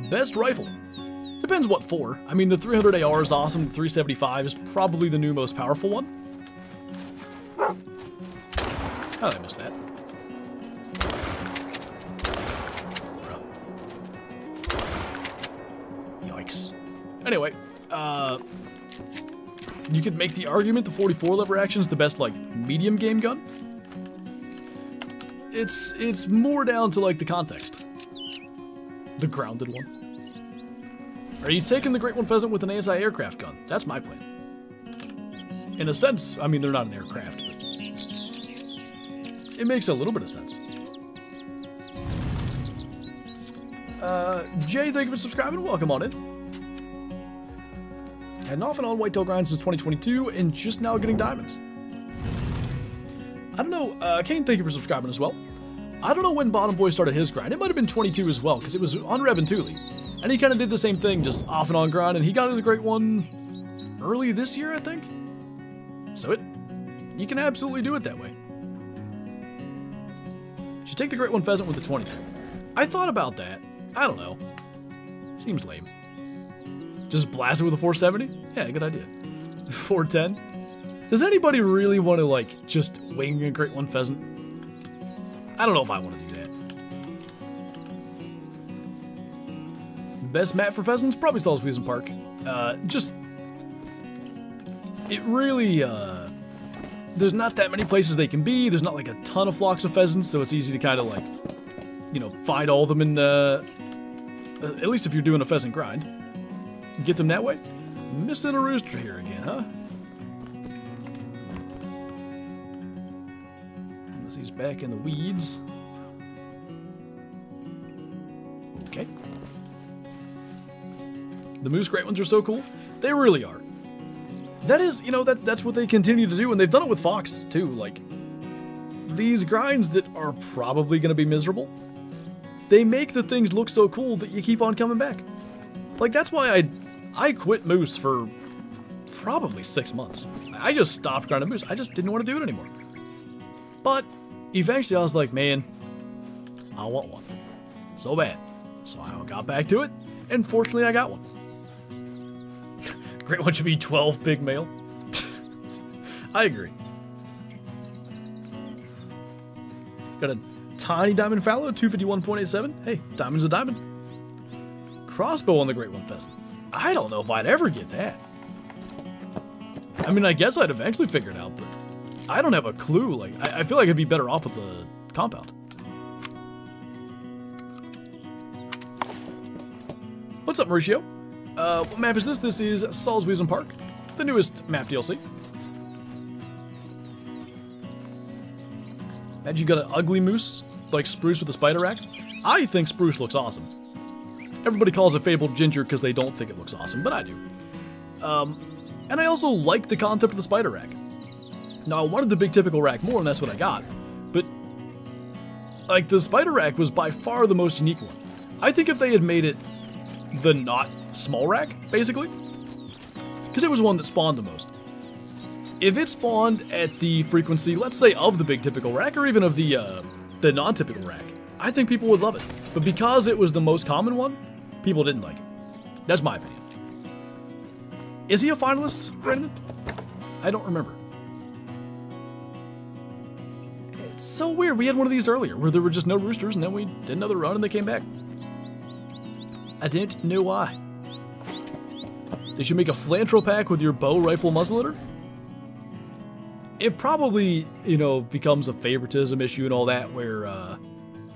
Best rifle. Depends what for. I mean, the 300 AR is awesome. The 375 is probably the new most powerful one. How did I miss that? Yikes. Anyway, you could make the argument the 44 lever action is the best, like, medium game gun. It's more down to, like, the context. The grounded one. Are you taking the Great One Pheasant with an anti-aircraft gun? That's my plan. In a sense, I mean, they're not an aircraft, but it makes a little bit of sense. Jay, thank you for subscribing. Welcome on in. Had an off and on whitetail grind since 2022 and just now getting diamonds. I don't know. Kane, thank you for subscribing as well. I don't know when Bottom Boy started his grind. It might have been 22 as well, because it was on Rev and Thule. And he kind of did the same thing, just off and on grind, and he got his great one early this year, I think. So you can absolutely do it that way. Should take the great one pheasant with the 22. I thought about that. I don't know. Seems lame. Just blast it with a 470? Yeah, good idea. 410? Does anybody really want to, like, just wing a great one pheasant? I don't know if I want to do that. Best map for pheasants? Probably Pheasant Park. It really, there's not that many places they can be. There's not, like, a ton of flocks of pheasants, so it's easy to kind of, like, you know, find all of them in at least if you're doing a pheasant grind. Get them that way. Missing a rooster here again, huh? Unless he's back in the weeds. Okay. The moose great ones are so cool. They really are. That is, you know, that's what they continue to do, and they've done it with Fox, too. Like, these grinds that are probably going to be miserable, they make the things look so cool that you keep on coming back. Like, that's why I quit moose for probably 6 months. I just stopped grinding moose. I just didn't want to do it anymore. But eventually I was like, man, I want one. So bad. So I got back to it, and fortunately I got one. Great one should be 12 big male. I agree. Got a tiny diamond fallow, 251.87. Hey, diamond's a diamond. Crossbow on the great one pheasant. I don't know if I'd ever get that. I mean, I guess I'd eventually figure it out, but I don't have a clue. Like, I feel like I'd be better off with the compound. What's up, Mauricio? What map is this? This is Pheasant Park, the newest map DLC. Imagine you got an ugly moose, like spruce with a spider rack. I think spruce looks awesome. Everybody calls it fabled ginger because they don't think it looks awesome, but I do. And I also like the concept of the spider rack. Now, I wanted the big typical rack more, and that's what I got. But, like, the spider rack was by far the most unique one. I think if they had made it the not small rack, basically, because it was one that spawned the most. If it spawned at the frequency, let's say, of the big typical rack, or even of the non-typical rack, I think people would love it. But because it was the most common one, people didn't like it. That's my opinion. Is he a finalist, Brandon? I don't remember. It's so weird. We had one of these earlier where there were just no roosters, and then we did another run and they came back. I didn't know why. They should make a Flinter pack with your bow rifle muzzleloader. It probably, you know, becomes a favoritism issue and all that where,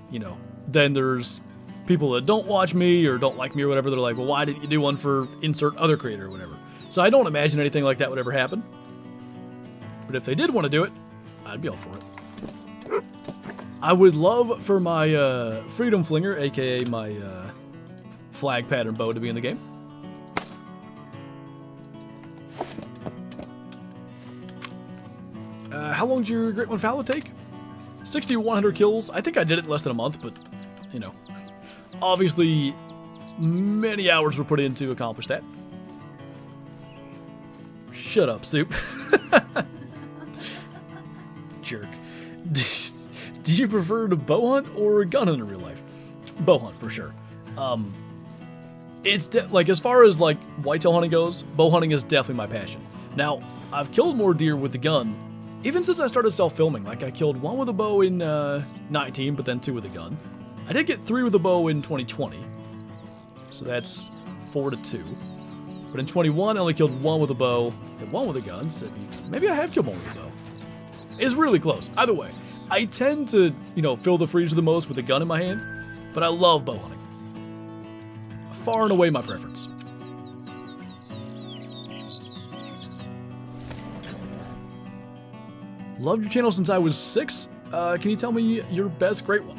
you know, then there's people that don't watch me or don't like me or whatever. They're like, well, why didn't you do one for insert other creator or whatever? So I don't imagine anything like that would ever happen. But if they did want to do it, I'd be all for it. I would love for my Freedom Flinger, aka my flag pattern bow, to be in the game. How long did your Great One Fallow take? 60 to 100 kills. I think I did it in less than a month, but, you know, obviously many hours were put in to accomplish that. Shut up, Soup. Jerk. Do you prefer to bow hunt or gun hunt in real life? Bow hunt, for sure. It's like, as far as like whitetail hunting goes, bow hunting is definitely my passion. Now, I've killed more deer with the gun, even since I started self-filming. Like, I killed 1 with a bow in 19, but then 2 with a gun. I did get 3 with a bow in 2020, so that's 4 to 2. But in 21, I only killed 1 with a bow and 1 with a gun, so maybe I have killed 1 with a bow. It's really close. Either way, I tend to, you know, fill the freezer the most with a gun in my hand, but I love bow hunting. Far and away my preference. Loved your channel since I was 6. Can you tell me your best Great One?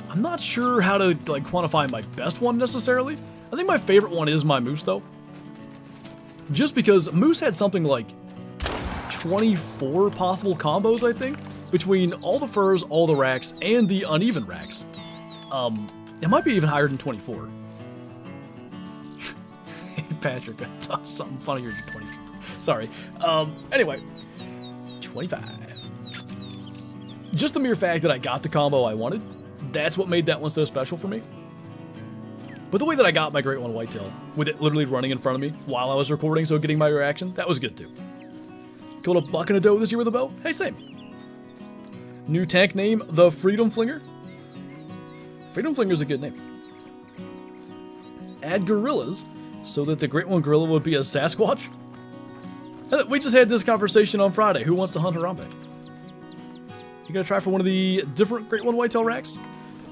I'm not sure how to like quantify my best one necessarily. I think my favorite one is my moose though. Just because moose had something like 24 possible combos, I think, between all the furs, all the racks, and the uneven racks. It might be even higher than 24. Patrick, I saw something funny here. 20. Sorry. Anyway. 25. Just the mere fact that I got the combo I wanted, that's what made that one so special for me. But the way that I got my Great One Whitetail, with it literally running in front of me while I was recording, so getting my reaction, that was good too. Killed a buck and a doe this year with a bow? Hey, same. New tank name, the Freedom Flinger? Freedom Flinger's a good name. Add gorillas so that the Great One Gorilla would be a Sasquatch? We just had this conversation on Friday. Who wants to hunt Harambe? You gonna try for one of the different Great One Whitetail racks?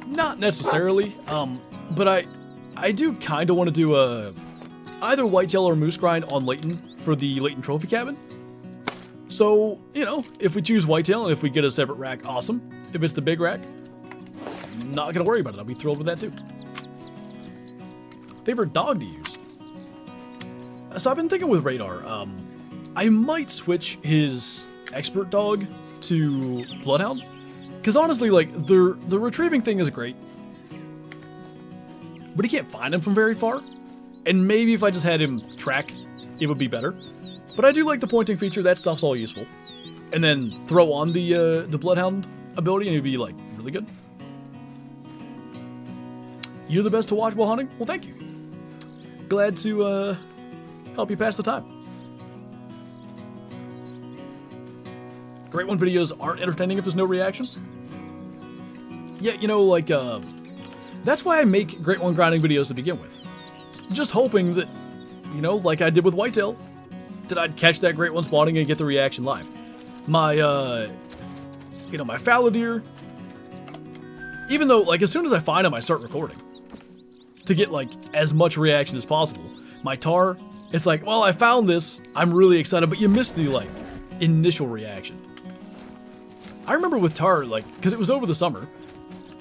Not necessarily, but I do kind of want to do either whitetail or moose grind on Layton for the Layton Trophy Cabin. So, you know, if we choose whitetail and if we get a separate rack, awesome. If it's the big rack, not gonna worry about it. I'll be thrilled with that too. Favorite dog to use? So I've been thinking with Radar, I might switch his expert dog to Bloodhound. Because honestly, like, the retrieving thing is great. But he can't find him from very far. And maybe if I just had him track, it would be better. But I do like the pointing feature. That stuff's all useful. And then throw on the Bloodhound ability and it'd be, like, really good. You're the best to watch while hunting? Well, thank you. Glad to help you pass the time. Great One videos aren't entertaining if there's no reaction. Yeah, you know, like, that's why I make Great One grinding videos to begin with. Just hoping that, you know, like I did with Whitetail, that I'd catch that Great One spawning and get the reaction live. My, you know, my fallow deer, even though, like, as soon as I find them, I start recording to get, like, as much reaction as possible. My tar, it's like, well, I found this, I'm really excited, but you missed the, like, initial reaction. I remember with tar, like, because it was over the summer,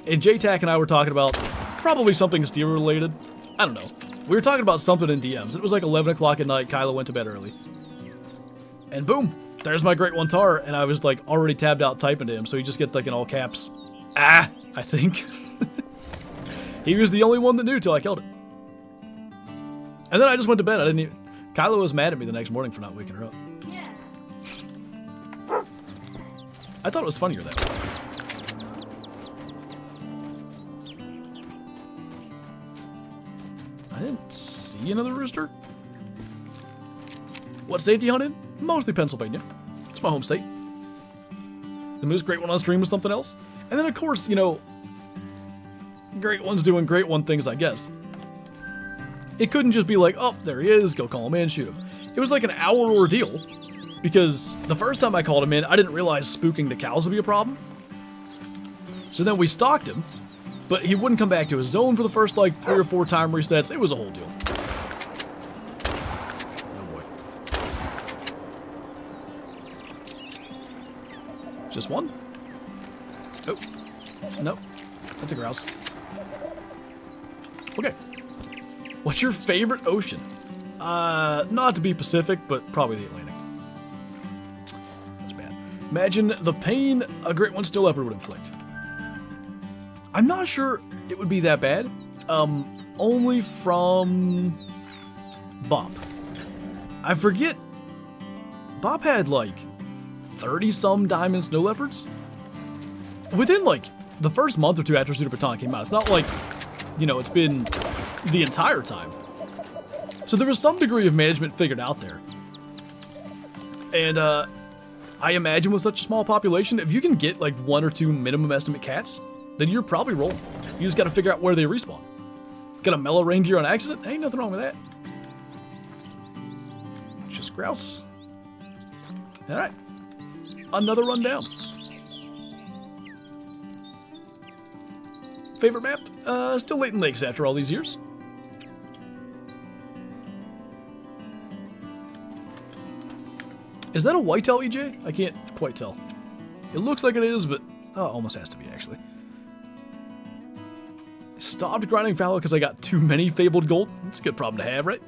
and JTAC and I were talking about probably something steel related. I don't know. We were talking about something in DMs. It was like 11 o'clock at night. Kylo went to bed early. And boom, there's my Great One tar. And I was like already tabbed out typing to him. So he just gets like in all caps, I think. He was the only one that knew till I killed it. And then I just went to bed. I didn't even... Kyla was mad at me the next morning for not waking her up. Yeah. I thought it was funnier that way. I didn't see another rooster. What state do you hunt in? Mostly Pennsylvania. It's my home state. The Moose Great One on stream was something else. And then, of course, you know, Great One's doing Great One things, I guess. It couldn't just be like, oh, there he is, go call him in, shoot him. It was like an hour ordeal, because the first time I called him in, I didn't realize spooking the cows would be a problem. So then we stalked him, but he wouldn't come back to his zone for the first, like, 3 or 4 time resets. It was a whole deal. Oh, boy. Just one? Oh. Nope. That's a grouse. Okay. What's your favorite ocean? Not to be Pacific, but probably the Atlantic. That's bad. Imagine the pain a great one still leopard would inflict. I'm not sure it would be that bad. Only from Bop. I forget. Bop had like 30-some diamond snow leopards. Within like the first month or two after Pseudo Baton came out. It's not like, you know, it's been the entire time. So there was some degree of management figured out there. And I imagine with such a small population, if you can get like 1 or 2 minimum estimate cats, then you're probably rolling. You just got to figure out where they respawn. Got a mellow reindeer on accident? Ain't nothing wrong with that. Just grouse. Alright. Another run down. Favorite map? Still Leighton Lakes after all these years. Is that a whitetail, EJ? I can't quite tell. It looks like it is, but almost has to be, actually. Stopped grinding fallow because I got too many fabled gold. That's a good problem to have, right?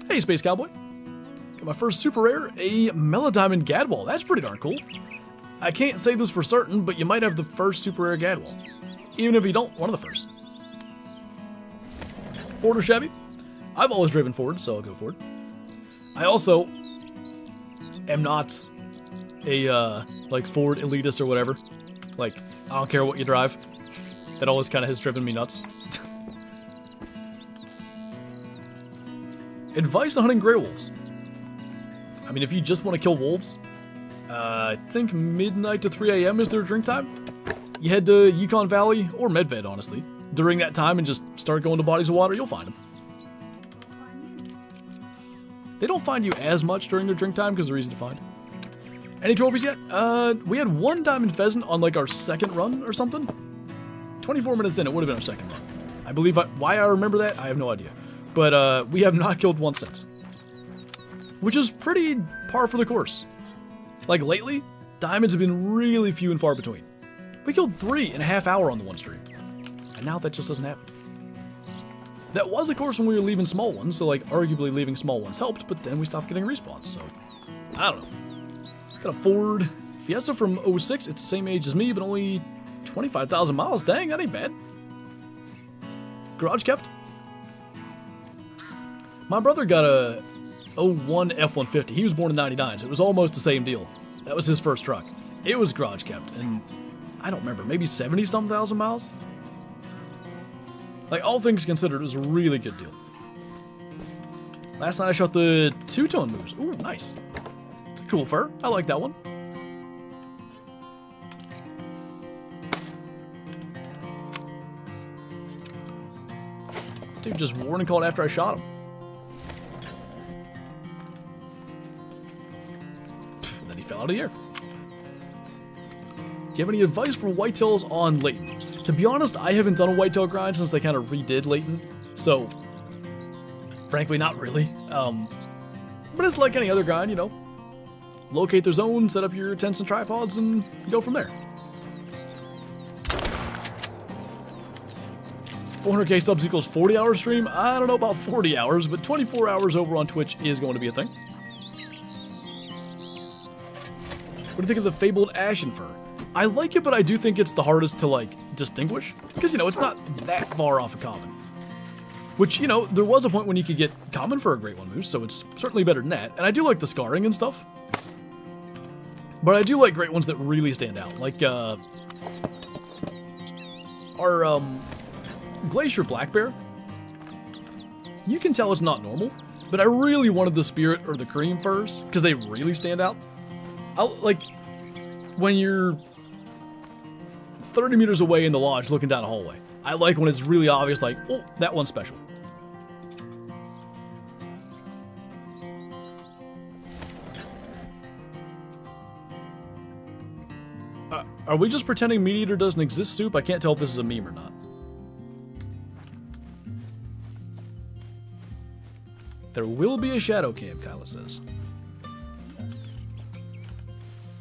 Hey, Space Cowboy. Got my first super rare, a Melodiamond Gadwall. That's pretty darn cool. I can't say this for certain, but you might have the first super rare Gadwall. Even if you don't, one of the first. Ford or Chevy? I've always driven Ford, so I'll go Ford. I also am not a, like, Ford elitist or whatever. Like, I don't care what you drive. That always kind of has driven me nuts. Advice on hunting gray wolves. I mean, if you just want to kill wolves, I think midnight to 3 a.m. is their drink time. You head to Yukon Valley, or Medved, honestly, during that time and just start going to bodies of water, you'll find them. They don't find you as much during their drink time because they're easy to find. Any trophies yet? We had 1 diamond pheasant on like our second run or something. 24 minutes in, it would have been our second run. I believe why I remember that, I have no idea. But we have not killed one since. Which is pretty par for the course. Like lately, diamonds have been really few and far between. We killed 3 in a half hour on the one stream. And now that just doesn't happen. That was, of course, when we were leaving small ones, so like arguably leaving small ones helped, but then we stopped getting respawns, so I don't know. Got a Ford Fiesta from 06, it's the same age as me, but only 25,000 miles. Dang, that ain't bad. Garage kept. My brother got a 01 F-150. He was born in 99, so it was almost the same deal. That was his first truck. It was garage kept, and I don't remember, maybe 70-some thousand miles? Like, all things considered, it was a really good deal. Last night I shot the two-tone moose. Ooh, nice. It's a cool fur. I like that one. Dude just warning called after I shot him. Pfft, then he fell out of the air. Do you have any advice for whitetails on Leighton? To be honest, I haven't done a whitetail grind since they kind of redid Leighton, so frankly, not really. But it's like any other grind, you know. Locate their zone, set up your tents and tripods, and go from there. 400k subs equals 40-hour stream? I don't know about 40 hours, but 24 hours over on Twitch is going to be a thing. What do you think of the fabled ashen fur? I like it, but I do think it's the hardest to, like, distinguish. Because, you know, it's not that far off a common. Which, you know, there was a point when you could get common for a Great One Moose, so it's certainly better than that. And I do like the scarring and stuff. But I do like Great Ones that really stand out. Like, our, Glacier Black Bear. You can tell it's not normal, but I really wanted the Spirit or the Cream furs, because they really stand out. Like, when you're 30 meters away in the lodge looking down a hallway, I like when it's really obvious, like, oh, that one's special. Are we just pretending Meat Eater doesn't exist, Soup? I can't tell if this is a meme or not. There will be a shadow camp, Kyla says.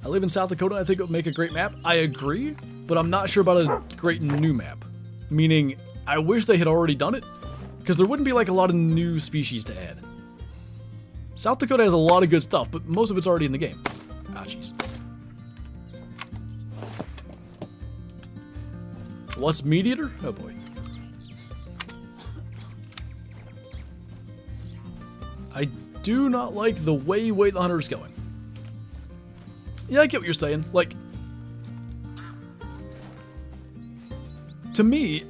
I live in South Dakota, I think it would make a great map. I agree, but I'm not sure about a great new map. Meaning, I wish they had already done it, because there wouldn't be like a lot of new species to add. South Dakota has a lot of good stuff, but most of it's already in the game. Ah, jeez. What's Meat Eater? Oh boy. I do not like the way the hunter is going. Yeah, I get what you're saying. Like, to me,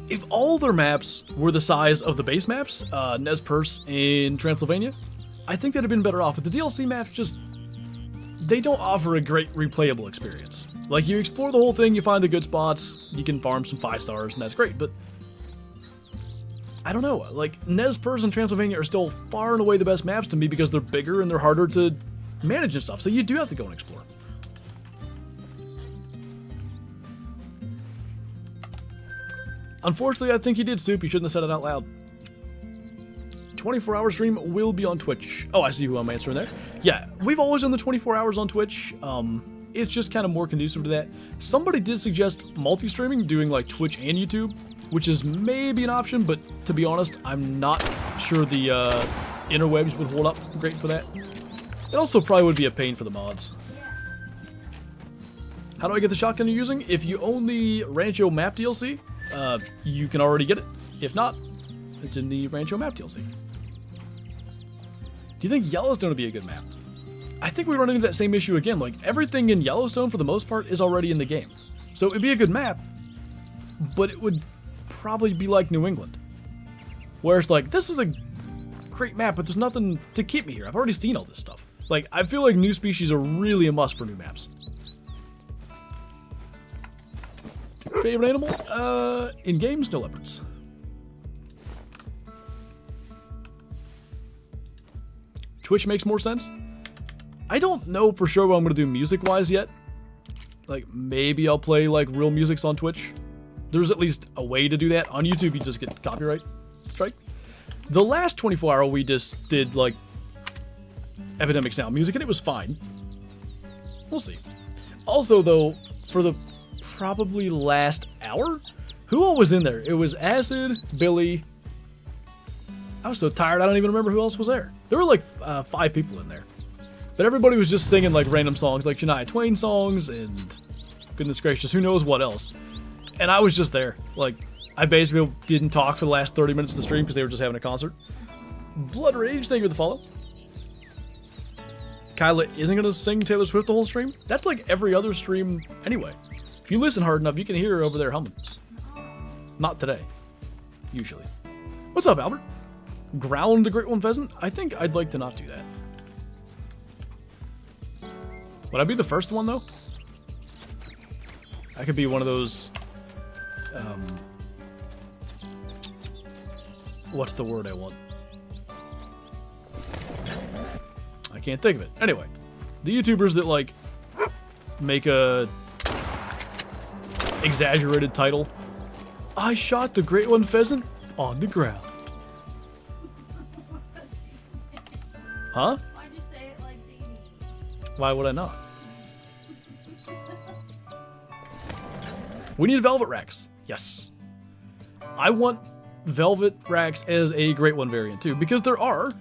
if all their maps were the size of the base maps, Nez Perce in Transylvania, I think they'd have been better off. But the DLC maps just, they don't offer a great replayable experience. Like, you explore the whole thing, you find the good spots, you can farm some 5 stars, and that's great, but I don't know. Like, Nez Perce and Transylvania are still far and away the best maps to me because they're bigger and they're harder to manage and stuff, so you do have to go and explore. Unfortunately, I think you did, Soup. You shouldn't have said it out loud. 24-hour stream will be on Twitch. Oh, I see who I'm answering there. Yeah, we've always done the 24 hours on Twitch. It's just kind of more conducive to that. Somebody did suggest multi-streaming, doing like Twitch and YouTube, which is maybe an option, but to be honest, I'm not sure the interwebs would hold up great for that. It also probably would be a pain for the mods. How do I get the shotgun you're using? If you own the Rancho Map DLC, you can already get it. If not, it's in the Rancho Map DLC. Do you think Yellowstone would be a good map? I think we run into that same issue again. Like, everything in Yellowstone, for the most part, is already in the game. So it'd be a good map, but it would probably be like New England, where it's like, this is a great map, but there's nothing to keep me here. I've already seen all this stuff. Like, I feel like new species are really a must for new maps. Favorite animal? In game, snow leopards. Twitch makes more sense. I don't know for sure what I'm going to do music-wise yet. Like, maybe I'll play, like, real musics on Twitch. There's at least a way to do that. On YouTube, you just get copyright strike. The last 24-hour, we just did, like, Epidemic Sound music, and it was fine. We'll see. Also, though, for the probably last hour, who all was in there? It was Acid, Billy. I was so tired, I don't even remember who else was there. There were, like, 5 people in there. But everybody was just singing, like, random songs, like Shania Twain songs, and goodness gracious, who knows what else. And I was just there. Like, I basically didn't talk for the last 30 minutes of the stream because they were just having a concert. Blood Rage, thank you for the follow. Kyla isn't going to sing Taylor Swift the whole stream? That's like every other stream anyway. If you listen hard enough, you can hear her over there humming. Not today. Usually. What's up, Albert? Ground the Great One Pheasant? I think I'd like to not do that. Would I be the first one, though? I could be one of those... what's the word I want? I can't think of it. Anyway, the YouTubers that, like, make a exaggerated title. I shot the Great One Pheasant on the ground. Huh? Why'd you say it like the... Why would I not? We need velvet racks. Yes. I want velvet racks as a Great One variant too, because there are.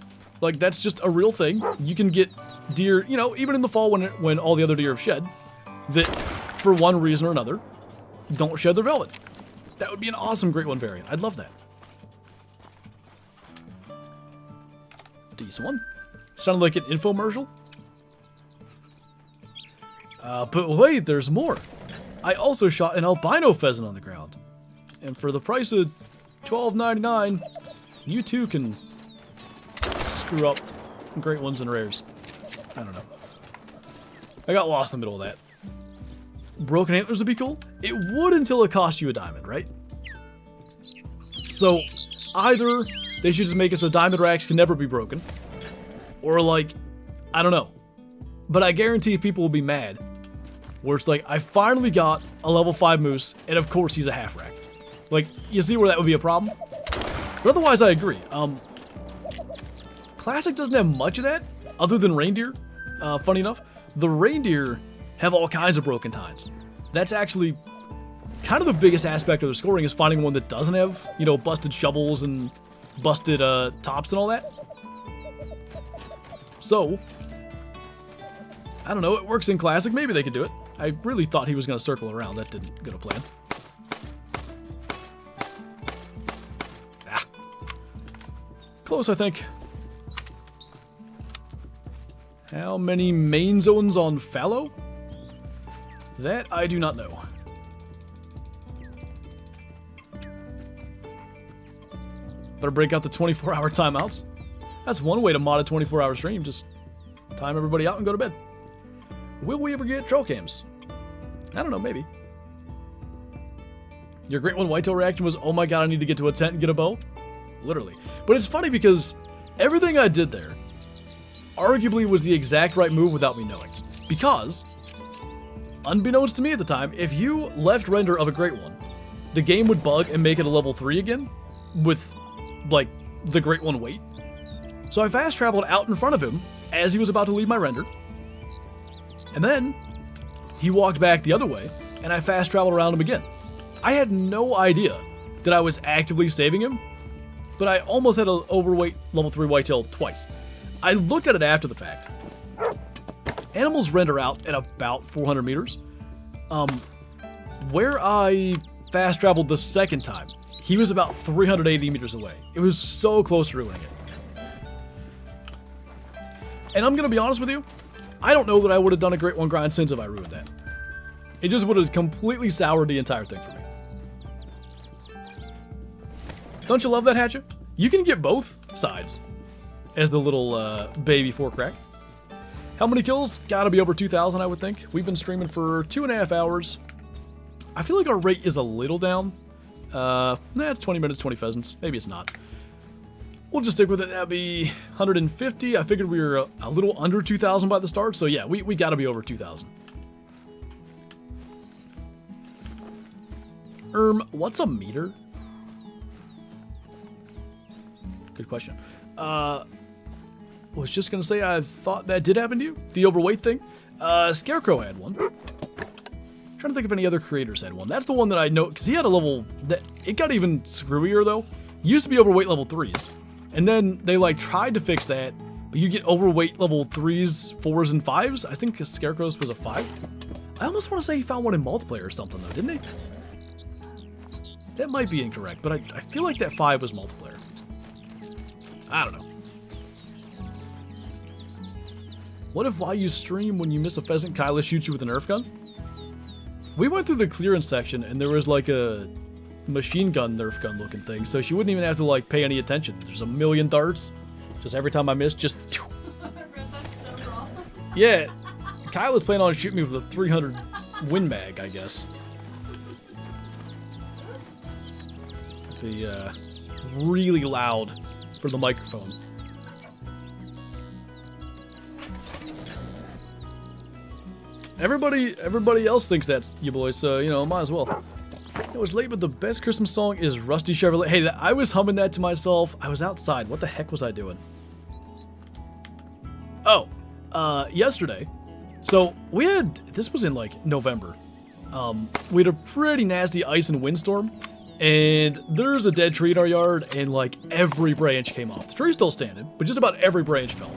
Like, that's just a real thing. You can get deer, you know, even in the fall when all the other deer have shed, that for one reason or another, don't shed their velvet. That would be an awesome Great One variant. I'd love that. Decent one. Sounded like an infomercial. But wait, there's more. I also shot an albino pheasant on the ground. And for the price of $12.99, you too can screw up Great Ones and rares. I don't know. I got lost in the middle of that. Broken antlers would be cool. It would until it cost you a diamond, right? So either they should just make it so diamond racks can never be broken, or like, I don't know. But I guarantee people will be mad. Where it's like, I finally got a level 5 moose, and of course he's a half rack. Like, you see where that would be a problem? But otherwise, I agree. Classic doesn't have much of that, other than reindeer. Funny enough, the reindeer have all kinds of broken tines. That's actually kind of the biggest aspect of the scoring, is finding one that doesn't have, you know, busted shovels and busted tops and all that. So, I don't know, it works in Classic. Maybe they could do it. I really thought he was going to circle around. That didn't go to plan. Ah. Close, I think. How many main zones on fallow? That I do not know. Better break out the 24-hour timeouts. That's one way to mod a 24-hour stream. Just time everybody out and go to bed. Will we ever get troll cams? I don't know, maybe. Your Great One Whitetail reaction was, oh my god, I need to get to a tent and get a bow? Literally. But it's funny because everything I did there arguably was the exact right move without me knowing. Because, unbeknownst to me at the time, if you left render of a Great One, the game would bug and make it a level 3 again with, like, the Great One weight. So I fast traveled out in front of him as he was about to leave my render. And then he walked back the other way, and I fast traveled around him again. I had no idea that I was actively saving him, but I almost had an overweight level 3 whitetail twice. I looked at it after the fact. Animals render out at about 400 meters. Where I fast traveled the second time, he was about 380 meters away. It was so close to ruining it. And I'm gonna be honest with you, I don't know that I would have done a Great One grind since if I ruined that. It just would have completely soured the entire thing for me. Don't you love that, Hatchet? You can get both sides as the little baby fork rack. How many kills? Gotta be over 2,000, I would think. We've been streaming for 2.5 hours. I feel like our rate is a little down. It's 20 minutes, 20 pheasants. Maybe it's not. We'll just stick with it. That'd be 150. I figured we were a little under 2,000 by the start, so yeah, we gotta be over 2,000. What's a meter? Good question. Was just gonna say I thought that did happen to you. The overweight thing. Scarecrow had one. Trying to think if any other creators had one. That's the one that I know, because he had a level that it got even screwier though. He used to be overweight level 3s, and then they like tried to fix that, but you get overweight level 3s, 4s, and 5s. I think Scarecrow's was a 5. I almost want to say he found one in multiplayer or something though, didn't he? That might be incorrect, but I feel like that 5 was multiplayer. I don't know. What if while you stream, when you miss a pheasant, Kyla shoots you with a Nerf gun? We went through the clearance section, and there was like a machine gun Nerf gun looking thing, so she wouldn't even have to like pay any attention. There's a million darts. Just every time I miss, just... Yeah, Kyla's planning on shooting me with a 300 Win Mag, I guess. The, really loud for the microphone. Everybody else thinks that's you boys, so, you know, might as well. It was late, but the best Christmas song is Rusty Chevrolet. Hey, I was humming that to myself. I was outside. What the heck was I doing? Oh, yesterday. So, we had, this was in, like, November. We had a pretty nasty ice and windstorm. And there's a dead tree in our yard, and, like, every branch came off. The tree's still standing, but just about every branch fell.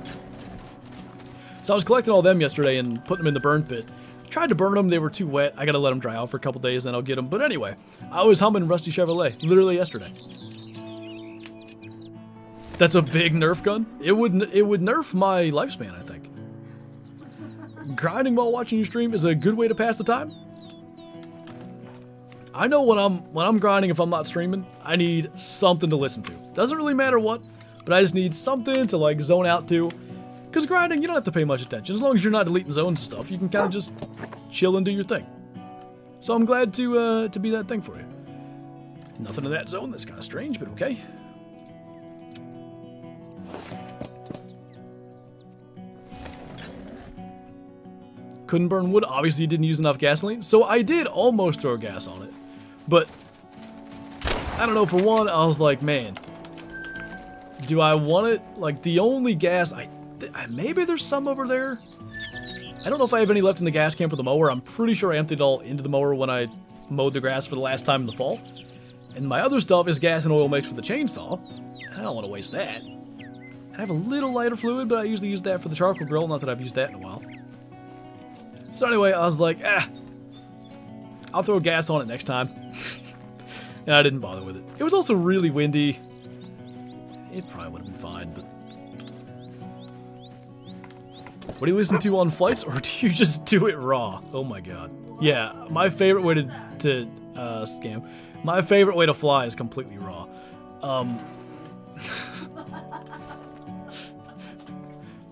So I was collecting all them yesterday and putting them in the burn pit. Tried to burn them, they were too wet. I gotta let them dry out for a couple days, then I'll get them. But anyway, I was humming Rusty Chevrolet literally yesterday. That's a big Nerf gun. It would nerf my lifespan, I think. Grinding while watching you stream is a good way to pass the time. I know when I'm grinding, if I'm not streaming, I need something to listen to. Doesn't really matter what, but I just need something to like zone out to. Because grinding, you don't have to pay much attention. As long as you're not deleting zones and stuff, you can kind of just chill and do your thing. So I'm glad to be that thing for you. Nothing in that zone. That's kind of strange, but okay. Couldn't burn wood. Obviously, you didn't use enough gasoline. So I did almost throw gas on it. But, I don't know, for one, I was like, man, do I want it? Like, the only gas, maybe there's some over there. I don't know if I have any left in the gas can for the mower. I'm pretty sure I emptied it all into the mower when I mowed the grass for the last time in the fall. And my other stuff is gas and oil mixed for the chainsaw. I don't want to waste that. I have a little lighter fluid, but I usually use that for the charcoal grill. Not that I've used that in a while. So anyway, I was like, I'll throw gas on it next time. And I didn't bother with it. It was also really windy. It probably would have been fine, but... What do you listen to on flights, or do you just do it raw? Oh my god. Yeah, my favorite way to scam. My favorite way to fly is completely raw.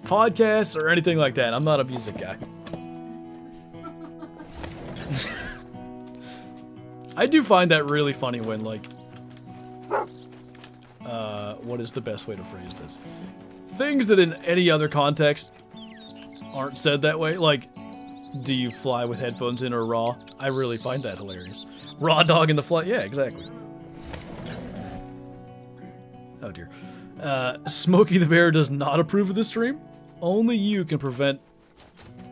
Podcasts or anything like that. I'm not a music guy. I do find that really funny when, like, what is the best way to phrase this? Things that in any other context aren't said that way, like, do you fly with headphones in or raw? I really find that hilarious. Raw dog in the flight, yeah, exactly. Oh dear. Smokey the Bear does not approve of this stream. Only you can prevent...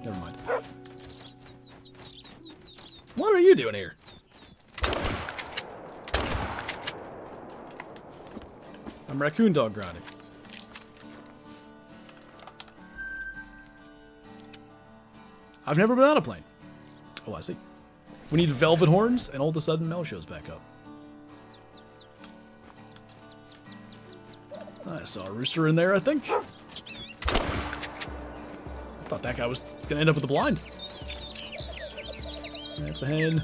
Never mind. What are you doing here? I'm raccoon dog grinding. I've never been on a plane. Oh, I see. We need velvet horns, and all of a sudden Mel shows back up. I saw a rooster in there, I think. I thought that guy was gonna end up with a blind. That's a hen.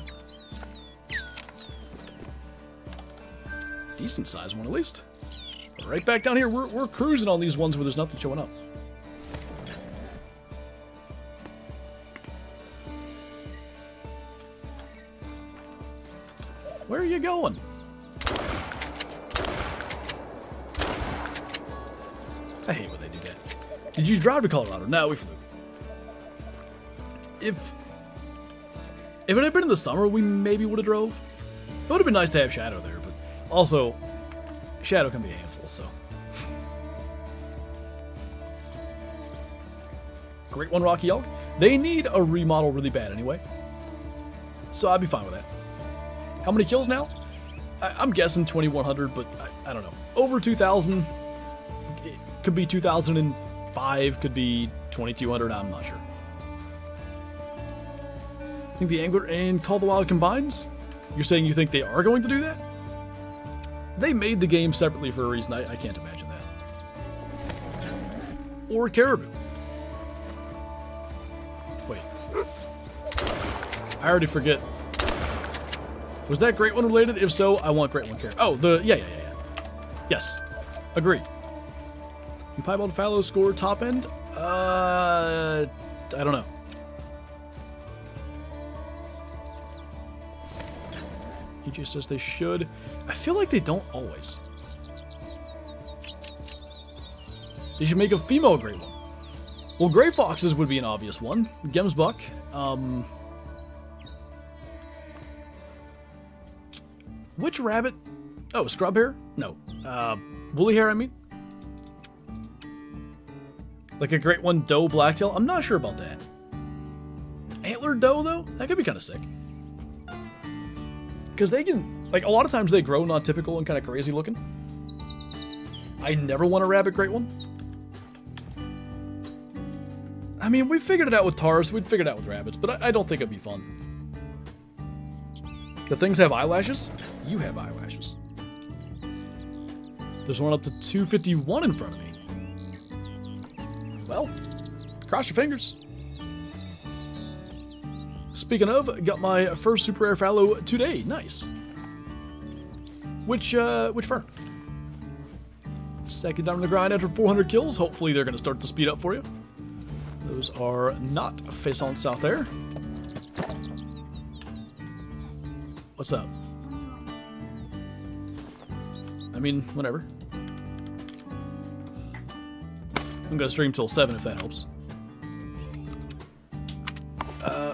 Decent sized one, at least. Right back down here, we're cruising on these ones where there's nothing showing up. Where are you going? I hate when they do that. Did you drive to Colorado? No, we flew. If it had been in the summer, we maybe would have drove. It would have been nice to have Shadow there, but also, Shadow can be a handful, so. Great one, Rocky Elk. They need a remodel really bad anyway, so I'd be fine with that. How many kills now? I'm guessing 2,100, but I don't know. Over 2,000. It could be 2,005, could be 2,200, I'm not sure. I think the Angler and Call the Wild combines? You're saying you think they are going to do that? They made the game separately for a reason. I can't imagine that. Or Caribou. Wait. I already forget. Was that Great One related? If so, I want Great One Caribou. Oh, yeah. Yes. Agreed. You Piebald Fallow score top end? I don't know. He just says they should. I feel like they don't always. They should make a female Great One. Well, Gray Foxes would be an obvious one. Gemsbuck. Which rabbit? Oh, scrub hair? No. Woolly hair, I mean. Like a Great One doe blacktail? I'm not sure about that. Antler doe, though? That could be kind of sick. Because they can, like, a lot of times they grow non-typical and kind of crazy looking. I never want a rabbit Great One. I mean, we figured it out with tars, we'd figured it out with rabbits, but I don't think it'd be fun. The things have eyelashes? You have eyelashes. There's one up to 251 in front of me. Well, cross your fingers. Speaking of, got my first super rare fallow today. Nice. Which fern? Second down the grind after 400 kills. Hopefully they're going to start to speed up for you. Those are not pheasants out there. What's up? I mean, whatever. I'm going to stream till 7 if that helps.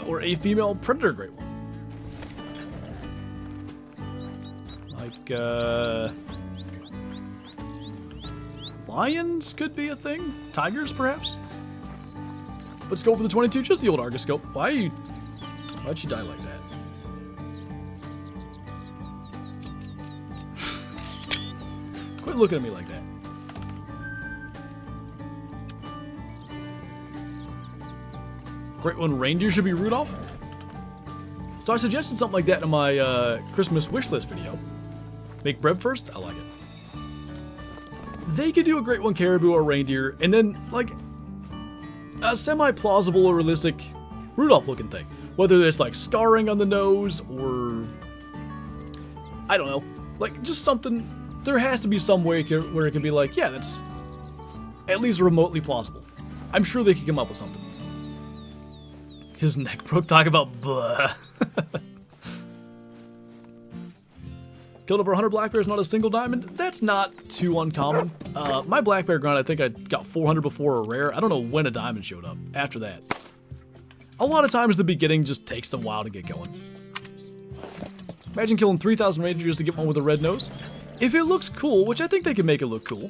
Or a female predator great one. Like, lions could be a thing. Tigers, perhaps? Let's go for the 22, just the old Argoscope. Why'd you die like that? Quit looking at me like that. Great one, reindeer should be Rudolph. So I suggested something like that in my Christmas wish list video. Make bread first? I like it. They could do a great one caribou or reindeer, and then, like, a semi-plausible or realistic Rudolph looking thing. Whether it's like scarring on the nose or I don't know, like just something. There has to be some way where it can be like, yeah, that's at least remotely plausible. I'm sure they could come up with something. His neck broke, talk about blah. Killed over 100 black bears, not a single diamond. That's not too uncommon. My black bear grind, I think I got 400 before a rare. I don't know when a diamond showed up after that. A lot of times the beginning just takes a while to get going. Imagine killing 3,000 rangers to get one with a red nose. If it looks cool, which I think they can make it look cool.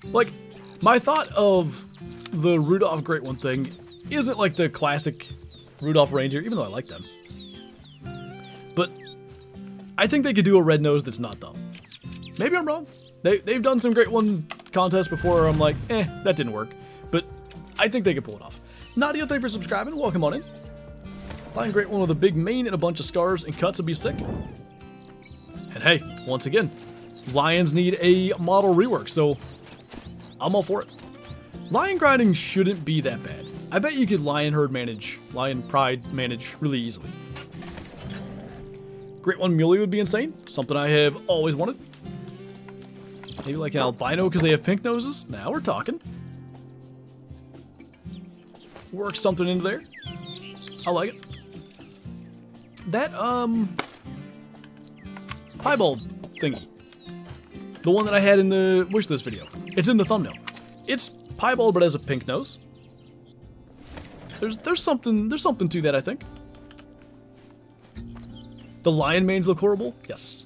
Like, my thought of the Rudolph Great One thing isn't like the classic Rudolph reindeer, even though I like them. But I think they could do a red nose that's not dumb. Maybe I'm wrong. They've done some Great One contests before where I'm like, that didn't work. But I think they could pull it off. Nadia, thank you for subscribing. Welcome on in. Lion Great One with a big mane and a bunch of scars and cuts would be sick. And hey, once again, lions need a model rework, so I'm all for it. Lion grinding shouldn't be that bad. I bet you could lion pride manage really easily. Great One muley would be insane. Something I have always wanted. Maybe like an albino because they have pink noses. Now we're talking. Work something into there. I like it. That, piebald thingy. The one that I had in the wishlist video. It's in the thumbnail. It's piebald but has a pink nose. There's something to that, I think. The lion manes look horrible? Yes.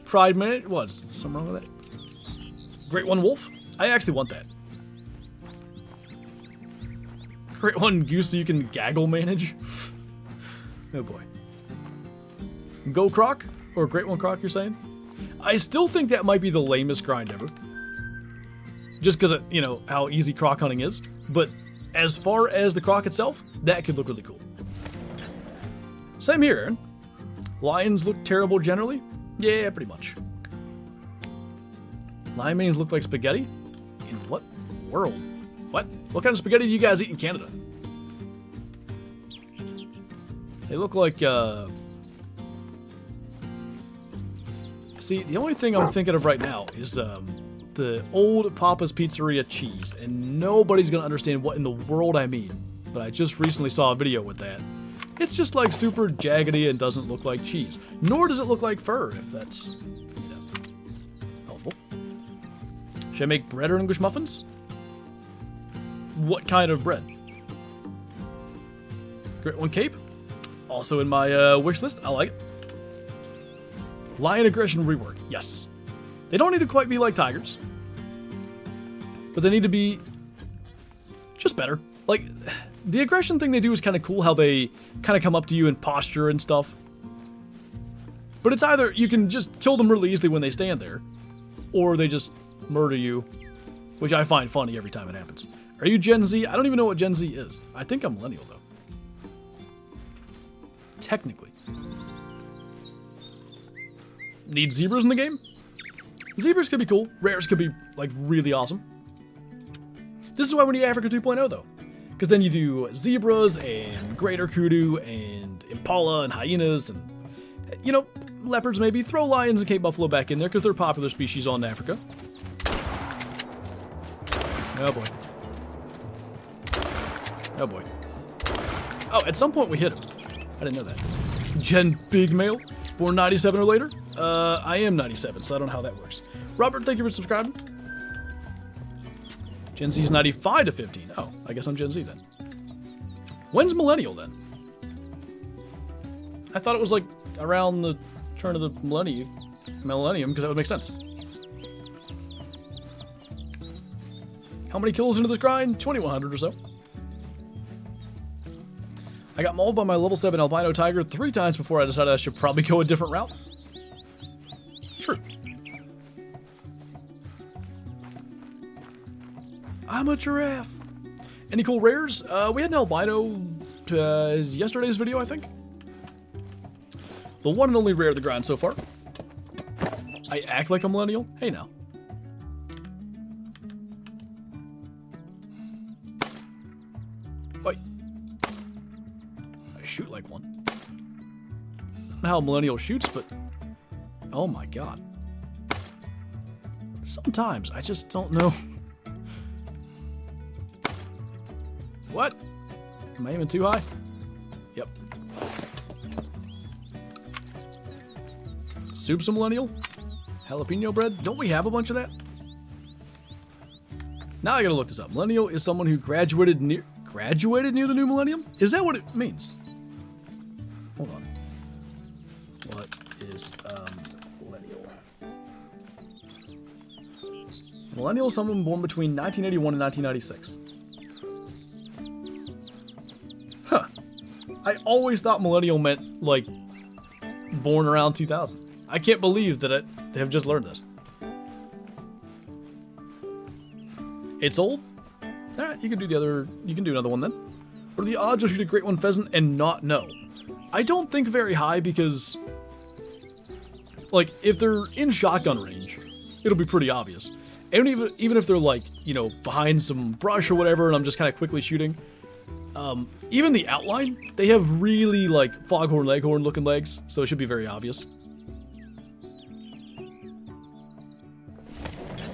Pride mane? What's something wrong with that? Great One wolf? I actually want that. Great One goose so you can gaggle manage? Oh boy. Go croc? Or Great One croc, you're saying? I still think that might be the lamest grind ever. Just because of, you know, how easy croc hunting is. But as far as the croc itself, that could look really cool. Same here, Aaron. Lions look terrible generally? Yeah, pretty much. Lion manes look like spaghetti? In what world? What? What kind of spaghetti do you guys eat in Canada? They look like, See, the only thing I'm thinking of right now is, the old Papa's Pizzeria cheese, and nobody's gonna understand what in the world I mean. But I just recently saw a video with that. It's just like super jaggedy and doesn't look like cheese. Nor does it look like fur, if that's, you know, helpful. Should I make bread or English muffins? What kind of bread? Great One cape. Also in my wish list. I like it. Lion aggression rework. Yes. They don't need to quite be like tigers. But they need to be just better. Like, the aggression thing they do is kind of cool, how they kind of come up to you and posture and stuff. But it's either you can just kill them really easily when they stand there, or they just murder you, which I find funny every time it happens. Are you Gen Z? I don't even know what Gen Z is. I think I'm millennial, though. Technically. Need zebras in the game? Zebras could be cool. Rares could be, like, really awesome. This is why we need Africa 2.0, though. Because then you do zebras and greater kudu and impala and hyenas and, you know, leopards maybe. Throw lions and Cape buffalo back in there because they're popular species on Africa. Oh boy. Oh boy. Oh, at some point we hit him. I didn't know that. Gen big male, born 97 or later. I am 97, so I don't know how that works. Robert, thank you for subscribing. Gen Z's 95 to 15. Oh, I guess I'm Gen Z then. When's millennial then? I thought it was like around the turn of the millennium, because that would make sense. How many kills into this grind? 2,100 or so. I got mauled by my level 7 albino tiger 3 times before I decided I should probably go a different route. True. I'm a giraffe. Any cool rares? We had an albino yesterday's video, I think. The one and only rare of the grind so far. I act like a millennial? Hey now. Wait. I shoot like one. I don't know how a millennial shoots, but... Oh my god. Sometimes I just don't know. What? Am I aiming too high? Yep. Soup's a millennial? Jalapeno bread? Don't we have a bunch of that? Now I gotta look this up. Millennial is someone who graduated near the new millennium? Is that what it means? Hold on. What is millennial? Millennial is someone born between 1981 and 1996. Huh. I always thought millennial meant, like, born around 2000. I can't believe that they have just learned this. It's old? Alright, you can do another one then. What are the odds you'll shoot a great one pheasant and not know? I don't think very high because, like, if they're in shotgun range, it'll be pretty obvious. And even if they're, like, you know, behind some brush or whatever and I'm just kind of quickly shooting, even the outline, they have really, like, foghorn leghorn looking legs, so it should be very obvious.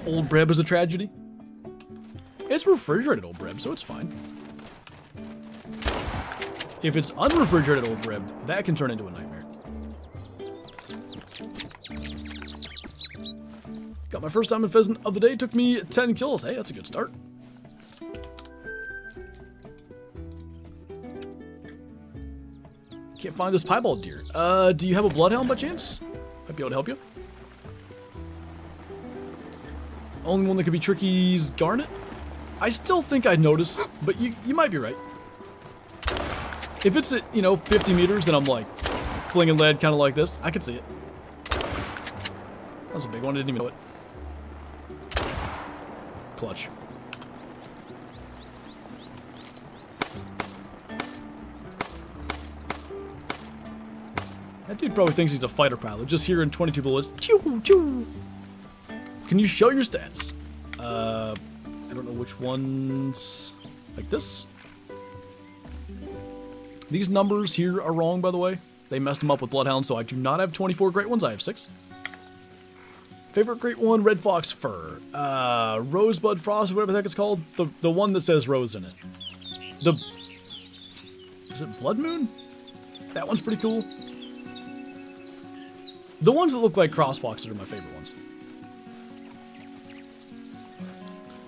Old breb is a tragedy. It's refrigerated old breb, so it's fine. If it's unrefrigerated old breb, that can turn into a nightmare. Got my first diamond pheasant of the day, took me 10 kills. Hey, that's a good start. Can't find this piebald deer. Do you have a bloodhound by chance? Might be able to help you. Only one that could be tricky is garnet. I still think I'd notice, but you might be right. If it's at, you know, 50 meters, then I'm like flinging lead kind of like this. I could see it. That was a big one. I didn't even know it. Clutch. That dude probably thinks he's a fighter pilot. Just hearing 22 bullets. Choo, choo. Can you show your stats? I don't know which ones. Like this? These numbers here are wrong, by the way. They messed them up with bloodhounds, so I do not have 24 great ones. I have 6. Favorite great one, red fox fur. Rosebud frost, whatever the heck it's called. The one that says rose in it. Is it blood moon? That one's pretty cool. The ones that look like cross foxes are my favorite ones.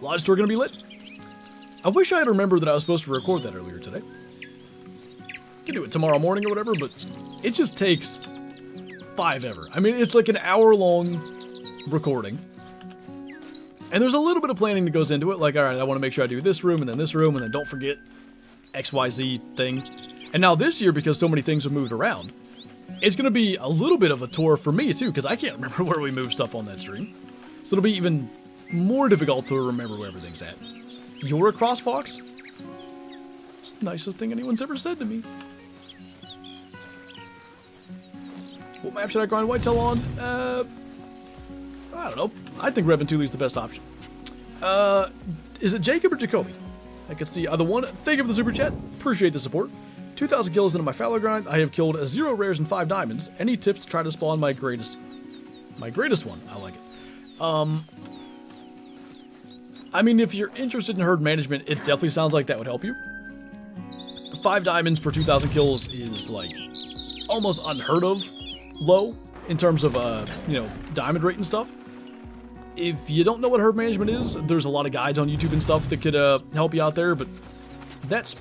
Lodge tour gonna be lit? I wish I had remembered that I was supposed to record that earlier today. Can do it tomorrow morning or whatever, but it just takes 5 ever. I mean, it's like an hour-long recording. And there's a little bit of planning that goes into it, like, alright, I want to make sure I do this room, and then don't forget XYZ thing. And now this year, because so many things have moved around, it's gonna be a little bit of a tour for me, too, because I can't remember where we moved stuff on that stream. So it'll be even more difficult to remember where everything's at. You're a cross fox? It's the nicest thing anyone's ever said to me. What map should I grind whitetail on? I don't know. I think Revan Thule is the best option. Is it Jacob or Jacoby? I can see either one. Thank you for the super chat. Appreciate the support. 2,000 kills into my fallow grind. I have killed 0 rares and 5 diamonds. Any tips to try to spawn my greatest? My greatest one. I like it. I mean, if you're interested in herd management, it definitely sounds like that would help you. 5 diamonds for 2,000 kills is like almost unheard of low in terms of you know, diamond rate and stuff. If you don't know what herd management is, there's a lot of guides on YouTube and stuff that could help you out there, but that's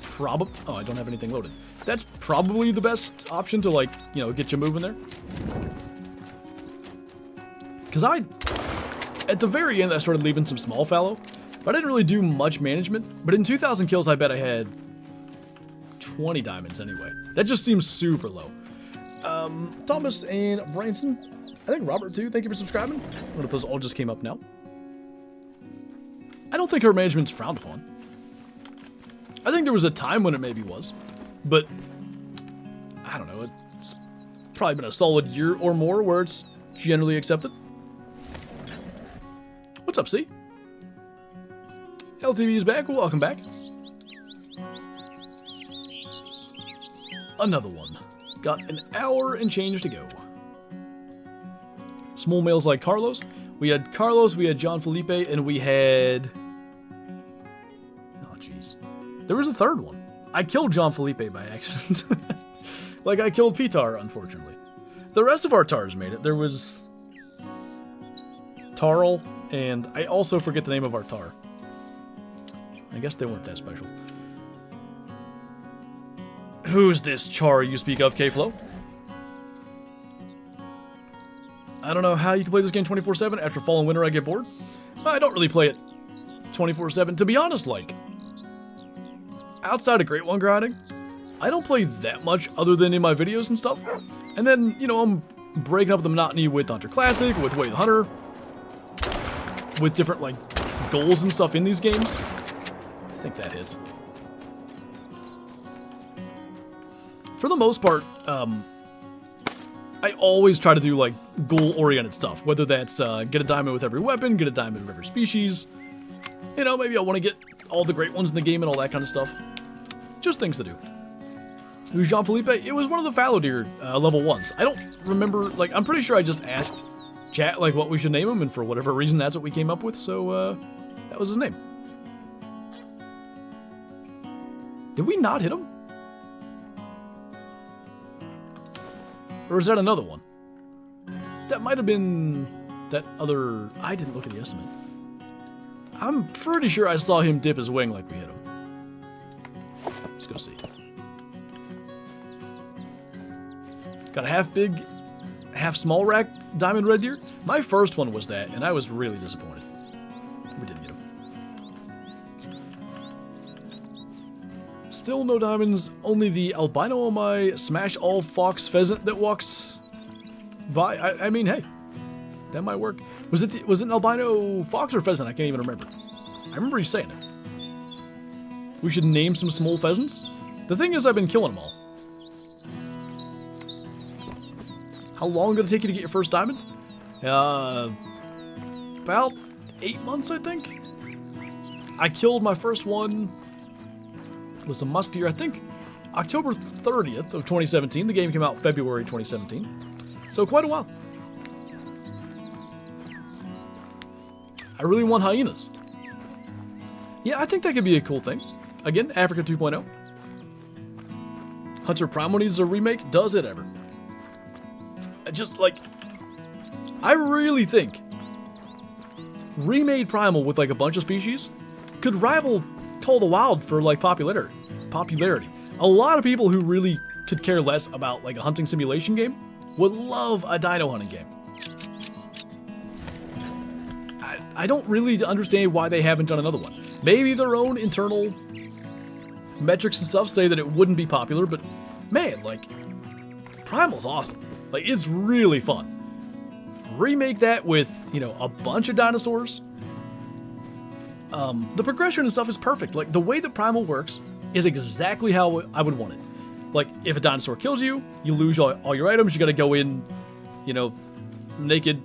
probably... Oh, I don't have anything loaded. That's probably the best option to, like, you know, get you moving there. Because at the very end, I started leaving some small fallow, but I didn't really do much management. But in 2,000 kills, I bet I had 20 diamonds anyway. That just seems super low. Thomas and Branson, I think Robert too, thank you for subscribing. I wonder if those all just came up now. I don't think herd management's frowned upon. I think there was a time when it maybe was, but I don't know, it's probably been a solid year or more where it's generally accepted. What's up, C? LTV is back, welcome back. Another one. Got an hour and change to go. Small males like Carlos. We had Carlos, we had John Felipe, and we had... Oh, jeez. There was a third one. I killed John Felipe by accident. Like I killed Pitar, unfortunately. The rest of our Tars made it. There was... Tarl, and I also forget the name of our Tar. I guess they weren't that special. Who's this Char you speak of, K-Flow? I don't know how you can play this game 24/7. After fall and winter, I get bored. I don't really play it 24/7. To be honest, like, outside of Great One grinding, I don't play that much other than in my videos and stuff. And then, you know, I'm breaking up the monotony with Hunter Classic, with Way the Hunter, with different, like, goals and stuff in these games. I think that hits. For the most part, I always try to do, like, goal-oriented stuff. Whether that's get a diamond with every weapon, get a diamond of every species. You know, maybe I want to get all the great ones in the game and all that kind of stuff. Just things to do. Who's Jean Felipe? It was one of the fallow deer level 1s. I don't remember, like, I'm pretty sure I just asked chat, like, what we should name him, and for whatever reason, that's what we came up with, so, that was his name. Did we not hit him? Or is that another one? That might have been that other... I didn't look at the estimate. I'm pretty sure I saw him dip his wing like we hit him. Let's go see. Got a half big, half small rack diamond red deer. My first one was that, and I was really disappointed. We didn't get him. Still no diamonds, only the albino on my smash all fox pheasant that walks by. I mean, hey, that might work. Was it an albino fox or pheasant? I can't even remember. I remember you saying it. We should name some small pheasants. The thing is, I've been killing them all. How long did it take you to get your first diamond? About 8 months, I think. I killed my first one. It was a musk deer, I think, October 30th of 2017. The game came out February 2017. So quite a while. I really want hyenas. Yeah, I think that could be a cool thing. Again, Africa 2.0. Hunter Primal needs a remake. Does it ever? Just like, I really think remade Primal with like a bunch of species could rival Call of the Wild for like popularity. A lot of people who really could care less about like a hunting simulation game would love a dino hunting game. I don't really understand why they haven't done another one. Maybe their own internal metrics and stuff say that it wouldn't be popular, but man, like, Primal's awesome. Like, it's really fun. Remake that with, you know, a bunch of dinosaurs. The progression and stuff is perfect. Like, the way that Primal works is exactly how I would want it. Like, if a dinosaur kills you, you lose all your items, you gotta go in, you know, naked,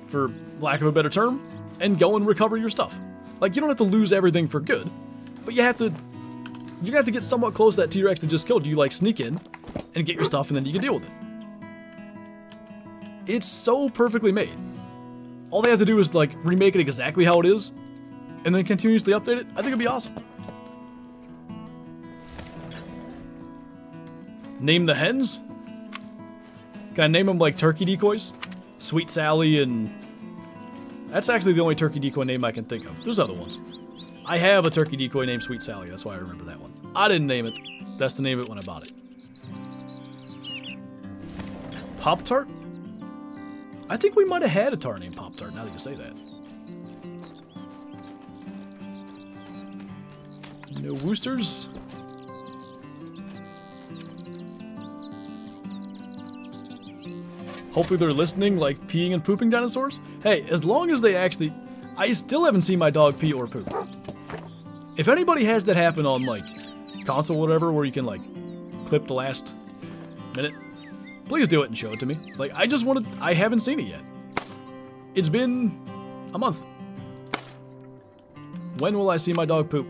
for lack of a better term, and go and recover your stuff. Like, you don't have to lose everything for good, but you have to get somewhat close to that T-Rex that just killed you, like sneak in and get your stuff, and then you can deal with it. It's so perfectly made. All they have to do is, like, remake it exactly how it is, and then continuously update it. I think it'd be awesome. Name the hens? Can I name them like turkey decoys? Sweet Sally and... That's actually the only turkey decoy name I can think of. There's other ones. I have a turkey decoy named Sweet Sally, that's why I remember that one. I didn't name it. That's the name of it when I bought it. Pop-Tart? I think we might have had a tart named Pop-Tart, now that you say that. No woosters. Hopefully they're listening, like peeing and pooping dinosaurs. Hey, as long as they actually... I still haven't seen my dog pee or poop. If anybody has that happen on, like, console or whatever, where you can, like, clip the last minute, please do it and show it to me. Like, I haven't seen it yet. It's been a month. When will I see my dog poop?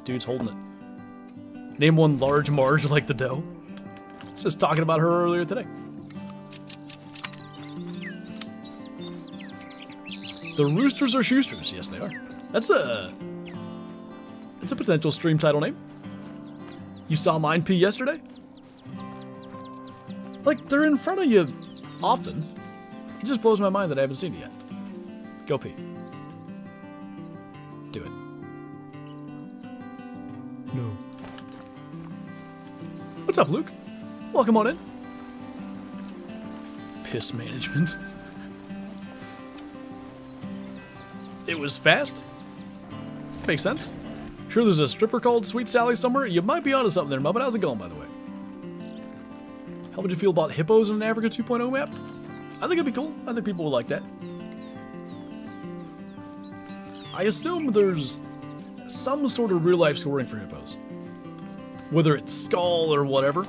Dude's holding it. Name one large Marge like the dough. I was just talking about her earlier today. The Roosters or Shoosters? Yes, they are. That's a potential stream title name. You saw mine pee yesterday? Like, they're in front of you often. It just blows my mind that I haven't seen it yet. Go pee. Do it. No. What's up, Luke? Welcome on in. Piss management. It was fast. Makes sense. Sure, there's a stripper called Sweet Sally somewhere. You might be onto something there, Muppet. How's it going, by the way? How would you feel about hippos in an Africa 2.0 map? I think it'd be cool. I think people would like that. I assume there's some sort of real-life scoring for hippos. Whether it's skull or whatever.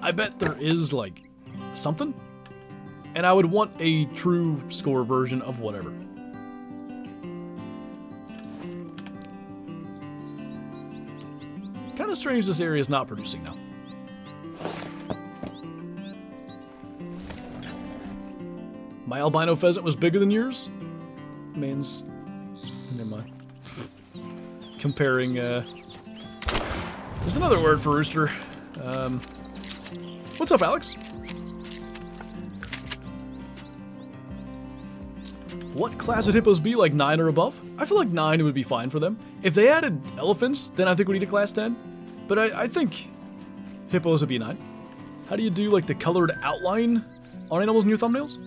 I bet there is, like, something. And I would want a true score version of whatever. Kind of strange this area is not producing now. My albino pheasant was bigger than yours? Means... Never mind. Comparing, There's another word for rooster. What's up, Alex? What class would hippos be, like 9 or above? I feel like 9 would be fine for them. If they added elephants, then I think we need a class 10. But I think hippos would be 9. How do you do, like, the colored outline on animals in your thumbnails?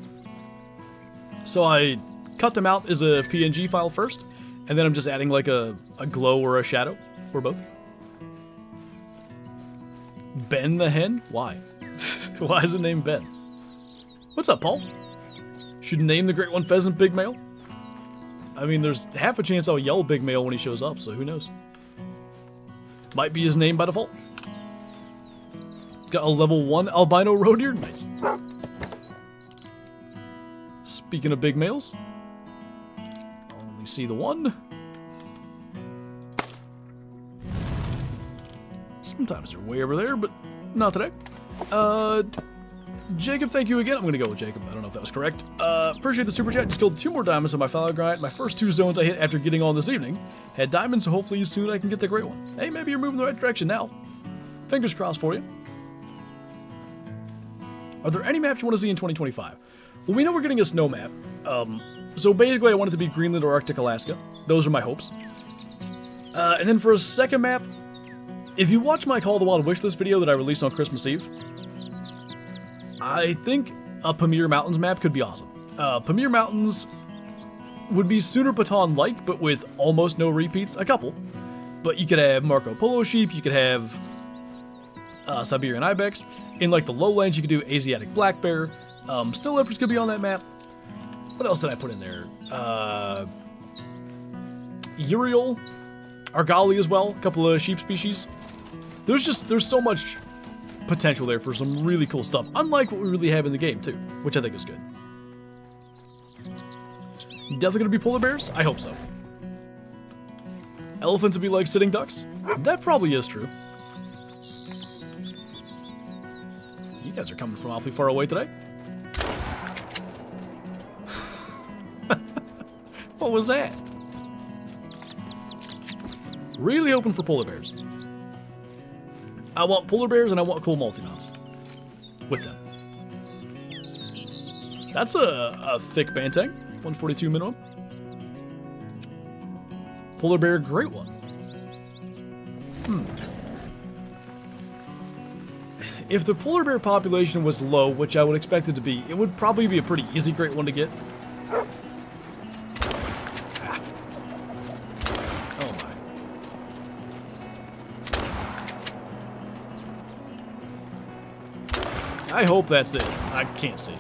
So I cut them out as a PNG file first, and then I'm just adding, like, a glow or a shadow, or both. Ben the hen? Why? Why is it named Ben? What's up, Paul? Should name the Great One Pheasant Big Male? I mean, there's half a chance I'll yell Big Male when he shows up, so who knows? Might be his name by default. Got a level 1 albino roe deer? Nice. Speaking of big males, only see the one. Sometimes they're way over there, but not today. Jacob, thank you again. I'm gonna go with Jacob. I don't know if that was correct. Appreciate the super chat. Just killed 2 more diamonds on my fallow grind. My first 2 zones I hit after getting on this evening had diamonds, so hopefully soon I can get the great one. Hey, maybe you're moving the right direction now. Fingers crossed for you. Are there any maps you want to see in 2025? Well, we know we're getting a snow map. So basically I want it to be Greenland or Arctic Alaska. Those are my hopes. And then for a second map, if you watch my Call of the Wild wishlist video that I released on Christmas Eve, I think a Pamir Mountains map could be awesome. Pamir Mountains would be Sooner Baton-like, but with almost no repeats. A couple. But you could have Marco Polo sheep, you could have Siberian ibex. In like the lowlands, you could do Asiatic black bear. Snow leopards could be on that map. What else did I put in there? Uriel, Argali as well, a couple of sheep species. There's so much potential there for some really cool stuff, unlike what we really have in the game too, which I think is good. Definitely gonna be polar bears? I hope so. Elephants would be like sitting ducks? That probably is true. You guys are coming from awfully far away today. What was that? Really hoping for polar bears. I want polar bears and I want cool multi-mounts with them. That's a thick bantang, 142 minimum. Polar bear, great one. If the polar bear population was low, which I would expect it to be, it would probably be a pretty easy great one to get. I hope that's it. I can't see.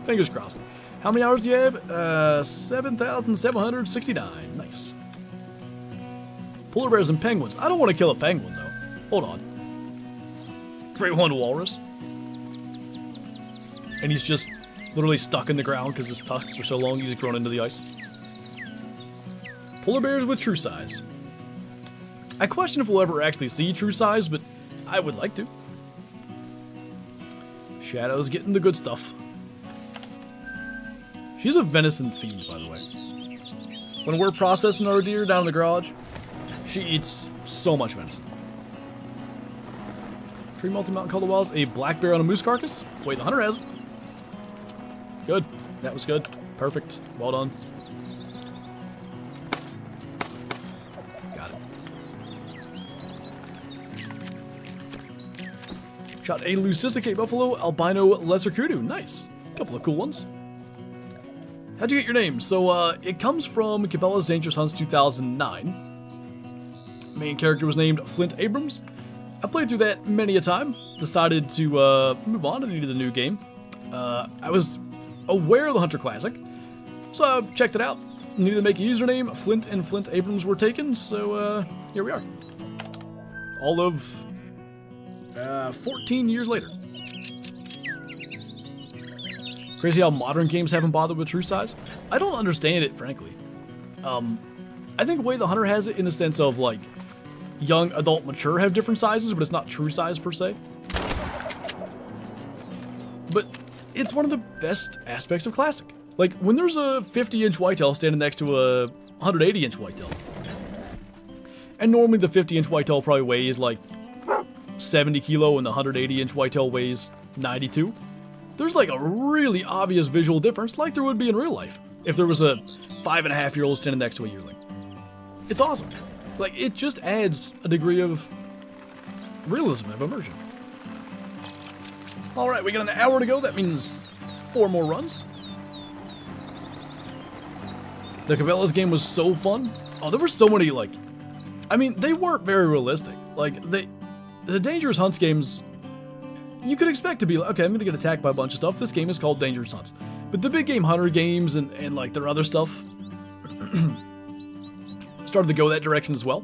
Fingers crossed. How many hours do you have? 7,769. Nice. Polar bears and penguins. I don't want to kill a penguin, though. Hold on. Great one walrus. And he's just literally stuck in the ground because his tusks are so long he's grown into the ice. Polar bears with true size. I question if we'll ever actually see true size, but I would like to. Shadow's getting the good stuff. She's a venison fiend, by the way. When we're processing our deer down in the garage, she eats so much venison. Tree multi-mountain color walls, a black bear on a moose carcass. Wait, the hunter has it. Good. That was good. Perfect. Well done. Got it. Shot a Lucisicate buffalo, albino lesser kudu. Nice. Couple of cool ones. How'd you get your name? So, it comes from Cabela's Dangerous Hunts 2009. Main character was named Flint Abrams. I played through that many a time. Decided to move on. I needed a new game. I was aware of the Hunter Classic, so I checked it out. Needed to make a username. Flint and Flint Abrams were taken, so here we are. All of 14 years later. Crazy how modern games haven't bothered with true size. I don't understand it, frankly. I think the way the Hunter has it in the sense of, like, young, adult, mature have different sizes, but it's not true size per se. But it's one of the best aspects of Classic. Like, when there's a 50-inch whitetail standing next to a 180-inch whitetail, and normally the 50-inch whitetail probably weighs, like, 70 kilo and the 180-inch whitetail weighs 92, there's, like, a really obvious visual difference, like there would be in real life, if there was a 5.5-year-old standing next to a yearling. It's awesome. Like, it just adds a degree of realism, of immersion. Alright, we got an hour to go. That means 4 more runs. The Cabela's game was so fun. Oh, there were so many, like... I mean, they weren't very realistic. Like, the Dangerous Hunts games... You could expect to be like, okay, I'm gonna get attacked by a bunch of stuff. This game is called Dangerous Hunts. But the big game Hunter games and like, their other stuff... started to go that direction as well.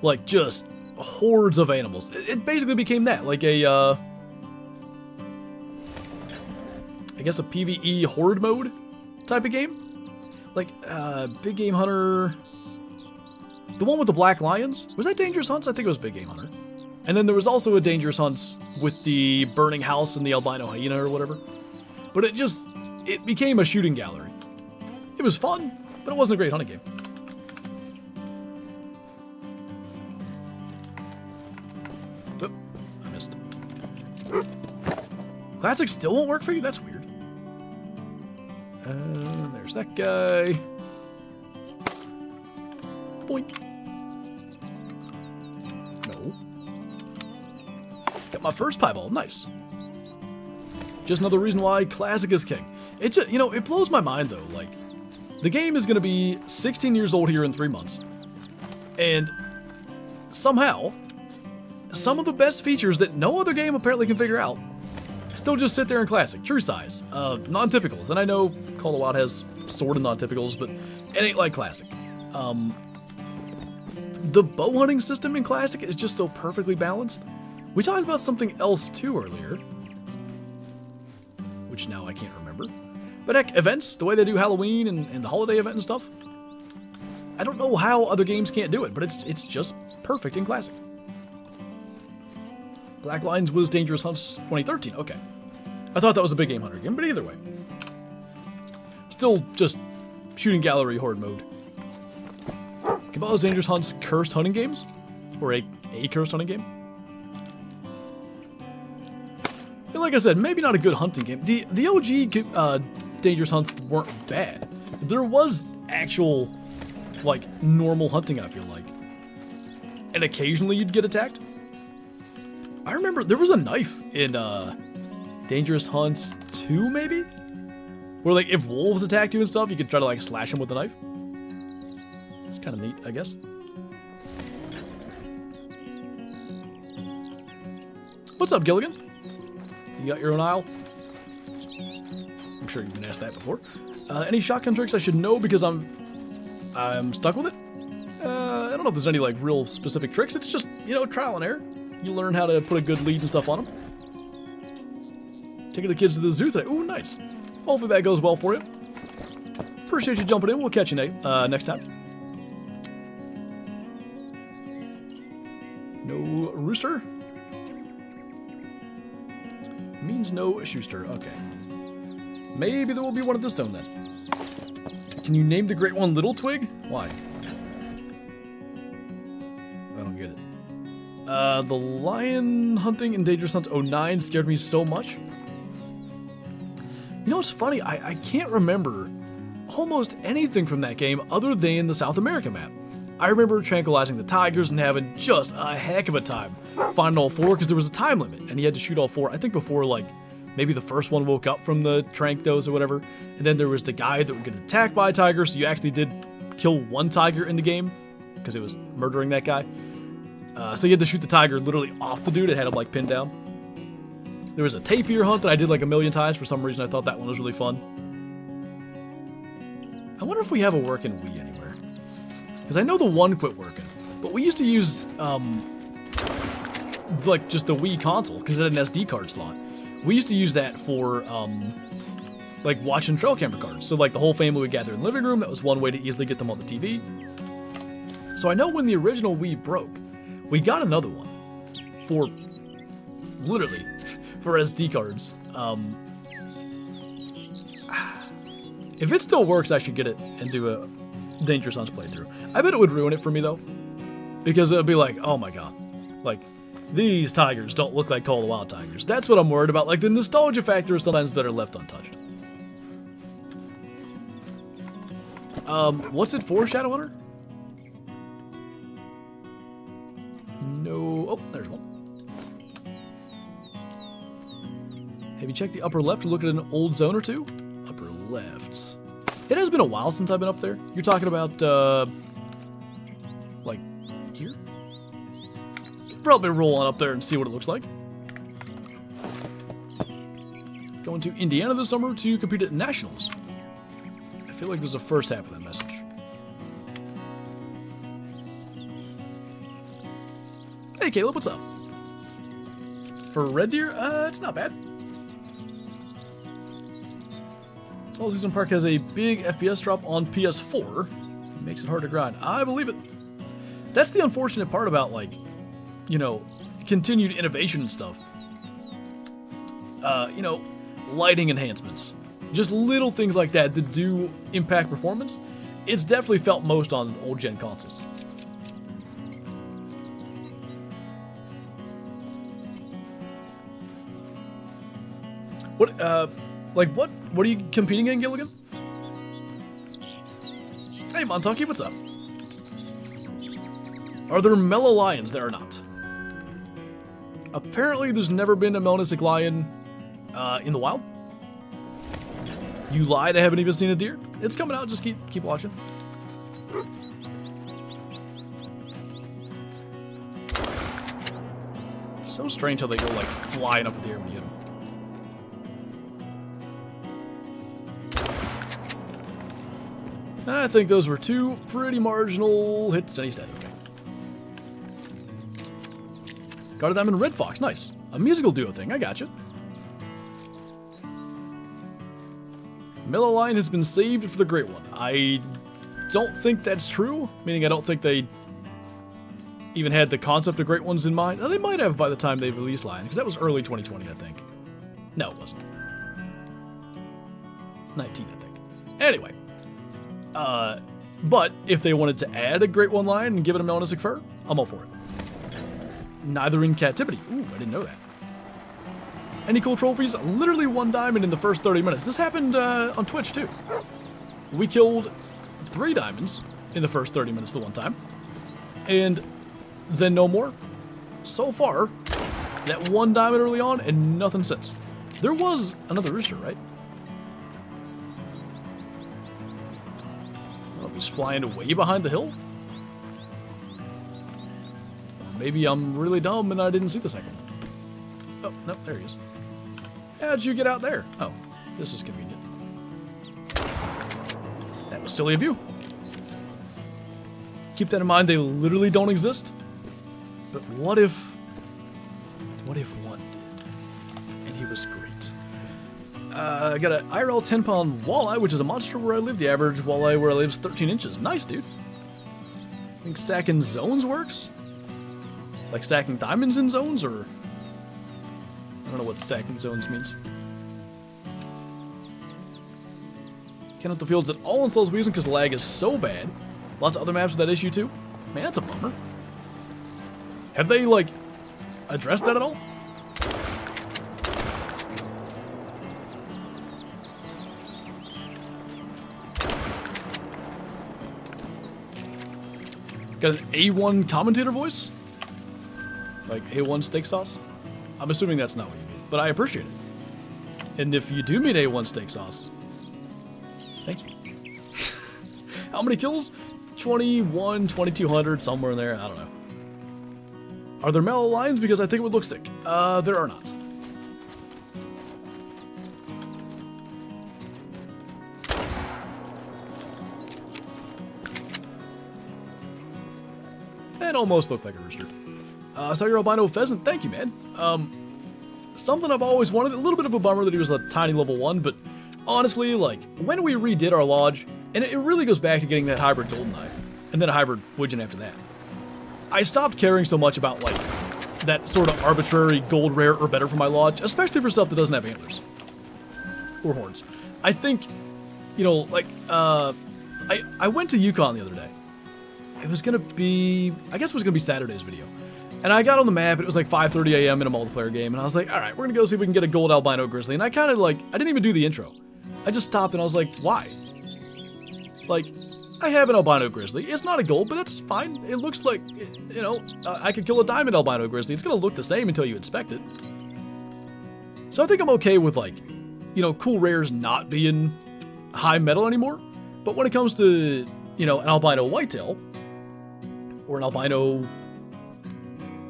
Like, just hordes of animals. It basically became that, like a, I guess a PvE horde mode type of game. Like, Big Game Hunter, the one with the black lions, was that Dangerous Hunts? I think it was Big Game Hunter. And then there was also a Dangerous Hunts with the burning house and the albino hyena or whatever. But it became a shooting gallery. It was fun, but it wasn't a great hunting game. Classic still won't work for you? That's weird. There's that guy. Boink. No. Got my first piebald. Nice. Just another reason why Classic is king. It just, you know, it blows my mind though. Like, the game is going to be 16 years old here in 3 months. And somehow, some of the best features that no other game apparently can figure out still just sit there in Classic. True size. Non-typicals. And I know Call of Wild has sort of non-typicals, but it ain't like Classic. The bow hunting system in Classic is just so perfectly balanced. We talked about something else too earlier, which now I can't remember. But heck, events, the way they do Halloween and the holiday event and stuff. I don't know how other games can't do it, but it's just perfect in Classic. Black Lions was Dangerous Hunts 2013, okay. I thought that was a big game hunter game, but either way. Still just shooting gallery horde mode. Cabela's Dangerous Hunts cursed hunting games? Or a cursed hunting game? And like I said, maybe not a good hunting game. The OG Dangerous Hunts weren't bad. There was actual, like, normal hunting, I feel like. And occasionally you'd get attacked. I remember there was a knife in Dangerous Hunts 2, maybe? Where, like, if wolves attacked you and stuff, you could try to, like, slash them with a knife. It's kind of neat, I guess. What's up, Gilligan? You got your own aisle? I'm sure you've been asked that before. Any shotgun tricks I should know because I'm stuck with it? I don't know if there's any, like, real specific tricks. It's just, you know, trial and error. You learn how to put a good lead and stuff on them. Taking the kids to the zoo today. Ooh, nice. Hopefully that goes well for you. Appreciate you jumping in. We'll catch you next time. No rooster? Means no Schuster. Okay. Maybe there will be one at this zone then. Can you name the great one Little Twig? Why? I don't get it. The lion hunting in Dangerous Hunts 09 scared me so much. You know what's funny? I can't remember almost anything from that game other than the South America map. I remember tranquilizing the tigers and having just a heck of a time finding all four because there was a time limit and you had to shoot all four. I think before, like, maybe the first one woke up from the trank dose or whatever. And then there was the guy that would get attacked by a tiger, so you actually did kill one tiger in the game because it was murdering that guy. So you had to shoot the tiger literally off the dude. It had him, like, pinned down. There was a tapir hunt that I did like a million times. For some reason, I thought that one was really fun. I wonder if we have a working Wii anywhere. Because I know the one quit working. But we used to use, like, just the Wii console, because it had an SD card slot. We used to use that for, like, watching trail camera cards. So, like, the whole family would gather in the living room. That was one way to easily get them on the TV. So I know when the original Wii broke, we got another one. For, literally, for SD cards. If it still works, I should get it and do a Dangerous Hunts playthrough. I bet it would ruin it for me, though. Because it would be like, oh my god. Like, these tigers don't look like Call of the Wild tigers. That's what I'm worried about. Like, the nostalgia factor is sometimes better left untouched. What's it for, Shadowhunter? No. Oh, there's one. Have you checked the upper left or looked at an old zone or two? Upper left. It has been a while since I've been up there. You're talking about, like, here? Probably roll on up there and see what it looks like. Going to Indiana this summer to compete at Nationals. I feel like there's a first half of that message. Hey, Caleb, what's up? For red deer, it's not bad. Small Season Park has a big FPS drop on PS4. It makes it hard to grind. I believe it. That's the unfortunate part about, like, you know, continued innovation and stuff. You know, lighting enhancements. Just little things like that that do impact performance. It's definitely felt most on old-gen consoles. What, like, what are you competing in, Gilligan? Hey, Montucky, what's up? Are there mellow lions? There are not. Apparently, there's never been a melanistic lion in the wild. You lied, I haven't even seen a deer. It's coming out, just keep watching. So strange how they go, like, flying up in the air when you hit them. I think those were two pretty marginal hits, and he's dead. Okay. Got a diamond red fox. Nice. A musical duo thing. I got you. Mellow line has been saved for the great one. I don't think that's true, meaning I don't think they even had the concept of great ones in mind. Now, they might have by the time they released line, because that was early 2020, I think. No, it wasn't. 19, I think. Anyway. But if they wanted to add a great one line and give it a melanistic fur, I'm all for it. Neither in captivity. Ooh, I didn't know that. Any cool trophies? Literally 1 diamond in the first 30 minutes. This happened on Twitch, too. We killed 3 diamonds in the first 30 minutes the one time. And then no more. So far, that 1 diamond early on and nothing since. There was another rooster, right? Oh, he's flying away behind the hill? Maybe I'm really dumb and I didn't see the second one. Oh, no, there he is. How'd you get out there? Oh, this is convenient. That was silly of you. Keep that in mind, they literally don't exist. But what if one did? And he was great. I got an IRL 10-pound walleye, which is a monster where I live. The average walleye where I live is 13 inches. Nice, dude. I think stacking zones works? Like stacking diamonds in zones, or... I don't know what stacking zones means. Cannot the fields at all in slow season because lag is so bad. Lots of other maps with that issue too. Man, that's a bummer. Have they, like, addressed that at all? Got an A1 commentator voice? Like A1 steak sauce? I'm assuming that's not what you mean, but I appreciate it. And if you do mean A1 steak sauce, thank you. How many kills? 21, 2200, somewhere in there, I don't know. Are there mellow lines? Because I think it would look sick. There are not. It almost looked like a rooster. So your albino pheasant, thank you, man. Something I've always wanted, a little bit of a bummer that he was a tiny level 1, but honestly, like, when we redid our lodge, and it really goes back to getting that hybrid golden eye, and then a hybrid widgeon after that, I stopped caring so much about, like, that sort of arbitrary gold rare or better for my lodge, especially for stuff that doesn't have antlers. Or horns. I think, you know, like, I went to Yukon the other day. It was gonna be, I guess it was gonna be Saturday's video. And I got on the map, it was like 5:30 a.m. in a multiplayer game, and I was like, alright, we're gonna go see if we can get a gold albino grizzly. And I kind of like, I didn't even do the intro. I just stopped and I was like, why? Like, I have an albino grizzly. It's not a gold, but that's fine. It looks like, you know, I could kill a diamond albino grizzly. It's gonna look the same until you inspect it. So I think I'm okay with, like, you know, cool rares not being high metal anymore. But when it comes to, you know, an albino whitetail, or an albino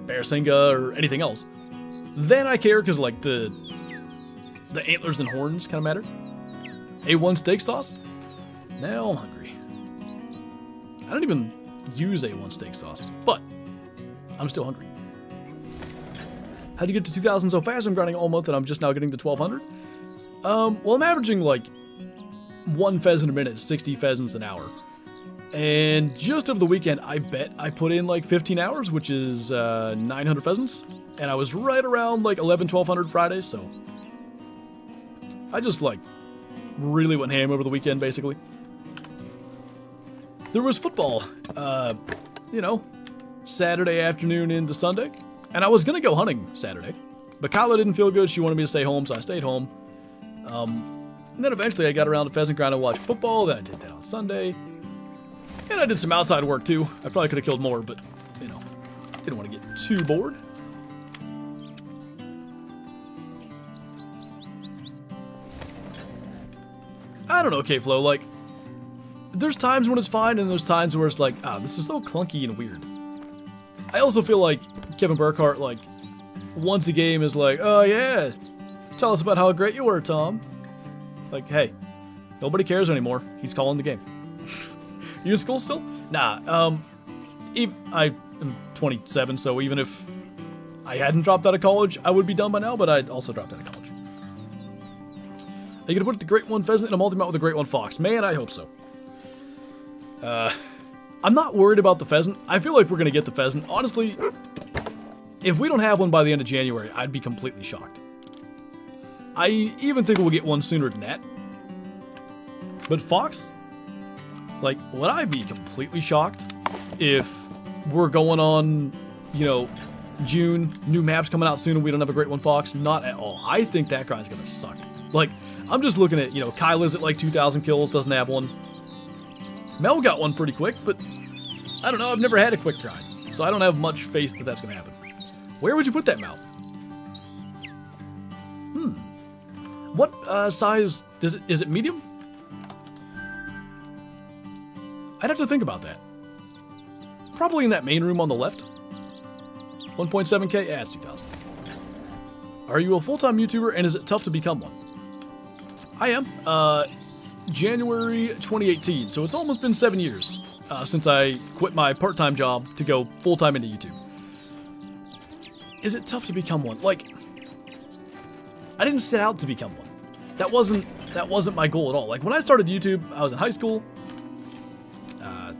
Bearsinga or anything else, then I care because, like, the antlers and horns kind of matter. A1 steak sauce? Now I'm hungry. I don't even use A1 steak sauce, but I'm still hungry. How'd you get to 2,000 so fast? I'm grinding all month and I'm just now getting to 1,200. Well, I'm averaging like 1 pheasant a minute, 60 pheasants an hour. And just over the weekend, I bet I put in like 15 hours, which is 900 pheasants. And I was right around like 1,100 Fridays, so I just like really went ham over the weekend, basically. There was football, you know, Saturday afternoon into Sunday. And I was going to go hunting Saturday, but Kyla didn't feel good. She wanted me to stay home, so I stayed home. And then eventually I got around to pheasant grind and watched football. Then I did that on Sunday. And I did some outside work too. I probably could have killed more, but, you know, didn't want to get too bored. I don't know, K-Flow, like, there's times when it's fine, and there's times where it's like, this is so clunky and weird. I also feel like Kevin Burkhardt, like, once a game is like, oh yeah, tell us about how great you were, Tom. Like, hey, nobody cares anymore. He's calling the game. You in school still? Nah, I am 27, so even if I hadn't dropped out of college, I would be done by now, but I'd also dropped out of college. Are you gonna put the Great One Pheasant in a multi-mount with a Great One Fox? Man, I hope so. I'm not worried about the pheasant. I feel like we're gonna get the pheasant. Honestly, if we don't have one by the end of January, I'd be completely shocked. I even think we'll get one sooner than that. But fox? Like, would I be completely shocked if we're going on, you know, June, new maps coming out soon and we don't have a Great One Fox? Not at all. I think that guy's gonna suck. Like, I'm just looking at, you know, Kyla's at like 2,000 kills, doesn't have one. Mel got one pretty quick, but I don't know, I've never had a quick grind, so I don't have much faith that that's gonna happen. Where would you put that mount? What size does it? Is it medium? I'd have to think about that. Probably in that main room on the left. 1.7K? Yeah, it's 2,000. Are you a full-time YouTuber, and is it tough to become one? I am. January 2018, so it's almost been 7 years since I quit my part-time job to go full-time into YouTube. Is it tough to become one? Like, I didn't set out to become one. That wasn't my goal at all. Like, when I started YouTube, I was in high school,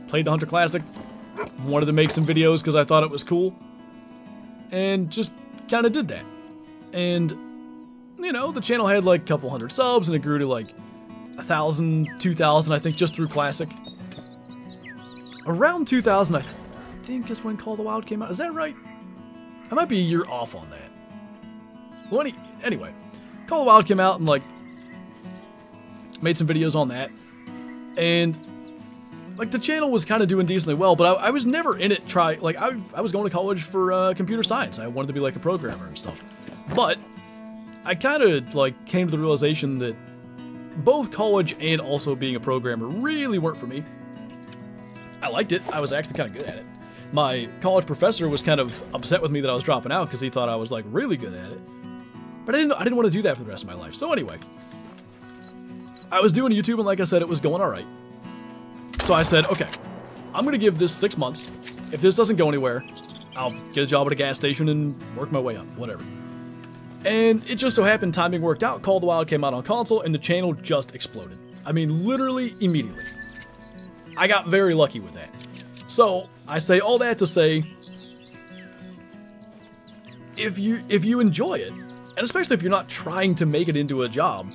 played the Hunter Classic, wanted to make some videos because I thought it was cool, and just kind of did that. And, you know, the channel had like a couple hundred subs, and it grew to like 1,000, 2,000, I think, just through Classic. Around 2,000, I think, is when Call of the Wild came out. Is that right? I might be a year off on that. Well, anyway, Call of the Wild came out and, like, made some videos on that. And, like, the channel was kind of doing decently well, but I was never in it like, I was going to college for computer science. I wanted to be, like, a programmer and stuff. But I kind of, like, came to the realization that both college and also being a programmer really weren't for me. I liked it. I was actually kind of good at it. My college professor was kind of upset with me that I was dropping out because he thought I was, like, really good at it. But I didn't want to do that for the rest of my life. So anyway, I was doing YouTube, and like I said, it was going all right. So I said, okay, I'm going to give this 6 months. If this doesn't go anywhere, I'll get a job at a gas station and work my way up, whatever. And it just so happened timing worked out. Call of the Wild came out on console, and the channel just exploded. I mean, literally immediately. I got very lucky with that. So I say all that to say, if you enjoy it, and especially if you're not trying to make it into a job,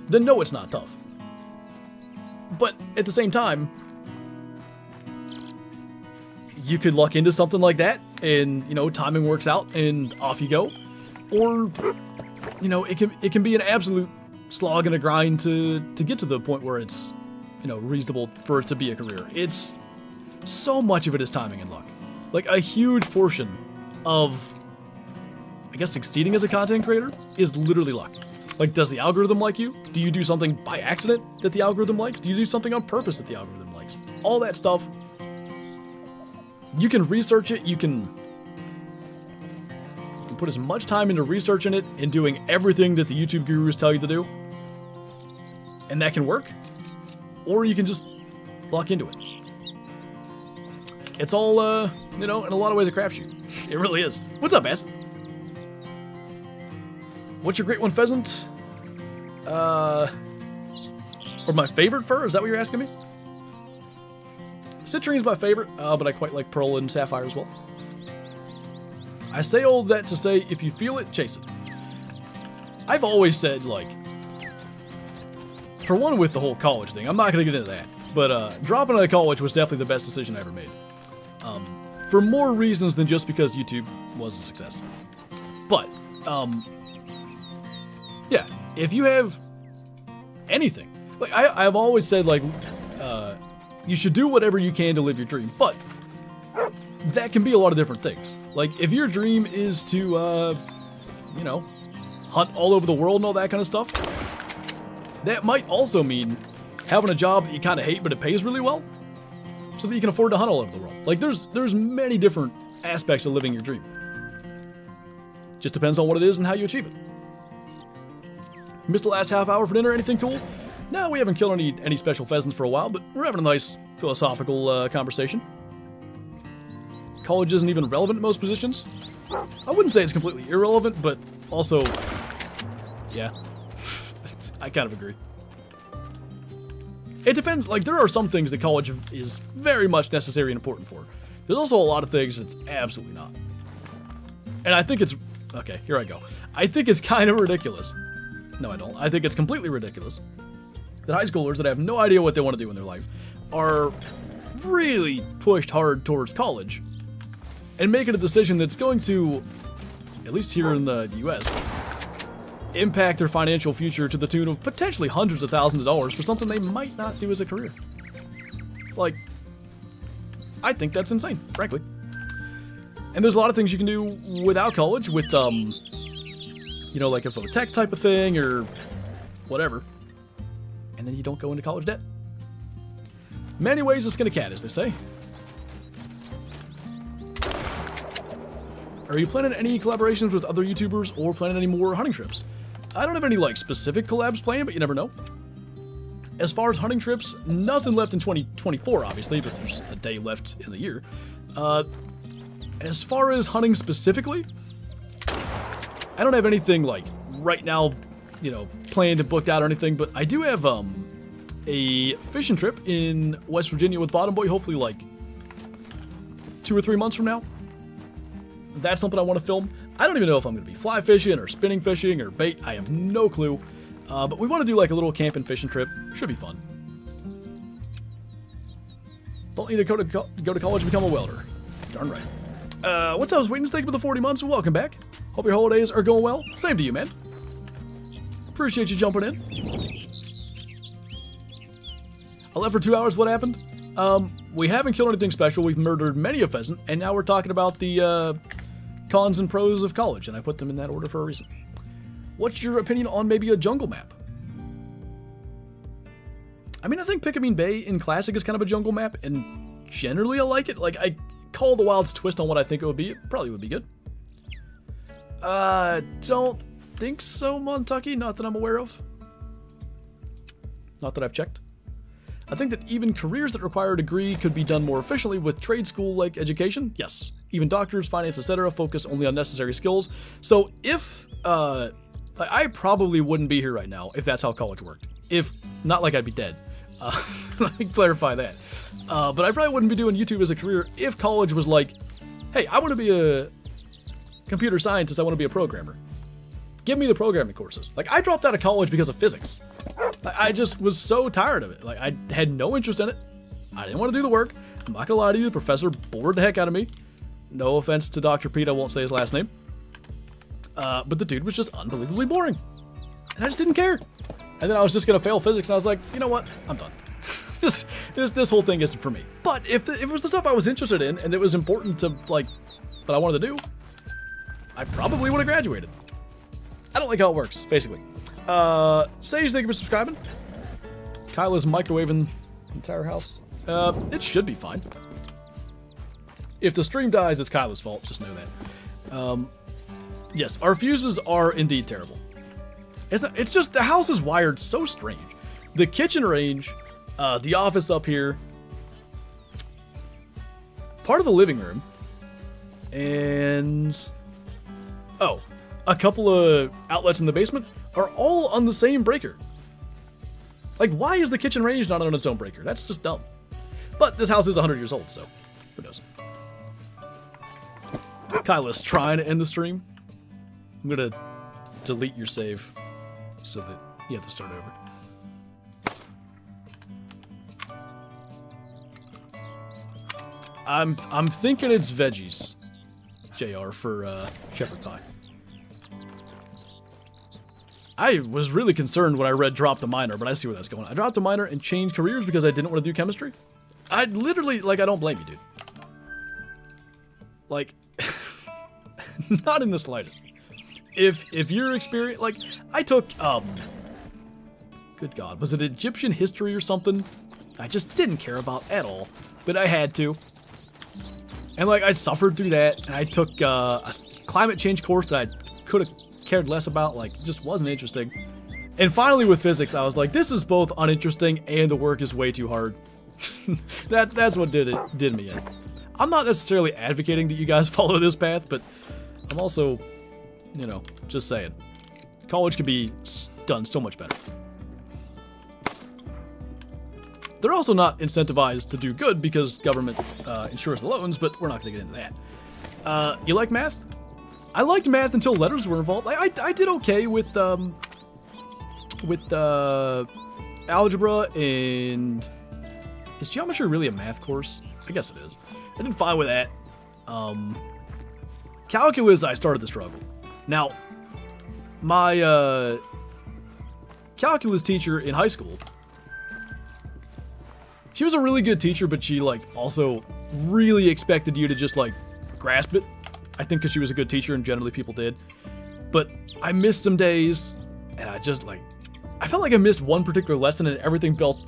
then no, it's not tough. But at the same time, you could luck into something like that, and, you know, timing works out, and off you go. Or, you know, it can be an absolute slog and a grind to get to the point where it's, you know, reasonable for it to be a career. It's so much of it is timing and luck. Like, a huge portion of, I guess, succeeding as a content creator is literally luck. Like, does the algorithm like you? Do you do something by accident that the algorithm likes? Do you do something on purpose that the algorithm likes? All that stuff. You can research it. You can put as much time into researching it and doing everything that the YouTube gurus tell you to do, and that can work. Or you can just luck into it. It's all, you know, in a lot of ways a crapshoot. It really is. What's up, Bass? What's your Great One Pheasant? Or my favorite fur? Is that what you're asking me? Citrine is my favorite, but I quite like Pearl and Sapphire as well. I say all that to say, if you feel it, chase it. I've always said, like, for one, with the whole college thing, I'm not going to get into that, but dropping out of college was definitely the best decision I ever made. For more reasons than just because YouTube was a success. But, yeah, if you have anything, like, I've always said, like, you should do whatever you can to live your dream, but that can be a lot of different things. Like, if your dream is to, you know, hunt all over the world and all that kind of stuff, that might also mean having a job that you kind of hate but it pays really well, so that you can afford to hunt all over the world. Like, there's many different aspects of living your dream. Just depends on what it is and how you achieve it. Missed the last half hour for dinner, anything cool? No, we haven't killed any special pheasants for a while, but we're having a nice philosophical conversation. College isn't even relevant in most positions. I wouldn't say it's completely irrelevant, but also, yeah, I kind of agree. It depends. Like, there are some things that college is very much necessary and important for. There's also a lot of things it's absolutely not. And I think it's, okay, here I go. I think it's kind of ridiculous. No, I don't. I think it's completely ridiculous that high schoolers that have no idea what they want to do in their life are really pushed hard towards college and making a decision that's going to, at least here in the US, impact their financial future to the tune of potentially hundreds of thousands of dollars for something they might not do as a career. Like, I think that's insane, frankly. And there's a lot of things you can do without college with, you know, like a phototech type of thing or whatever. And then you don't go into college debt. Many ways to skin a cat, as they say. Are you planning any collaborations with other YouTubers or planning any more hunting trips? I don't have any, like, specific collabs planned, but you never know. As far as hunting trips, nothing left in 2024, obviously, but there's a day left in the year. As far as hunting specifically, I don't have anything, like, right now, you know, planned and booked out or anything, but I do have, a fishing trip in West Virginia with Bottom Boy, hopefully, like, 2 or 3 months from now. That's something I want to film. I don't even know if I'm going to be fly fishing or spinning fishing or bait. I have no clue. But we want to do like a little camp and fishing trip. Should be fun. Don't need to go to college and become a welder. Darn right. What's up, Sweetens? Thank you for the 40 months. Welcome back. Hope your holidays are going well. Same to you, man. Appreciate you jumping in. I left for 2 hours. What happened? We haven't killed anything special. We've murdered many a pheasant. And now we're talking about the, cons and pros of college, and I put them in that order for a reason. What's your opinion on maybe a jungle map? I mean, I think Pickamine Bay in Classic is kind of a jungle map, and generally I like it. Like, I call the Wild's twist on what I think it would be. It probably would be good. Don't think so, Montucky. Not that I'm aware of. Not that I've checked. I think that even careers that require a degree could be done more efficiently with trade school-like education. Yes. Even doctors, finance, etc. focus only on necessary skills. So if, I probably wouldn't be here right now if that's how college worked. If, not like I'd be dead. Let me clarify that. But I probably wouldn't be doing YouTube as a career if college was like, hey, I want to be a computer scientist, I want to be a programmer. Give me the programming courses. Like, I dropped out of college because of physics. I just was so tired of it. Like, I had no interest in it. I didn't want to do the work. I'm not gonna lie to you, the professor bored the heck out of me. No offense to Dr. Pete, I won't say his last name. But the dude was just unbelievably boring. And I just didn't care. And then I was just gonna fail physics, and I was like, you know what? I'm done. This whole thing isn't for me. But if it was the stuff I was interested in, and it was important to, like, that I wanted to do, I probably would have graduated. I don't like how it works, basically. Sage, thank you for subscribing. Kyla's microwaving the entire house. It should be fine. If the stream dies, it's Kyla's fault. Just know that. Yes, our fuses are indeed terrible. It's just the house is wired so strange. The kitchen range, the office up here, part of the living room, and a couple of outlets in the basement are all on the same breaker. Like, why is the kitchen range not on its own breaker? That's just dumb. But this house is 100 years old, so who knows? Kyla's trying to end the stream. I'm gonna delete your save so that you have to start over. I'm thinking it's veggies, JR, for shepherd pie. I was really concerned when I read drop the minor, but I see where that's going. I dropped the minor and changed careers because I didn't want to do chemistry. I literally, like, I don't blame you, dude. Like, not in the slightest. If you're experienced, like, I took, good God, was it Egyptian history or something? I just didn't care about at all, but I had to. And, like, I suffered through that, and I took a climate change course that I could have cared less about, like, it just wasn't interesting. And finally with physics, I was like, this is both uninteresting and the work is way too hard. That's what did me in. I'm not necessarily advocating that you guys follow this path, but I'm also, you know, just saying. College could be done so much better. They're also not incentivized to do good because government insures the loans, but we're not going to get into that. You like math? I liked math until letters were involved. I did okay with algebra, and is geometry really a math course? I guess it is. I did fine with that. Calculus, I started to struggle. Now, my calculus teacher in high school, she was a really good teacher, but she like also really expected you to just like grasp it. I think because she was a good teacher and generally people did. But I missed some days, and I just like, I felt like I missed one particular lesson and everything built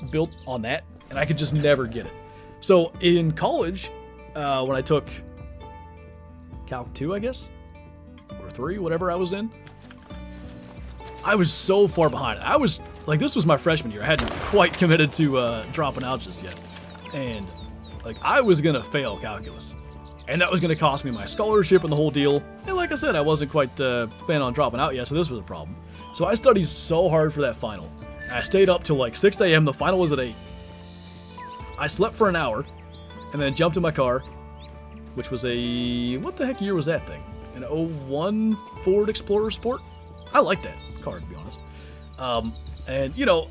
on that, and I could just never get it. So in college, when I took Calc 2, I guess, or 3, whatever I was in, I was so far behind. I was, like, this was my freshman year. I hadn't quite committed to dropping out just yet. And, like, I was going to fail calculus. And that was going to cost me my scholarship and the whole deal. And like I said, I wasn't quite planning on dropping out yet, so this was a problem. So I studied so hard for that final. I stayed up till like 6 a.m. The final was at 8. I slept for an hour, and then jumped in my car, which was a... what the heck year was that thing? An 01 Ford Explorer Sport? I like that car, to be honest. And, you know,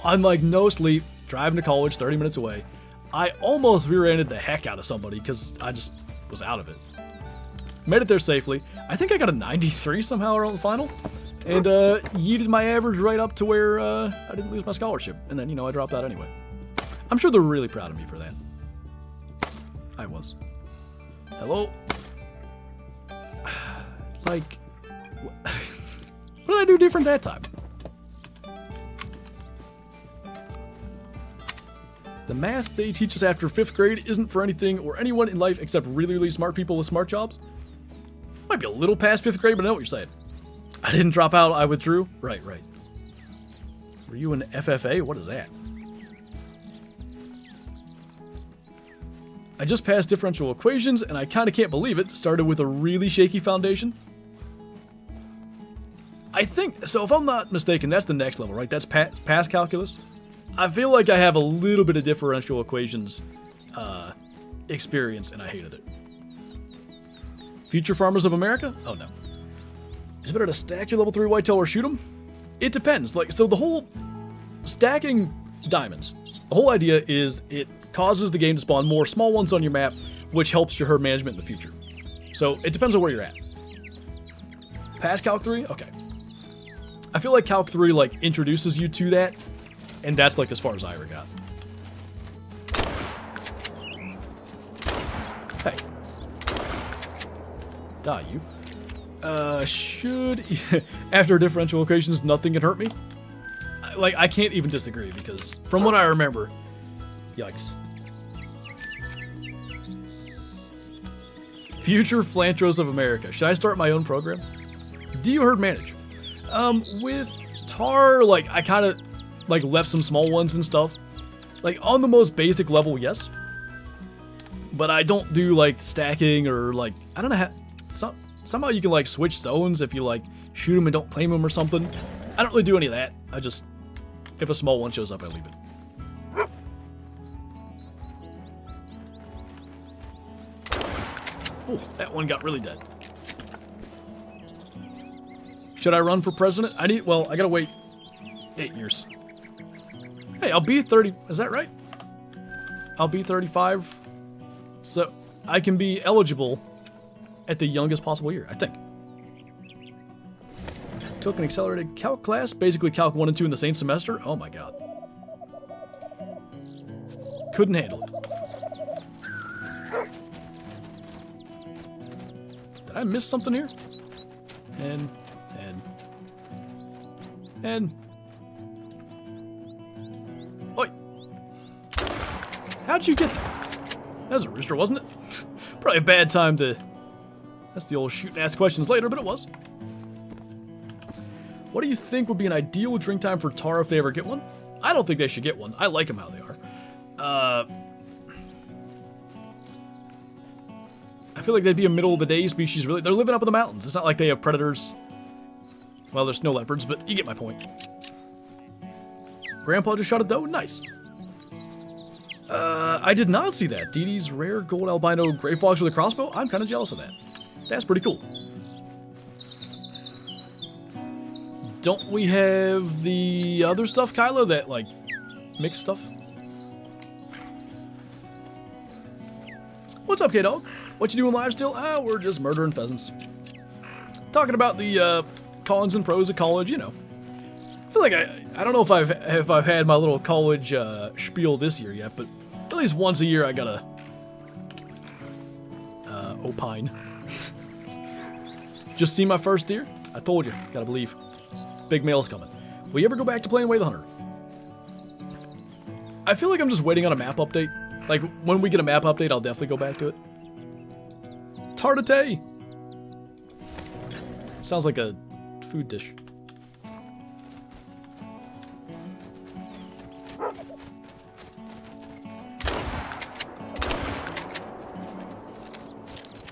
on like no sleep, driving to college 30 minutes away, I almost rear-ended the heck out of somebody because I just was out of it. Made it there safely. I think I got a 93 somehow around the final, and yeeted my average right up to where I didn't lose my scholarship. And then, you know, I dropped out anyway. I'm sure they're really proud of me for that. I was. Hello? Like, what did I do different that time? The math they teach us after 5th grade isn't for anything or anyone in life except really, really smart people with smart jobs. Might be a little past 5th grade, but I know what you're saying. I didn't drop out, I withdrew. Right. Were you an FFA? What is that? I just passed differential equations, and I kind of can't believe it. Started with a really shaky foundation. I think, so if I'm not mistaken, that's the next level, right? That's past calculus. I feel like I have a little bit of differential equations experience, and I hated it. Future farmers of America? Oh no. Is it better to stack your level 3 whitetail or shoot them? It depends. Like, so the whole stacking diamonds, the whole idea is it causes the game to spawn more small ones on your map, which helps your herd management in the future. So it depends on where you're at. Past Calc 3? Okay. I feel like Calc 3 like introduces you to that, and that's like as far as I ever got. Hey. Die, you. After differential equations, nothing can hurt me? I can't even disagree, because from what I remember, yikes. Future Flantros of America. Should I start my own program? Do you herd manage? With tar, like, I kind of, like, left some small ones and stuff. Like, on the most basic level, yes. But I don't do, like, stacking or, like, I don't know how, somehow you can, like, switch zones if you, like, shoot them and don't claim them or something. I don't really do any of that. I just, if a small one shows up, I leave it. Oh, that one got really dead. Should I run for president? I gotta wait 8 years. Hey, I'll be 30, is that right? I'll be 35, so I can be eligible at the youngest possible year, I think. Took an accelerated calc class, basically calc 1 and 2 in the same semester. Oh my god. Couldn't handle it. Did I miss something here? And... Oi! How'd you get that? That was a rooster, wasn't it? Probably a bad time to... That's the old shoot and ask questions later, but it was. What do you think would be an ideal drink time for Tar if they ever get one? I don't think they should get one. I like them how they are. I feel like they'd be a middle of the day species, really. They're living up in the mountains. It's not like they have predators. Well, there's snow leopards, but you get my point. Grandpa just shot a doe? Nice. I did not see that. Dee Dee's rare gold albino gray fox with a crossbow? I'm kind of jealous of that. That's pretty cool. Don't we have the other stuff, Kylo? That, like, mixed stuff? What's up, K-Dog? What you doing live still? We're just murdering pheasants. Talking about the cons and pros of college, you know. I feel like I don't know if I've had my little college spiel this year yet, but at least once a year I gotta opine. Just see my first deer? I told you, gotta believe. Big male's coming. Will you ever go back to playing Way the Hunter? I feel like I'm just waiting on a map update. Like, when we get a map update, I'll definitely go back to it. Tardate! Sounds like a food dish.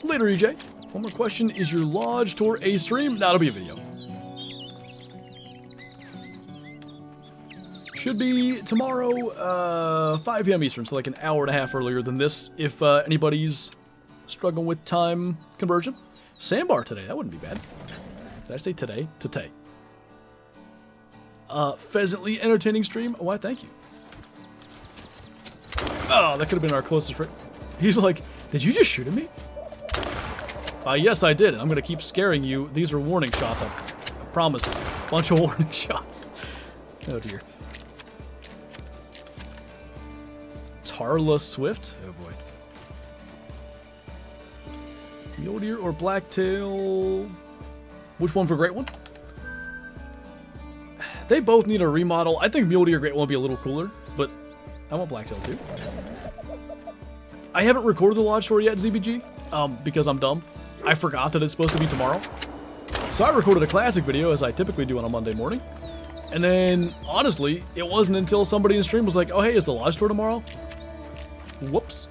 Later, EJ. One more question. Is your lodge tour a stream? That'll be a video. Should be tomorrow, 5 p.m. Eastern, so like an hour and a half earlier than this, if anybody's struggling with time conversion. Sandbar today, that wouldn't be bad. Did I say today? Today. Pheasantly entertaining stream. Why, thank you. Oh, that could have been our closest friend. He's like, did you just shoot at me? Yes, I did. I'm going to keep scaring you. These are warning shots. I promise. Bunch of warning shots. Oh, dear. Tarla Swift? Oh, boy. Mule deer or blacktail? Which one for Great One? They both need a remodel. I think Mule deer Great One will be a little cooler, but I want blacktail too. I haven't recorded the lodge tour yet, ZBG, because I'm dumb. I forgot that it's supposed to be tomorrow. So I recorded a classic video, as I typically do on a Monday morning. And then, honestly, it wasn't until somebody in the stream was like, oh, hey, is the lodge tour tomorrow? Whoops.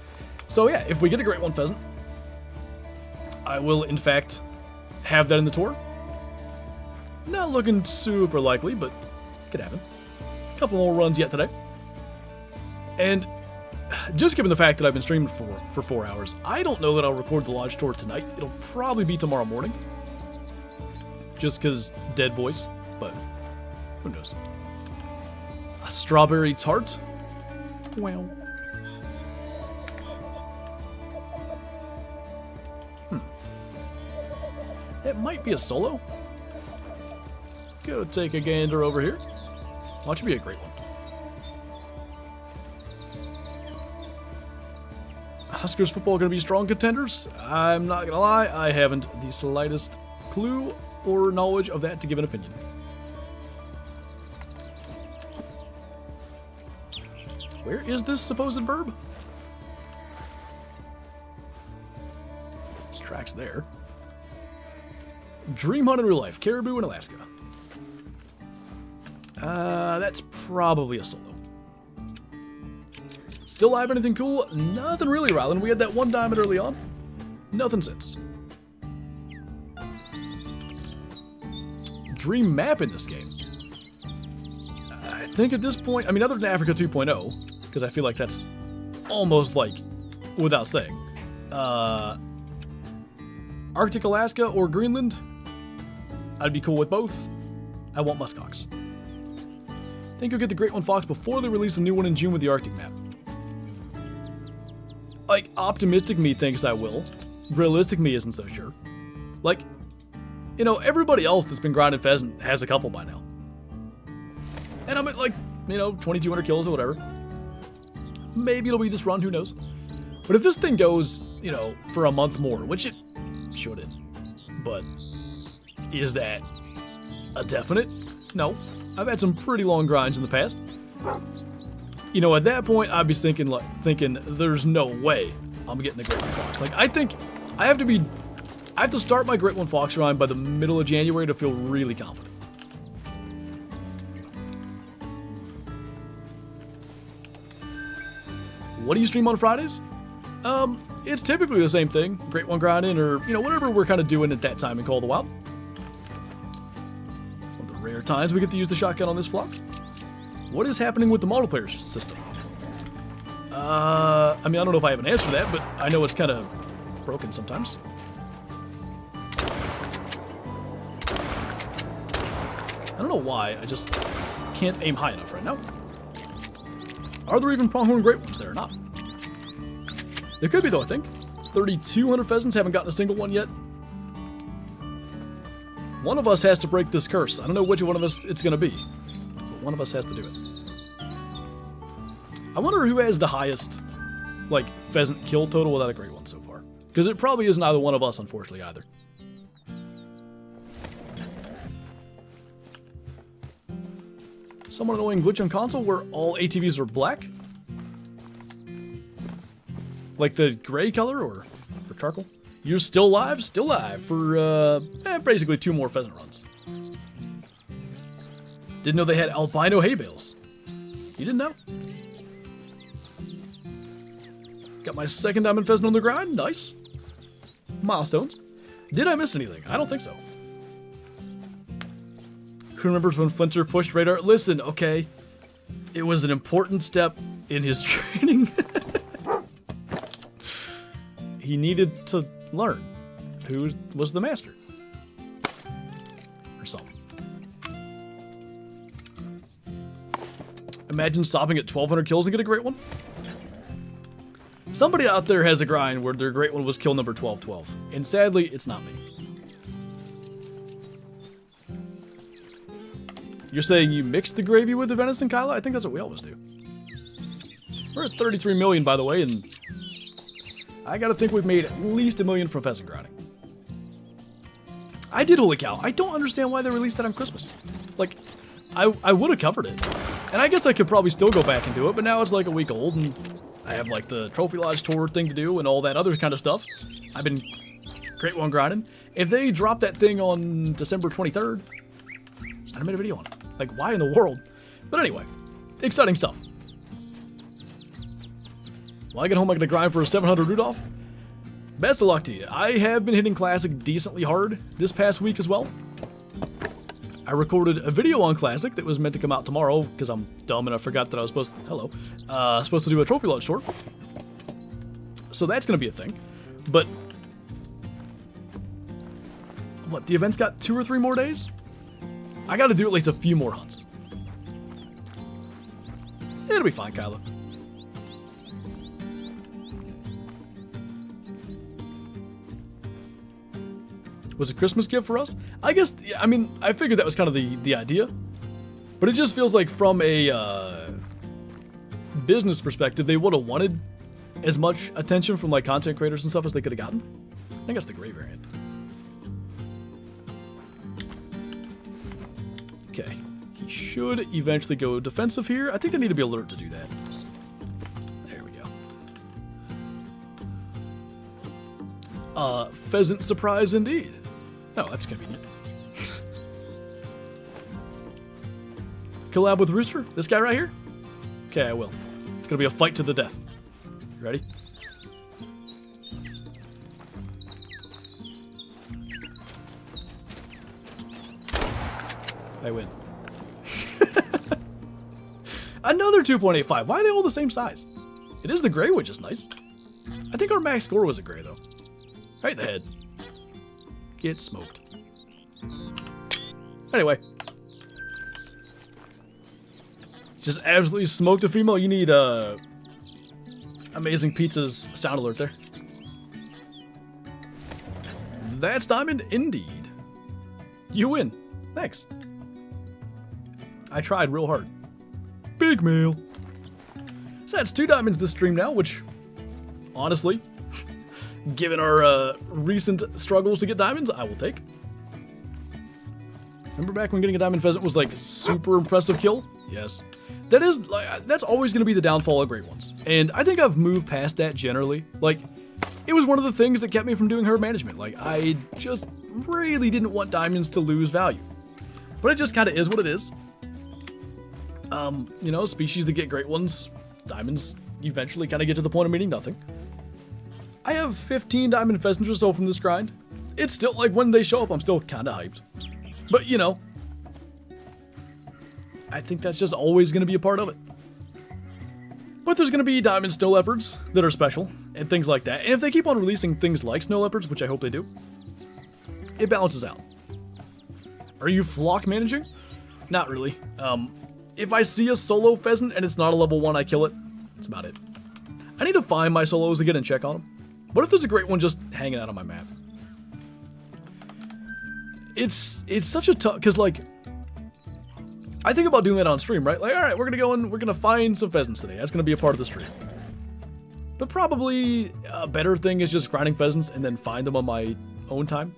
So yeah, if we get a Great One pheasant, I will, in fact, have that in the tour. Not looking super likely, but could happen. A couple more runs yet today. And just given the fact that I've been streaming for 4 hours, I don't know that I'll record the lodge tour tonight. It'll probably be tomorrow morning. Just because dead voice, but who knows. A strawberry tart? Well. It might be a solo. Go take a gander over here. Watch it be a great one. Huskers football going to be strong contenders? I'm not going to lie, I haven't the slightest clue or knowledge of that to give an opinion. Where is this supposed verb? There's tracks there. Dream hunt in real life. Caribou in Alaska. That's probably a solo. Still live anything cool? Nothing really, Rylan. We had that one diamond early on. Nothing since. Dream map in this game. I think at this point, I mean, other than Africa 2.0, because I feel like that's almost like, without saying, Arctic Alaska or Greenland, I'd be cool with both. I want muskox. Think you'll get the Great One Fox before they release a new one in June with the Arctic map. Like, optimistic me thinks I will. Realistic me isn't so sure. Like, you know, everybody else that's been grinding pheasant has a couple by now. And I'm at, like, you know, 2,200 kills or whatever. Maybe it'll be this run, who knows. But if this thing goes, you know, for a month more, which it shouldn't, but is that a definite? No. I've had some pretty long grinds in the past. You know, at that point, I'd be thinking, there's no way I'm getting the Great One Fox. Like, I think I have to start my Great One Fox grind by the middle of January to feel really confident. What do you stream on Fridays? It's typically the same thing. Great one grinding or, you know, whatever we're kind of doing at that time in Call of the Wild. One of the rare times we get to use the shotgun on this flock. What is happening with the multiplayer system? I mean, I don't know if I have an answer to that, but I know it's kind of broken sometimes. I don't know why, I just can't aim high enough right now. Are there even pronghorn great ones there or not? There could be though, I think. 3,200 pheasants, haven't gotten a single one yet. One of us has to break this curse. I don't know which one of us it's going to be, but one of us has to do it. I wonder who has the highest, like, pheasant kill total without a great one so far. Because it probably isn't either one of us, unfortunately, either. Somewhat annoying glitch on console where all ATVs are black. Like the gray color or charcoal. You're still alive? Still alive for basically 2 more pheasant runs. Didn't know they had albino hay bales. You didn't know? Got my second diamond pheasant on the grind. Nice. Milestones. Did I miss anything? I don't think so. Who remembers when Flinter pushed radar? Listen, okay. It was an important step in his training. He needed to learn who was the master. Or something. Imagine stopping at 1,200 kills and get a great one. Somebody out there has a grind where their great one was kill number 1212. And sadly, it's not me. You're saying you mixed the gravy with the venison, Kyla? I think that's what we always do. We're at 33 million, by the way, and I gotta think we've made at least 1 million from pheasant grinding. I did, holy cow. I don't understand why they released that on Christmas. Like, I would have covered it. And I guess I could probably still go back and do it, but now it's like a week old, and I have like the Trophy Lodge tour thing to do and all that other kind of stuff. I've been great one grinding. If they dropped that thing on December 23rd, I'd have made a video on it. Like, why in the world? But anyway, exciting stuff. When I get home, I'm going to grind for a 700 Rudolph. Best of luck to you. I have been hitting Classic decently hard this past week as well. I recorded a video on Classic that was meant to come out tomorrow because I'm dumb and I forgot that I was supposed to, supposed to do a Trophy Lodge short. So that's going to be a thing. But, what, the event's got 2 or 3 more days? I gotta do at least a few more hunts. It'll be fine, Kyla. Was it a Christmas gift for us? I guess, I mean, I figured that was kind of the idea. But it just feels like from a business perspective, they would have wanted as much attention from like content creators and stuff as they could have gotten. I think that's the gray variant. Okay, he should eventually go defensive here. I think they need to be alert to do that. There we go. Pheasant surprise indeed. Oh, that's convenient. Collab with Rooster? This guy right here? Okay, I will. It's gonna be a fight to the death. You ready? I win. Another 2.85. Why are they all the same size? It is the gray, which is nice. I think our max score was a gray, though. Right in the head. Get smoked. Anyway. Just absolutely smoked a female. You need, Amazing Pizza's sound alert there. That's diamond indeed. You win. Thanks. I tried real hard. Big mail. So that's 2 diamonds this stream now, which, honestly, given our recent struggles to get diamonds, I will take. Remember back when getting a diamond pheasant was like super impressive kill? Yes. That is, that's always going to be the downfall of great ones. And I think I've moved past that generally. Like, it was one of the things that kept me from doing herd management. Like, I just really didn't want diamonds to lose value. But it just kind of is what it is. You know, species that get great ones, diamonds eventually kind of get to the point of meaning nothing. I have 15 diamond pheasants or so from this grind. It's still, like, when they show up, I'm still kind of hyped. But, you know, I think that's just always going to be a part of it. But there's going to be diamond snow leopards that are special, and things like that. And if they keep on releasing things like snow leopards, which I hope they do, it balances out. Are you flock managing? Not really. If I see a solo pheasant and it's not a level 1, I kill it. That's about it. I need to find my solos again and check on them. What if there's a great one just hanging out on my map? It's such a tough, because, like, I think about doing that on stream, right? Like, all right, we're going to go and we're going to find some pheasants today. That's going to be a part of the stream. But probably a better thing is just grinding pheasants and then find them on my own time.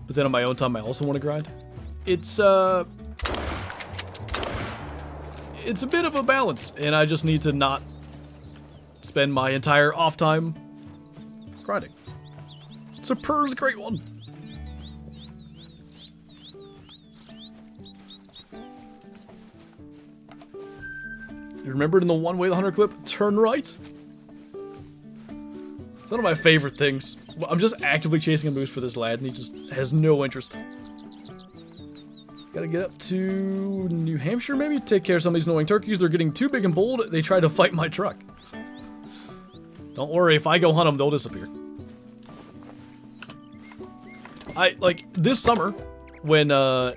But then on my own time, I also want to grind. It's a bit of a balance, and I just need to not spend my entire off time grinding. So Purr's a great one. You remembered in the One Way the Hunter clip, turn right? It's one of my favorite things. I'm just actively chasing a moose for this lad, and he just has no interest. Gotta get up to New Hampshire, maybe? Take care of some of these annoying turkeys. They're getting too big and bold. They try to fight my truck. Don't worry, if I go hunt them, they'll disappear. Like, this summer, when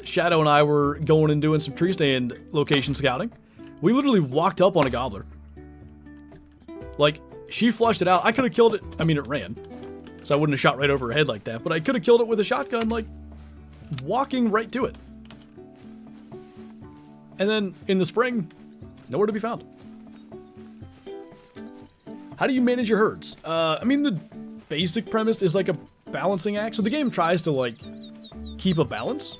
Shadow and I were going and doing some tree stand location scouting, we literally walked up on a gobbler. Like, she flushed it out. I could have killed it. I mean, it ran. So I wouldn't have shot right over her head like that. But I could have killed it with a shotgun, like, walking right to it. And then, in the spring, nowhere to be found. How do you manage your herds? I mean, the basic premise is like a balancing act. So the game tries to, like, keep a balance.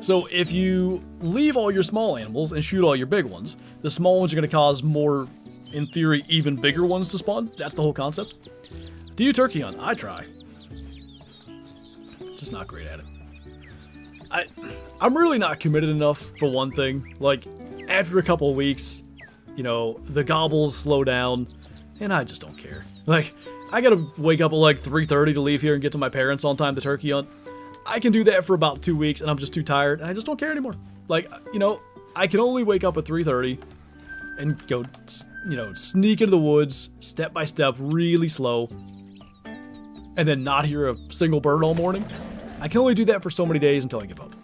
So if you leave all your small animals and shoot all your big ones, the small ones are going to cause more, in theory, even bigger ones to spawn. That's the whole concept. Do you turkey hunt? I try. Just not great at it. I'm really not committed enough for one thing. Like, after a couple of weeks, you know, the gobbles slow down, and I just don't care. Like, I gotta wake up at like 3:30 to leave here and get to my parents on time to turkey hunt. I can do that for about 2 weeks, and I'm just too tired, and I just don't care anymore. Like, you know, I can only wake up at 3:30 and go, you know, sneak into the woods, step by step, really slow, and then not hear a single bird all morning. I can only do that for so many days until I give up.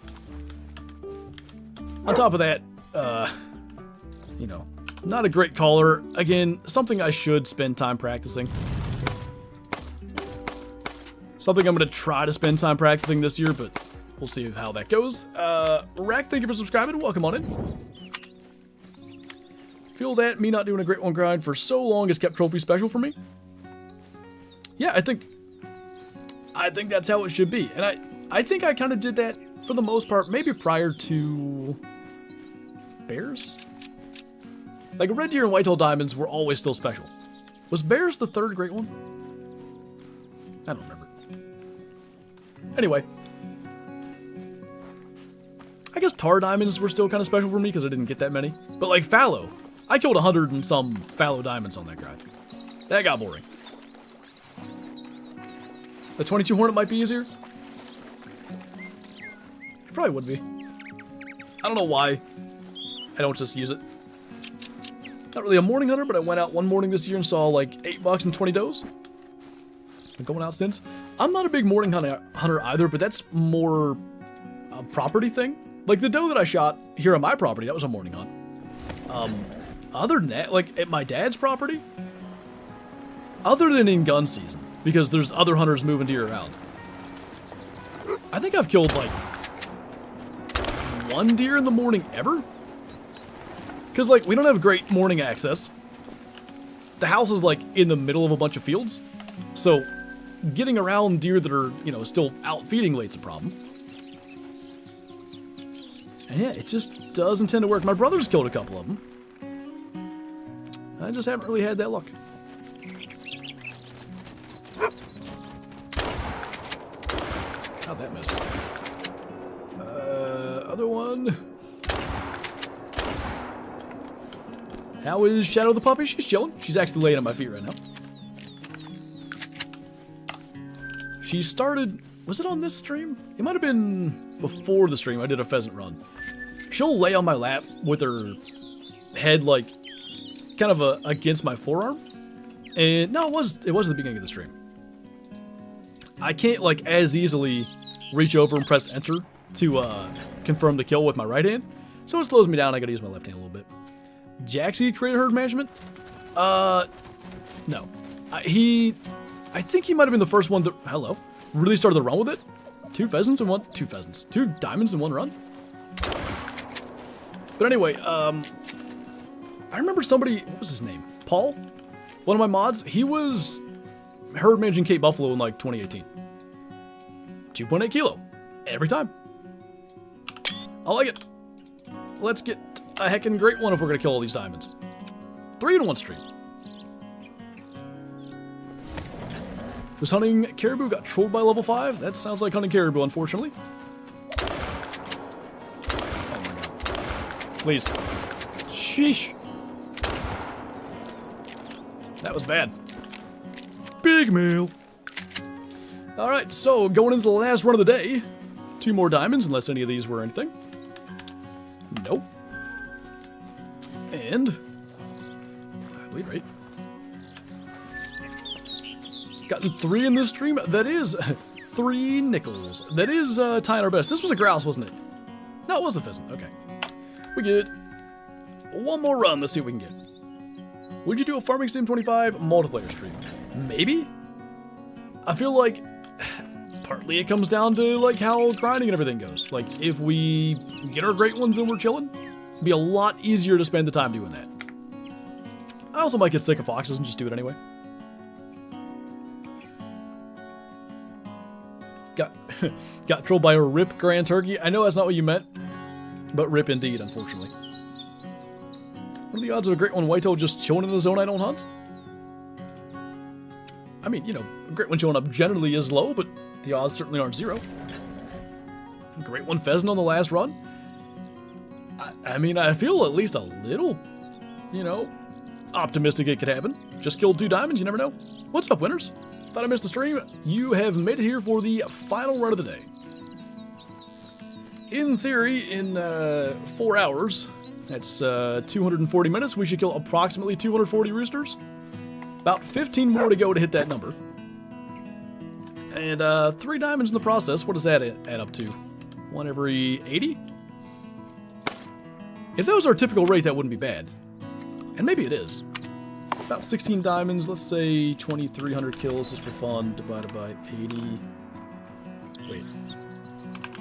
On top of that, you know, not a great caller. Again, something I should spend time practicing. Something I'm going to try to spend time practicing this year, but we'll see how that goes. Rack, thank you for subscribing. Welcome on in. Feel that me not doing a great one grind for so long has kept trophy special for me. Yeah, I think that's how it should be. And I think I kind of did that for the most part, maybe prior to bears? Like, red deer and white-tailed diamonds were always still special. Was bears the third great one? I don't remember. Anyway. I guess tar diamonds were still kind of special for me because I didn't get that many. But like fallow, I killed 100 and some fallow diamonds on that grind. That got boring. The 22 Hornet might be easier. It probably would be. I don't know why I don't just use it. Not really a morning hunter, but I went out one morning this year and saw like 8 bucks and 20 does. Been going out since. I'm not a big morning hunter either, but that's more a property thing. Like the doe that I shot here on my property, that was a morning hunt. Other than that, like at my dad's property, other than in gun season, because there's other hunters moving deer around, I think I've killed like 1 deer in the morning ever. Because like we don't have great morning access. The house is like in the middle of a bunch of fields, so getting around deer that are, you know, still out feeding late's a problem. And yeah, it just doesn't tend to work. My brother's killed a couple of them. I just haven't really had that luck. How'd that miss? Other one. How is Shadow the puppy? She's chilling. She's actually laying at my feet right now. She started, was it on this stream? It might have been before the stream. I did a pheasant run. She'll lay on my lap with her head like kind of against my forearm. And no, it was at the beginning of the stream. I can't like as easily reach over and press enter to confirm the kill with my right hand. So it slows me down. I gotta use my left hand a little bit. Jaxy created herd management? No. I think he might have been the first one that, really started the run with it. Two diamonds in one run. But anyway, I remember somebody, what was his name? Paul? One of my mods, he was herd managing Cape Buffalo in like 2018. 2.8 kilo. Every time. I like it. Let's get a heckin' great one if we're gonna kill all these diamonds. 3 in one stream. Was hunting caribou, got trolled by level 5? That sounds like hunting caribou, unfortunately. Oh my god. Please. Sheesh. That was bad. Big meal. Alright, so going into the last run of the day. 2 more diamonds, unless any of these were anything. Nope. And I bleed right. Gotten 3 in this stream. That is 3 nickels. That is tying our best. This was a grouse, wasn't it? No, it was a pheasant. Okay. We get 1 more run. Let's see what we can get. Would you do a Farming Sim 25 multiplayer stream? Maybe? I feel like partly it comes down to like how grinding and everything goes. Like if we get our great ones and we're chilling, it'd be a lot easier to spend the time doing that. I also might get sick of foxes and just do it anyway. Got trolled by a rip grand turkey. I know that's not what you meant, but rip indeed, unfortunately. What are the odds of a great one whitetail just chilling in the zone I don't hunt? I mean, you know, a great one showing up generally is low, but the odds certainly aren't 0. Great one pheasant on the last run. I mean, I feel at least a little, you know, optimistic it could happen. Just killed 2 diamonds, you never know. What's up, winners? Thought I missed the stream. You have made it here for the final run of the day. In theory, in 4 hours, that's 240 minutes, we should kill approximately 240 roosters. About 15 more to go to hit that number. And 3 diamonds in the process. What does that add up to? 1 every 80? If that was our typical rate, that wouldn't be bad. And maybe it is. About 16 diamonds, let's say 2,300 kills just for fun, divided by 80. Wait.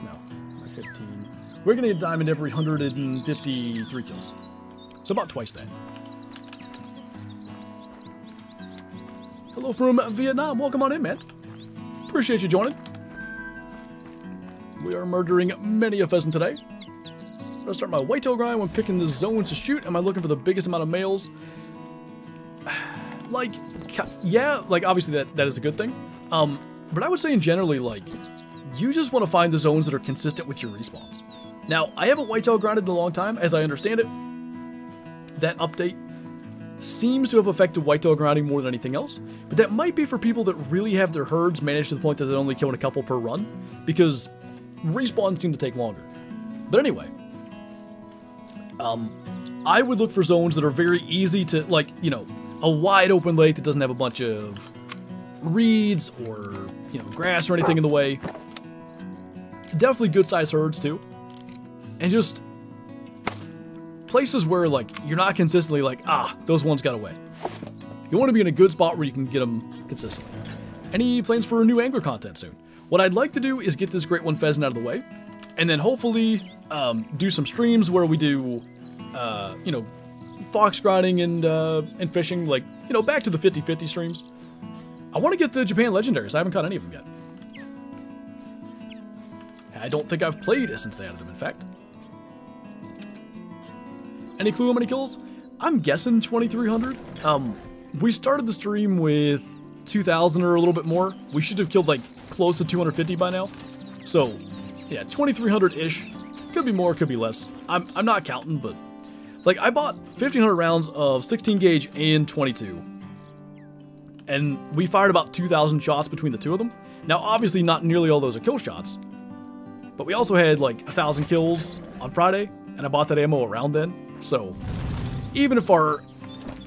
No, by 15. We're gonna get a diamond every 153 kills. So about twice that. Hello from Vietnam, welcome on in, man. Appreciate you joining. We are murdering many a pheasant today. I'm gonna start my whitetail grind when picking the zones to shoot. Am I looking for the biggest amount of males? Like, yeah, like obviously that is a good thing. But I would say in generally, like, you just want to find the zones that are consistent with your respawns. Now, I haven't whitetail grinded in a long time, as I understand it. That update seems to have affected whitetail grinding more than anything else, but that might be for people that really have their herds managed to the point that they're only killing a couple per run, because respawns seem to take longer. But anyway, I would look for zones that are very easy to, like, you know, a wide open lake that doesn't have a bunch of reeds or, you know, grass or anything in the way. Definitely good sized herds too. And just places where, like, you're not consistently like, those ones got away. You want to be in a good spot where you can get them consistently. Any plans for new angler content soon? What I'd like to do is get this great one pheasant out of the way, and then hopefully do some streams where we do, you know, fox grinding and fishing, like, you know, back to the 50-50 streams. I want to get the Japan legendaries. I haven't caught any of them yet. I don't think I've played since they added them, in fact. Any clue how many kills? I'm guessing 2,300. We started the stream with 2,000 or a little bit more. We should have killed, like, close to 250 by now. So, yeah, 2,300-ish. Could be more, could be less. I'm not counting, but, like, I bought 1,500 rounds of 16 gauge and 22. and we fired about 2,000 shots between the two of them. Now, obviously, not nearly all those are kill shots, but we also had like 1,000 kills on Friday, and I bought that ammo around then. So, even if our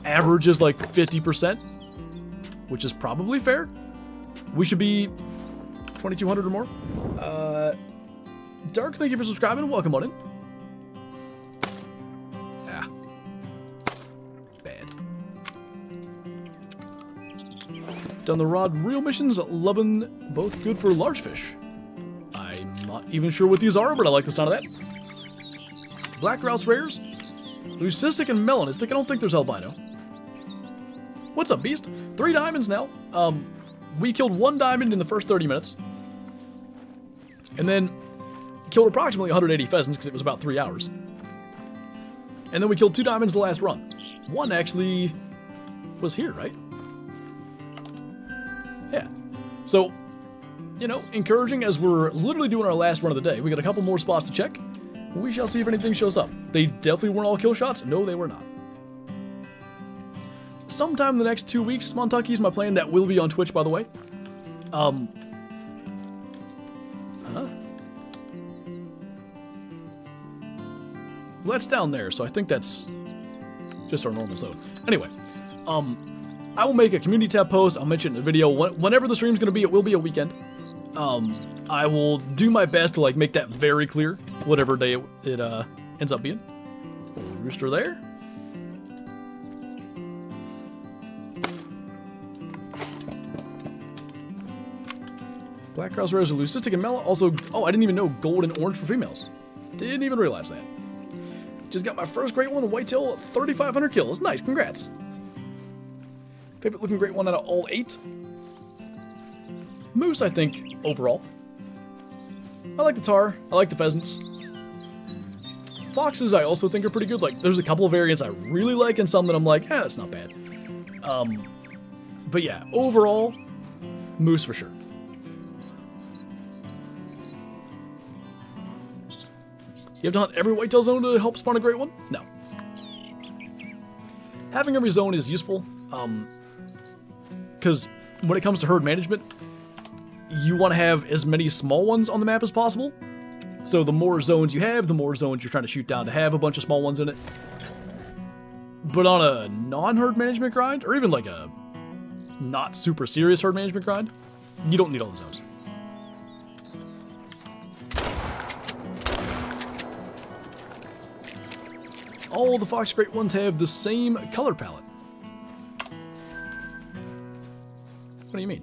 average is like 50%, which is probably fair, we should be 2,200 or more. Dark, thank you for subscribing. Welcome on in. Ah. Bad. Done the rod reel missions, loving both good for large fish. I'm not even sure what these are, but I like the sound of that. Black grouse rares, leucistic and melanistic. I don't think there's albino. What's up, beast? 3 diamonds now. We killed 1 diamond in the first 30 minutes. And then killed approximately 180 pheasants because it was about 3 hours. And then we killed 2 diamonds the last run. 1 actually was here, right? Yeah. So, you know, encouraging as we're literally doing our last run of the day. We got a couple more spots to check. We shall see if anything shows up. They definitely weren't all kill shots. No, they were not. Sometime in the next 2 weeks, Montucky is my plan. That will be on Twitch, by the way. Well, that's down there, so I think that's just our normal zone. Anyway, I will make a community tab post. I'll mention it in the video. Whenever the stream's going to be, it will be a weekend. I will do my best to like make that very clear, whatever day it ends up being. Rooster there. Black grouse rares are leucistic and mellow. Also, oh, I didn't even know gold and orange for females. Didn't even realize that. Just got my first great one, whitetail, 3,500 kills. Nice, congrats. Favorite looking great one out of all 8. Moose, I think, overall. I like the tar. I like the pheasants. Foxes, I also think are pretty good. Like, there's a couple of variants I really like and some that I'm like, that's not bad. But yeah, overall, moose for sure. You have to hunt every whitetail zone to help spawn a great one? No. Having every zone is useful, because when it comes to herd management, you want to have as many small ones on the map as possible. So the more zones you have, the more zones you're trying to shoot down to have a bunch of small ones in it. But on a non-herd management grind, or even like a not super serious herd management grind, you don't need all the zones. All the Fox Great Ones have the same color palette. What do you mean?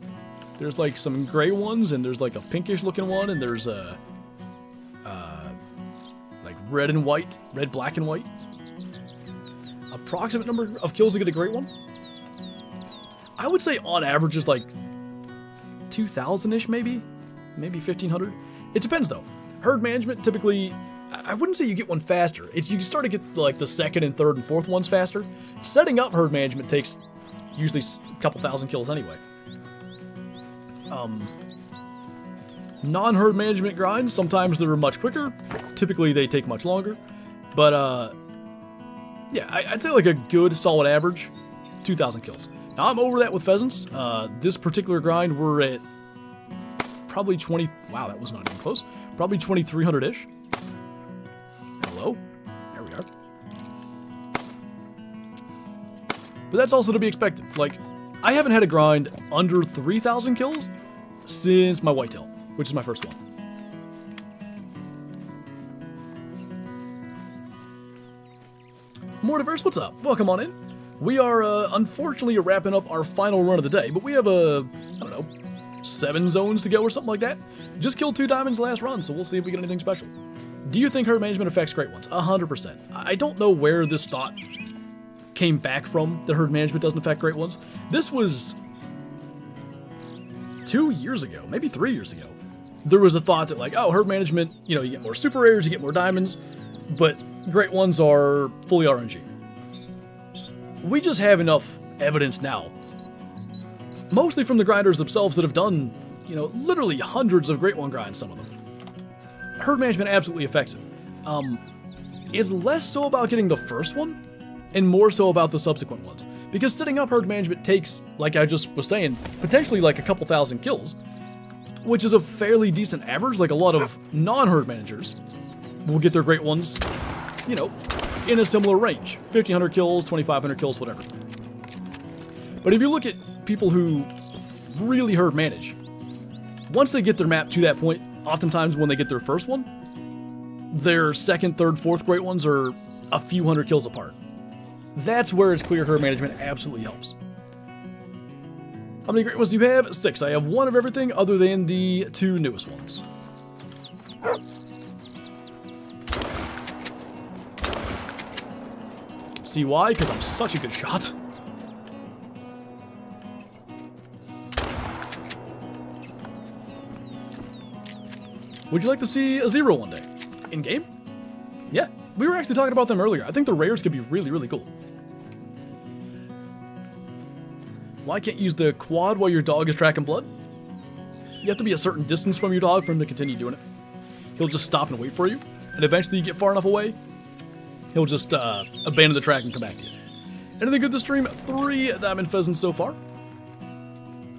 There's like some gray ones, and there's like a pinkish looking one, and there's a like red and white, red, black, and white. Approximate number of kills to get a great one? I would say on average is like 2,000-ish, maybe 1,500. It depends though. Herd management typically, I wouldn't say you get one faster. It's you start to get like the second and third and fourth ones faster. Setting up herd management takes usually a couple thousand kills anyway. Non-herd management grinds, sometimes they're much quicker. Typically they take much longer. But yeah, I'd say like a good solid average, 2,000 kills. Now I'm over that with pheasants. This particular grind we're at probably 20, wow, that was not even close. Probably 2,300-ish. Hello? There we are. But that's also to be expected. Like, I haven't had a grind under 3,000 kills since my whitetail, which is my first one. More diverse, what's up? Welcome on in. We are unfortunately wrapping up our final run of the day, but we have I don't know, 7 zones to go or something like that. Just killed 2 diamonds last run, so we'll see if we get anything special. Do you think herd management affects great ones? 100%. I don't know where this thought came back from, that herd management doesn't affect great ones. This was 2 years ago, maybe 3 years ago. There was a thought that like, oh, herd management, you know, you get more super rares, you get more diamonds, but great ones are fully RNG. We just have enough evidence now, mostly from the grinders themselves that have done, you know, literally hundreds of great one grinds, some of them. Herd management absolutely affects it. It's less so about getting the first one, and more so about the subsequent ones. Because setting up herd management takes, like I just was saying, potentially like a couple thousand kills, which is a fairly decent average. Like a lot of non-herd managers will get their great ones, you know, in a similar range. 1,500 kills, 2,500 kills, whatever. But if you look at people who really herd manage, once they get their map to that point, oftentimes when they get their first one, their second, third, fourth great ones are a few hundred kills apart. That's where its clear herd management absolutely helps. How many great ones do you have? 6. I have 1 of everything other than the 2 newest ones. See why? Because I'm such a good shot. Would you like to see a 0 one day? In game? Yeah, we were actually talking about them earlier. I think the rares could be really, really cool. Why can't you use the quad while your dog is tracking blood? You have to be a certain distance from your dog for him to continue doing it. He'll just stop and wait for you, and eventually you get far enough away, he'll just abandon the track and come back to you. Anything good this stream? 3 diamond pheasants so far,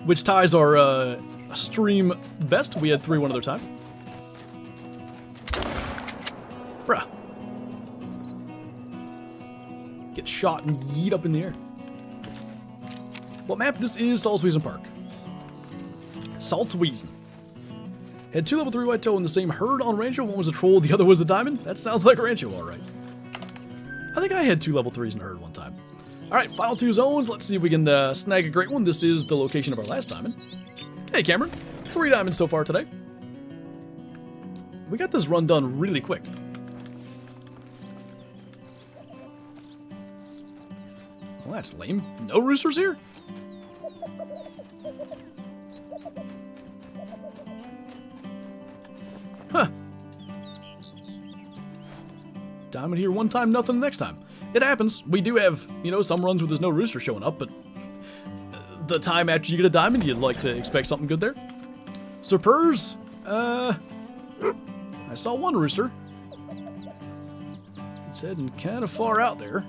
which ties our stream best. We had 3 one other time. Bruh. Get shot and yeet up in the air. What map this is? Saltweasel Park. Saltweasel. Had 2 level 3 white toe in the same herd on Rancho. One was a troll, the other was a diamond. That sounds like Rancho, alright. I think I had 2 level 3s in a herd one time. Alright, final 2 zones. Let's see if we can snag a great one. This is the location of our last diamond. Hey, Cameron. 3 diamonds so far today. We got this run done really quick. Well, that's lame. No roosters here? Huh. Diamond here one time, nothing the next time. It happens. We do have, you know, some runs where there's no rooster showing up, but the time after you get a diamond, you'd like to expect something good there. Surpurs? I saw 1 rooster. It's heading kind of far out there.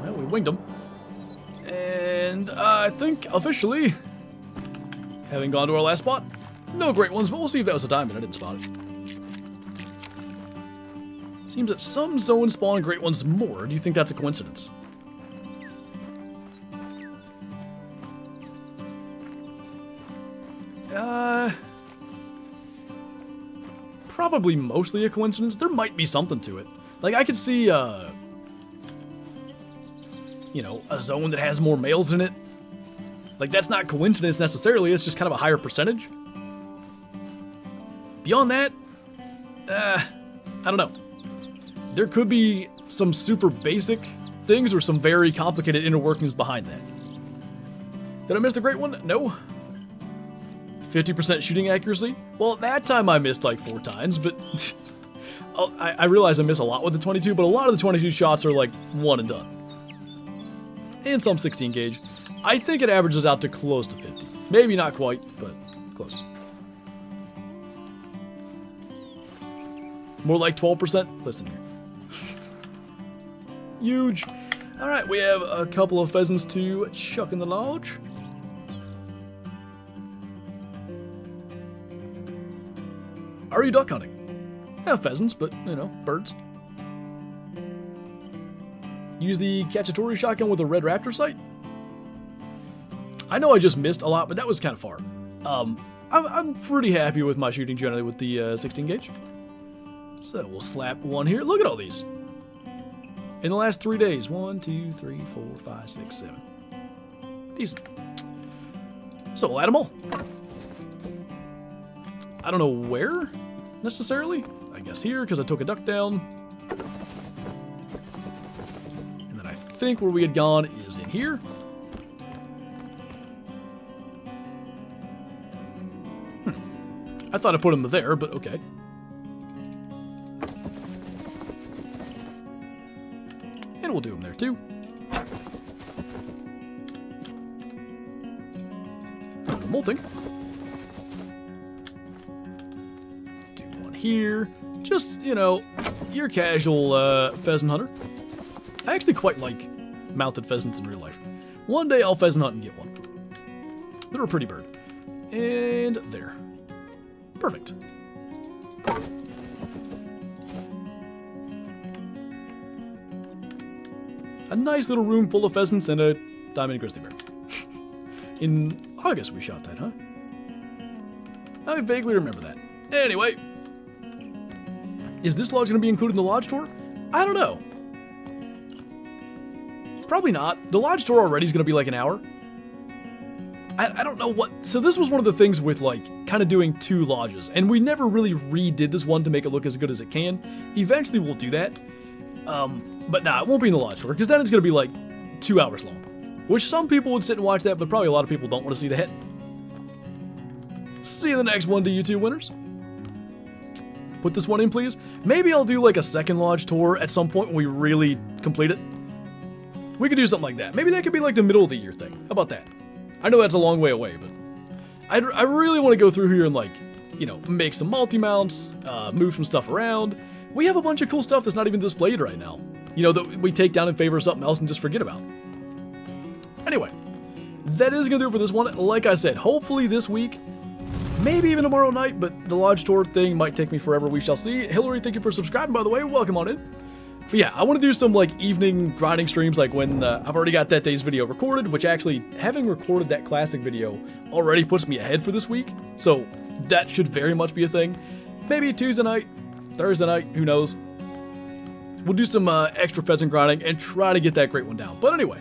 Well, we winged him. And I think officially, having gone to our last spot, no great ones, but we'll see if that was a diamond. I didn't spot it. Seems that some zones spawn great ones more. Do you think that's a coincidence? Probably mostly a coincidence. There might be something to it. Like, I could see, you know, a zone that has more males in it. Like, that's not coincidence necessarily, it's just kind of a higher percentage. Beyond that, I don't know. There could be some super basic things or some very complicated inner workings behind that. Did I miss the great one? No. 50% shooting accuracy? Well, that time I missed like 4 times, but I realize I miss a lot with the 22, but a lot of the 22 shots are like 1 and done. And some 16 gauge. I think it averages out to close to 50. Maybe not quite, but close. More like 12%? Listen here. Huge. Alright, we have a couple of pheasants to chuck in the lodge. Are you duck hunting? Yeah, pheasants, but, you know, birds. Use the Cacciatore shotgun with a red raptor sight? I know I just missed a lot, but that was kind of far. I'm pretty happy with my shooting generally with the 16 gauge. So we'll slap 1 here. Look at all these. In the last 3 days. 1, 2, 3, 4, 5, 6, 7. Decent. So we'll add them all. I don't know where, necessarily. I guess here, because I took a duck down. And then I think where we had gone is in here. I thought I put them there, but okay. And we'll do them there, too. Molting. Here, Just, you know, your casual pheasant hunter. I actually quite like mounted pheasants in real life. One day I'll pheasant hunt and get one. They're a pretty bird. And there. Perfect. A nice little room full of pheasants and a diamond grizzly bear. In August we shot that, huh? I vaguely remember that. Anyway. Is this lodge going to be included in the lodge tour? I don't know. Probably not. The lodge tour already is going to be like an hour. I don't know what... So this was one of the things with, like, kind of doing 2 lodges. And we never really redid this one to make it look as good as it can. Eventually we'll do that. But nah, it won't be in the lodge tour, because then it's going to be, like, 2 hours long. Which some people would sit and watch that, but probably a lot of people don't want to see that. See you in the next one to you two winners. Put this one in, please. Maybe I'll do, like, a second lodge tour at some point when we really complete it. We could do something like that. Maybe that could be, like, the middle of the year thing. How about that? I know that's a long way away, but I really want to go through here and, like, you know, make some multi-mounts, move some stuff around. We have a bunch of cool stuff that's not even displayed right now. You know, that we take down in favor of something else and just forget about. Anyway, that is going to do it for this one. Like I said, hopefully this week, maybe even tomorrow night, but the lodge tour thing might take me forever. We shall see. Hillary, thank you for subscribing, by the way. Welcome on in. But yeah, I want to do some, like, evening grinding streams, like when I've already got that day's video recorded, which actually, having recorded that classic video already puts me ahead for this week. So that should very much be a thing. Maybe Tuesday night, Thursday night, who knows. We'll do some extra pheasant grinding and try to get that great one down. But anyway,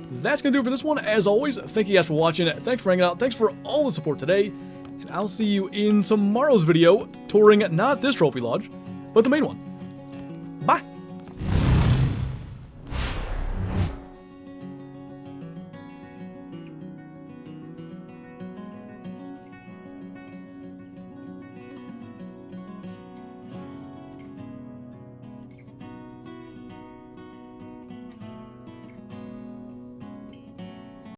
that's going to do it for this one. As always, thank you guys for watching. Thanks for hanging out. Thanks for all the support today. And I'll see you in tomorrow's video, touring not this trophy lodge, but the main one. Bye!